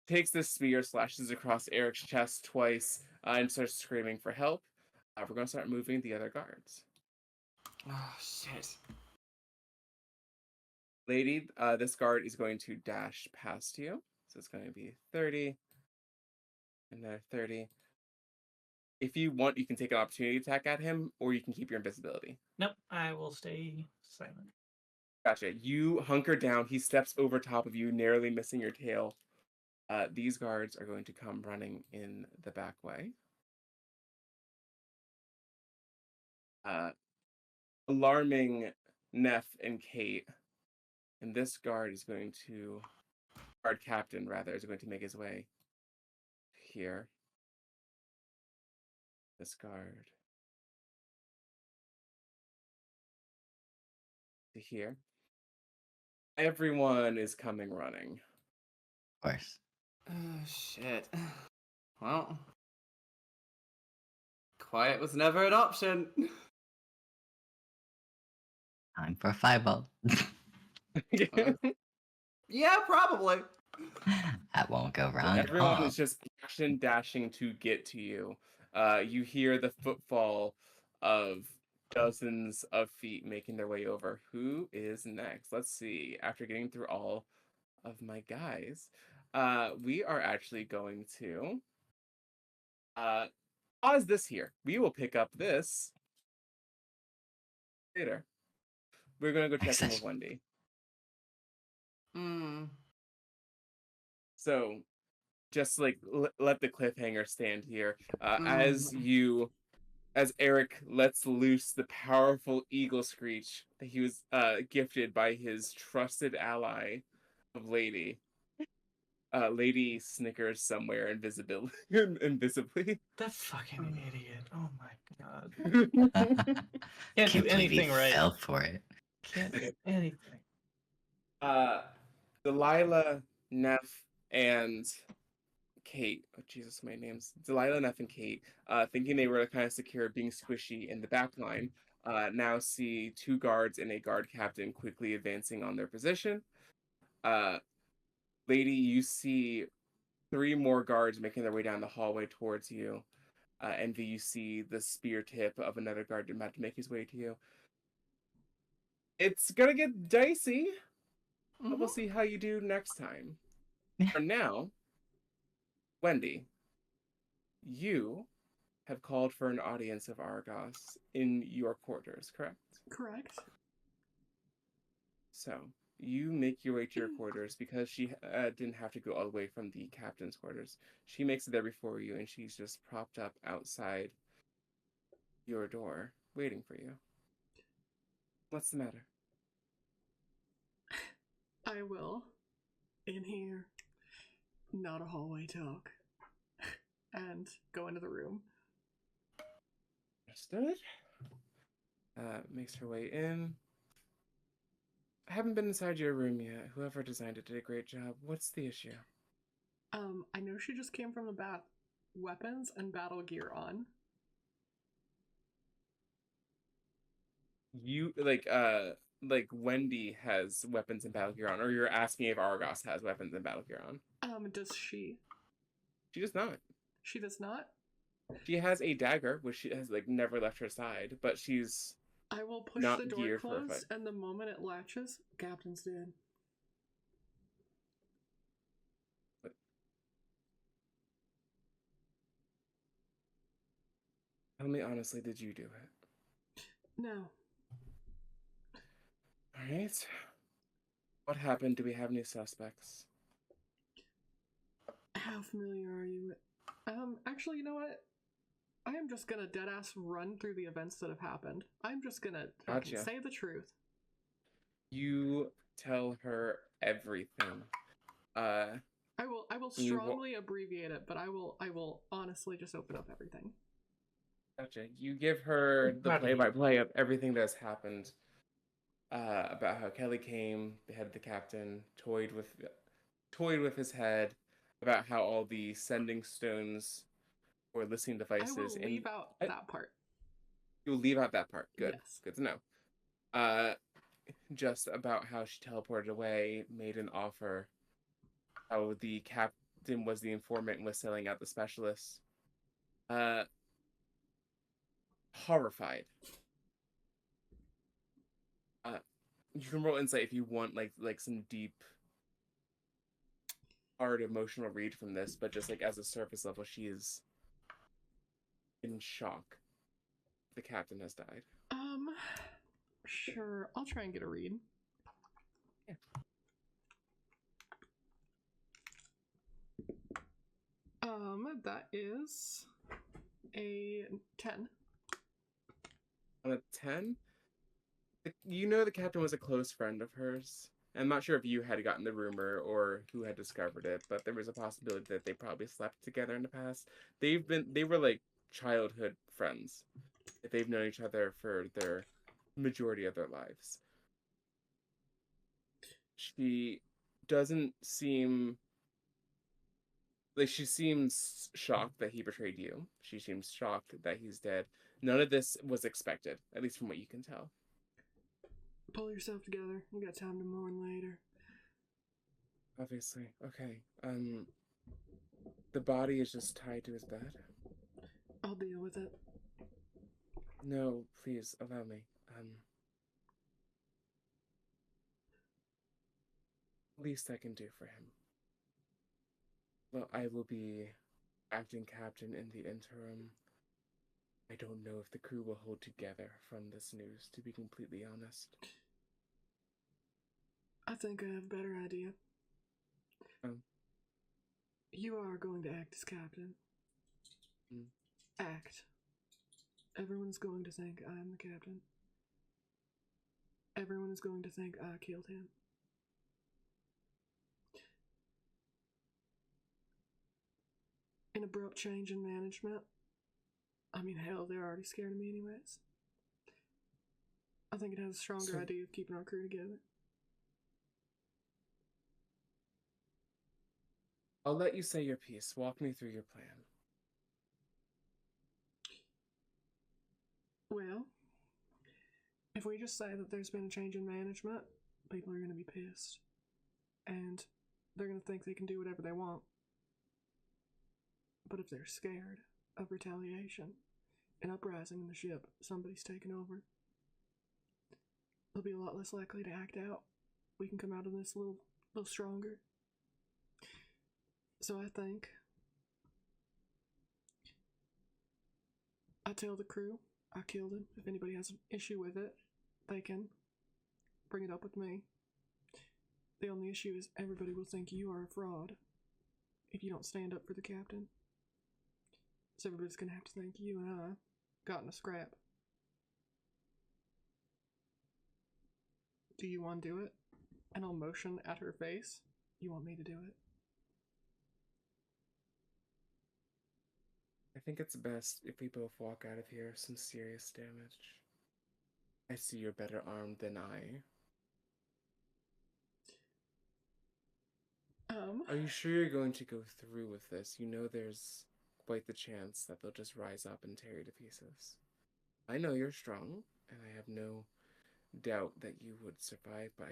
takes this spear, slashes across Eric's chest twice, and starts screaming for help. We're going to start moving the other guards. Oh, shit. Lady, this guard is going to dash past you. So it's going to be 30. Another 30. If you want, you can take an opportunity attack at him, or you can keep your invisibility. Nope, I will stay silent. Gotcha. You hunker down. He steps over top of you, narrowly missing your tail. These guards are going to come running in the back way. Alarming Neff and Kate. And this guard is going to... Guard captain, rather, is going to make his way here. This guard. To here. Everyone is coming running. Of course. Oh, shit. Well, quiet was never an option. Time for a fireball. Yeah, probably. That won't go wrong at Everyone all. is just action dashing to get to you. You hear the footfall of dozens of feet making their way over. Who is next? Let's see. After getting through all of my guys, we are actually going to pause this here. We will pick up this later. We're going to go check in with Wendy. So, just like let the cliffhanger stand here. As Eric lets loose the powerful eagle screech that he was gifted by his trusted ally of Lady. Lady snickers somewhere invisibly. That fucking idiot. Oh my god. Can't do believe anything he right. fell for it. Can't do anything. Delilah, Neff, and Kate. Oh, Jesus, my name's Delilah, Neff, and Kate. Thinking they were kind of secure, being squishy in the back line. Now see two guards and a guard captain quickly advancing on their position. Lady, you see 3 more guards making their way down the hallway towards you. Envy, you see the spear tip of another guard about to make his way to you. It's gonna get dicey, but we'll see how you do next time. For now, Wendy, you have called for an audience of Argos in your quarters, correct? Correct. So, you make your way to your quarters because she didn't have to go all the way from the captain's quarters. She makes it there before you, and she's just propped up outside your door, waiting for you. What's the matter? I will, in here, not a hallway talk, and go into the room. Understood. Makes her way in. I haven't been inside your room yet. Whoever designed it did a great job. What's the issue? I know she just came from the weapons and battle gear on. You like Wendy has weapons and battle gear on, or you're asking if Argos has weapons and battle gear on? Does she? She does not. She does not? She has a dagger, which she has like never left her side, but she's I will push not the door geared for a closed, fight. and the moment it latches, Captain's dead. Tell me honestly, did you do it? No. Alright. What happened? Do we have any suspects? How familiar are you with... Actually, you know what? I am just gonna deadass run through the events that have happened. I'm just gonna fucking Gotcha. say the truth. You tell her everything. I will strongly abbreviate it, but I will honestly just open up everything. Gotcha. You give her the play-by-play of everything that's happened. About how Kelly came, beheaded the captain, toyed with his head, about how all the sending stones or listening devices. I will leave out that part. You'll leave out that part. Good. Yes. Good to know. Just about how she teleported away, made an offer. How the captain was the informant and was selling out the specialists. Uh, horrified. You can roll insight if you want, like some deep, hard emotional read from this, but just like as a surface level, she is in shock. The captain has died. Sure. I'll try and get a read. Yeah. That is a 10. On a 10, you know the captain was a close friend of hers. I'm not sure if you had gotten the rumor or who had discovered it, but there was a possibility that they probably slept together in the past. They were like childhood friends. They've known each other for their majority of their lives. She doesn't seem like she seems shocked that he betrayed you. She seems shocked that he's dead. None of this was expected, at least from what you can tell. Pull yourself together. You got time to mourn later. Obviously. Okay. The body is just tied to his bed. I'll deal with it. No, please allow me. Least I can do for him. Well, I will be acting captain in the interim. I don't know if the crew will hold together from this news, to be completely honest. I think I have a better idea. You are going to act as captain. Act. Everyone's going to think I am the captain. Everyone is going to think I killed him. An abrupt change in management. I mean, hell, they're already scared of me anyways. I think it has a stronger idea of keeping our crew together. I'll let you say your piece. Walk me through your plan. Well, if we just say that there's been a change in management, people are going to be pissed. And they're going to think they can do whatever they want. But if they're scared of retaliation, an uprising in the ship, somebody's taken over, they'll be a lot less likely to act out. We can come out of this a little stronger. So I think I tell the crew I killed him. If anybody has an issue with it, they can bring it up with me. The only issue is everybody will think you are a fraud if you don't stand up for the captain. So everybody's gonna have to think you and I got in a scrap. Do you want to do it? And I'll motion at her face. You want me to do it? I think it's best if we both walk out of here some serious damage. I see you're better armed than I. Are you sure you're going to go through with this? You know there's quite the chance that they'll just rise up and tear you to pieces. I know you're strong, and I have no doubt that you would survive, but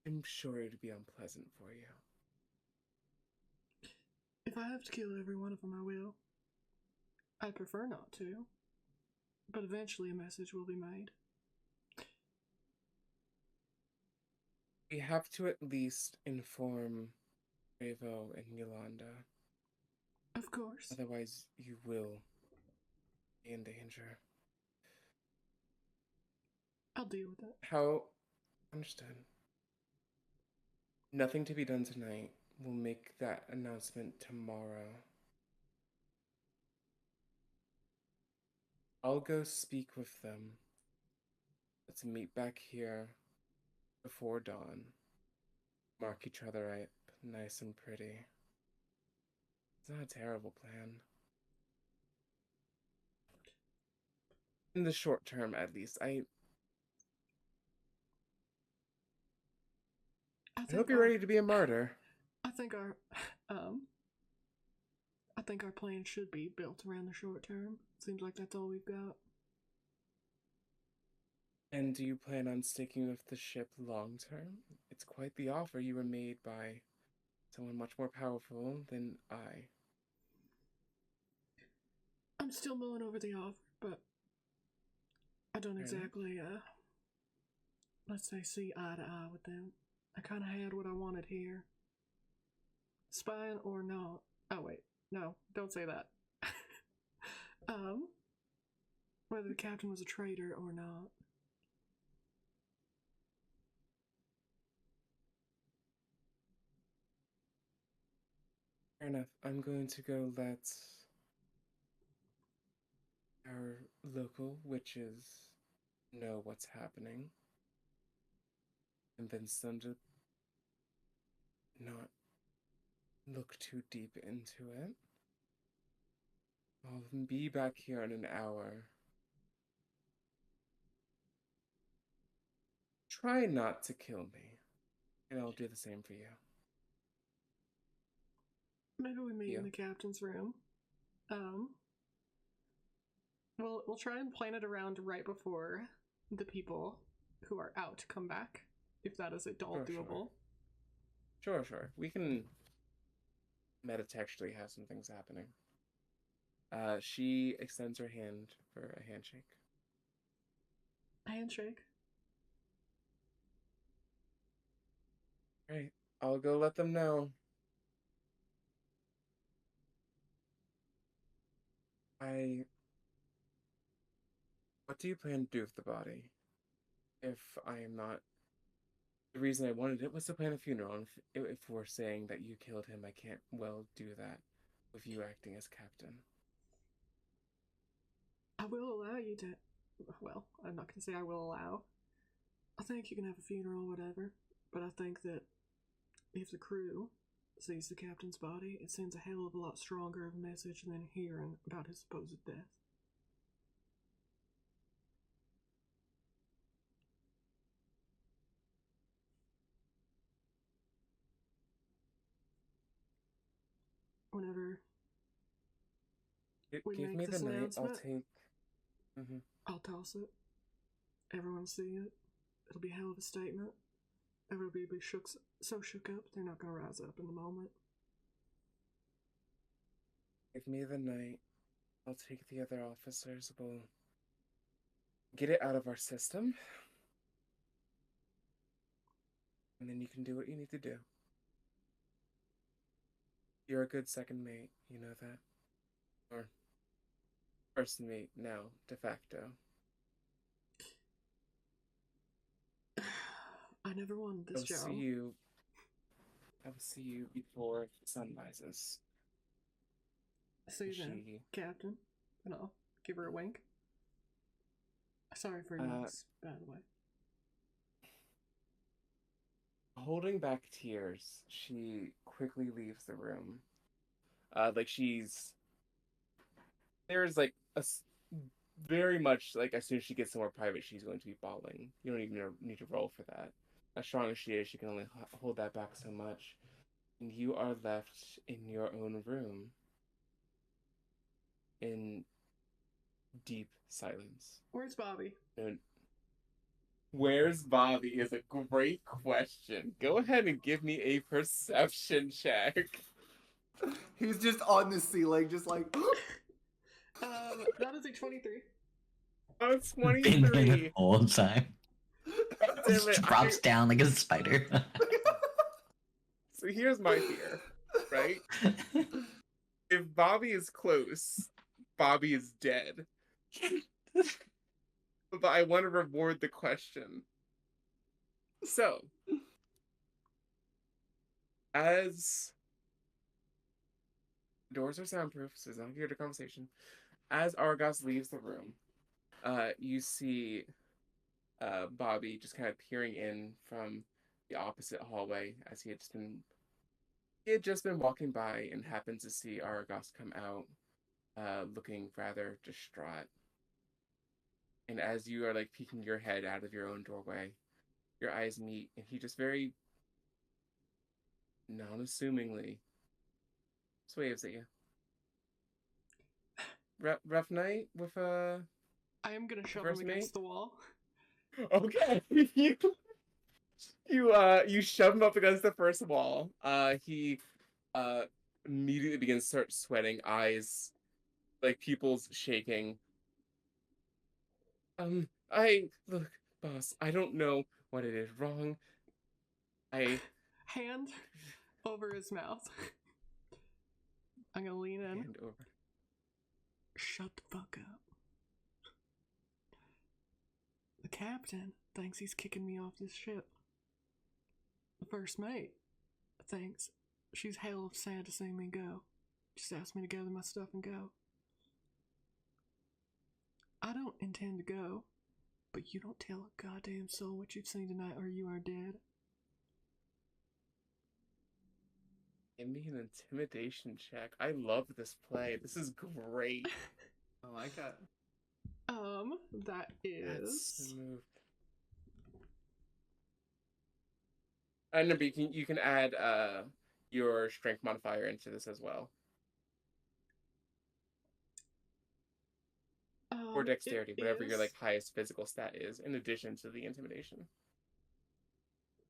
I'm sure it would be unpleasant for you. If I have to kill every one of them, I will. I'd prefer not to, but eventually a message will be made. We have to at least inform Revo and Yolanda. Of course. Otherwise, you will be in danger. I'll deal with it. How? Understood. Nothing to be done tonight. We'll make that announcement tomorrow. I'll go speak with them. Let's meet back here before dawn. Mark each other up nice and pretty. It's not a terrible plan. In the short term, at least. I hope you're ready to be a martyr. I think our plan should be built around the short term. Seems like that's all we've got. And do you plan on sticking with the ship long term? It's quite the offer you were made by someone much more powerful than I. I'm still mulling over the offer, but I don't Fair enough. exactly, let's say, see eye to eye with them. I kind of had what I wanted here. Spying or not. Oh, wait. No, don't say that. Whether the captain was a traitor or not. Fair enough. I'm going to go let our local witches know what's happening. Convince them to not look too deep into it. I'll be back here in an hour. Try not to kill me, and I'll do the same for you. Maybe we meet Yeah. in the captain's room. We'll try and plan it around right before the people who are out come back, if that is at all doable. Sure. We can metatextually have some things happening. She extends her hand for a handshake. Handshake. Right. I'll go let them know. What do you plan to do with the body? If I am not... The reason I wanted it was to plan a funeral, and if we're saying that you killed him, I can't well do that with you acting as captain. I will allow you to... Well, I'm not going to say I will allow. I think you can have a funeral, whatever. But I think that if the crew sees the captain's body, it sends a hell of a lot stronger of a message than hearing about his supposed death. Whenever we Give make me this the night, I'll announcement, take... Mm-hmm. I'll toss it. Everyone see it. It'll be a hell of a statement. Everybody will be so shook up, they're not going to rise up in the moment. Give me the night. I'll take the other officers. We'll get it out of our system. And then you can do what you need to do. You're a good second mate, you know that? Or first mate now, de facto. I never wanted this job. I will see you before the sun rises. See you then, Captain. And I'll give her a wink. Sorry for your mess, by the way. Holding back tears, she quickly leaves the room. There's like very much like as soon as she gets somewhere private, she's going to be bawling. You don't even need to roll for that. As strong as she is, she can only hold that back so much. And you are left in your own room in deep silence. Where's Bobby? And where's Bobby is a great question. Go ahead and give me a perception check. He's just on the ceiling, just like. That is a 23. Oh, Been there 23. the whole time. Damn Just it, drops down like a spider. So here's my fear, right? If Bobby is close, Bobby is dead. But I want to reward the question. So, as doors are soundproof, so it's not here to conversation. As Argos leaves the room, you see Bobby just kind of peering in from the opposite hallway as he had just been walking by and happened to see Argos come out, looking rather distraught. And as you are like peeking your head out of your own doorway, your eyes meet, and he just very non-assumingly just waves at you. Rough night with I am gonna shove him first against mate? the wall. Okay. You shove him up against the first wall. He immediately begins to start sweating, eyes like pupils shaking. Look, boss, I don't know what it is wrong. Hand over his mouth. I'm gonna lean in. Hand over. Shut the fuck up. The captain thinks he's kicking me off this ship. The first mate thinks she's hell of sad to see me go. Just asked me to gather my stuff and go. I don't intend to go, but you don't tell a goddamn soul what you've seen tonight or you are dead. Give me an intimidation check. I love this play. This is great. I like it. That That's is... smooth. And remember, you can add your strength modifier into this as well. Or dexterity, whatever your like highest physical stat is, in addition to the intimidation.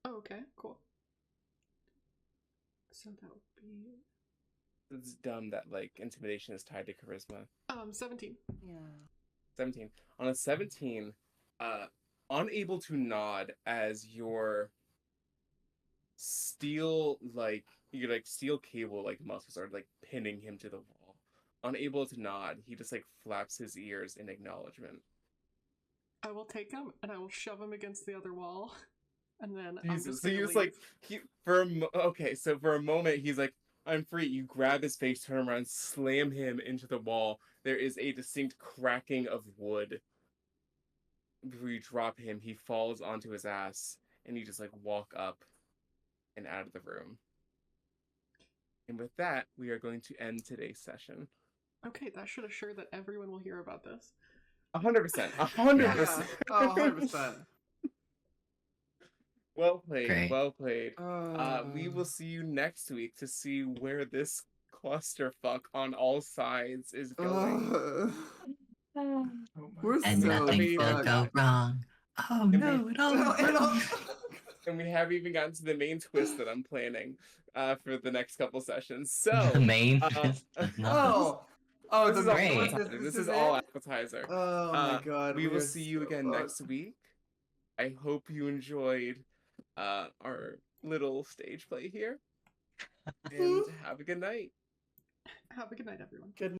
Oh, okay, cool. So that would be... It's dumb that like intimidation is tied to charisma. 17. Yeah. 17. On a 17, unable to nod as your steel cable like muscles are like pinning him to the wall. Unable to nod, he just like flaps his ears in acknowledgement. I will take him and I will shove him against the other wall, and then Jesus. So I'm you just just like for a moment he's like, I'm free. You grab his face, turn around, slam him into the wall. There is a distinct cracking of wood. Before you drop him, he falls onto his ass, and you just like walk up and out of the room. And with that, we are going to end today's session. Okay, that should assure that everyone will hear about this. 100%. 100%. Yeah. Oh, 100%. Well played. Great. Well played. We will see you next week to see where this clusterfuck on all sides is going. We're And so nothing will fucked. go wrong. Oh no, it all went wrong. And we haven't even gotten to the main twist that I'm planning for the next couple sessions. So The main twist was nothing. Oh, this is the all great. appetizer. This is it? all appetizer. Oh my god. We will are see you so again fucked. next week. I hope you enjoyed our little stage play here. And have a good night. Have a good night, everyone. Good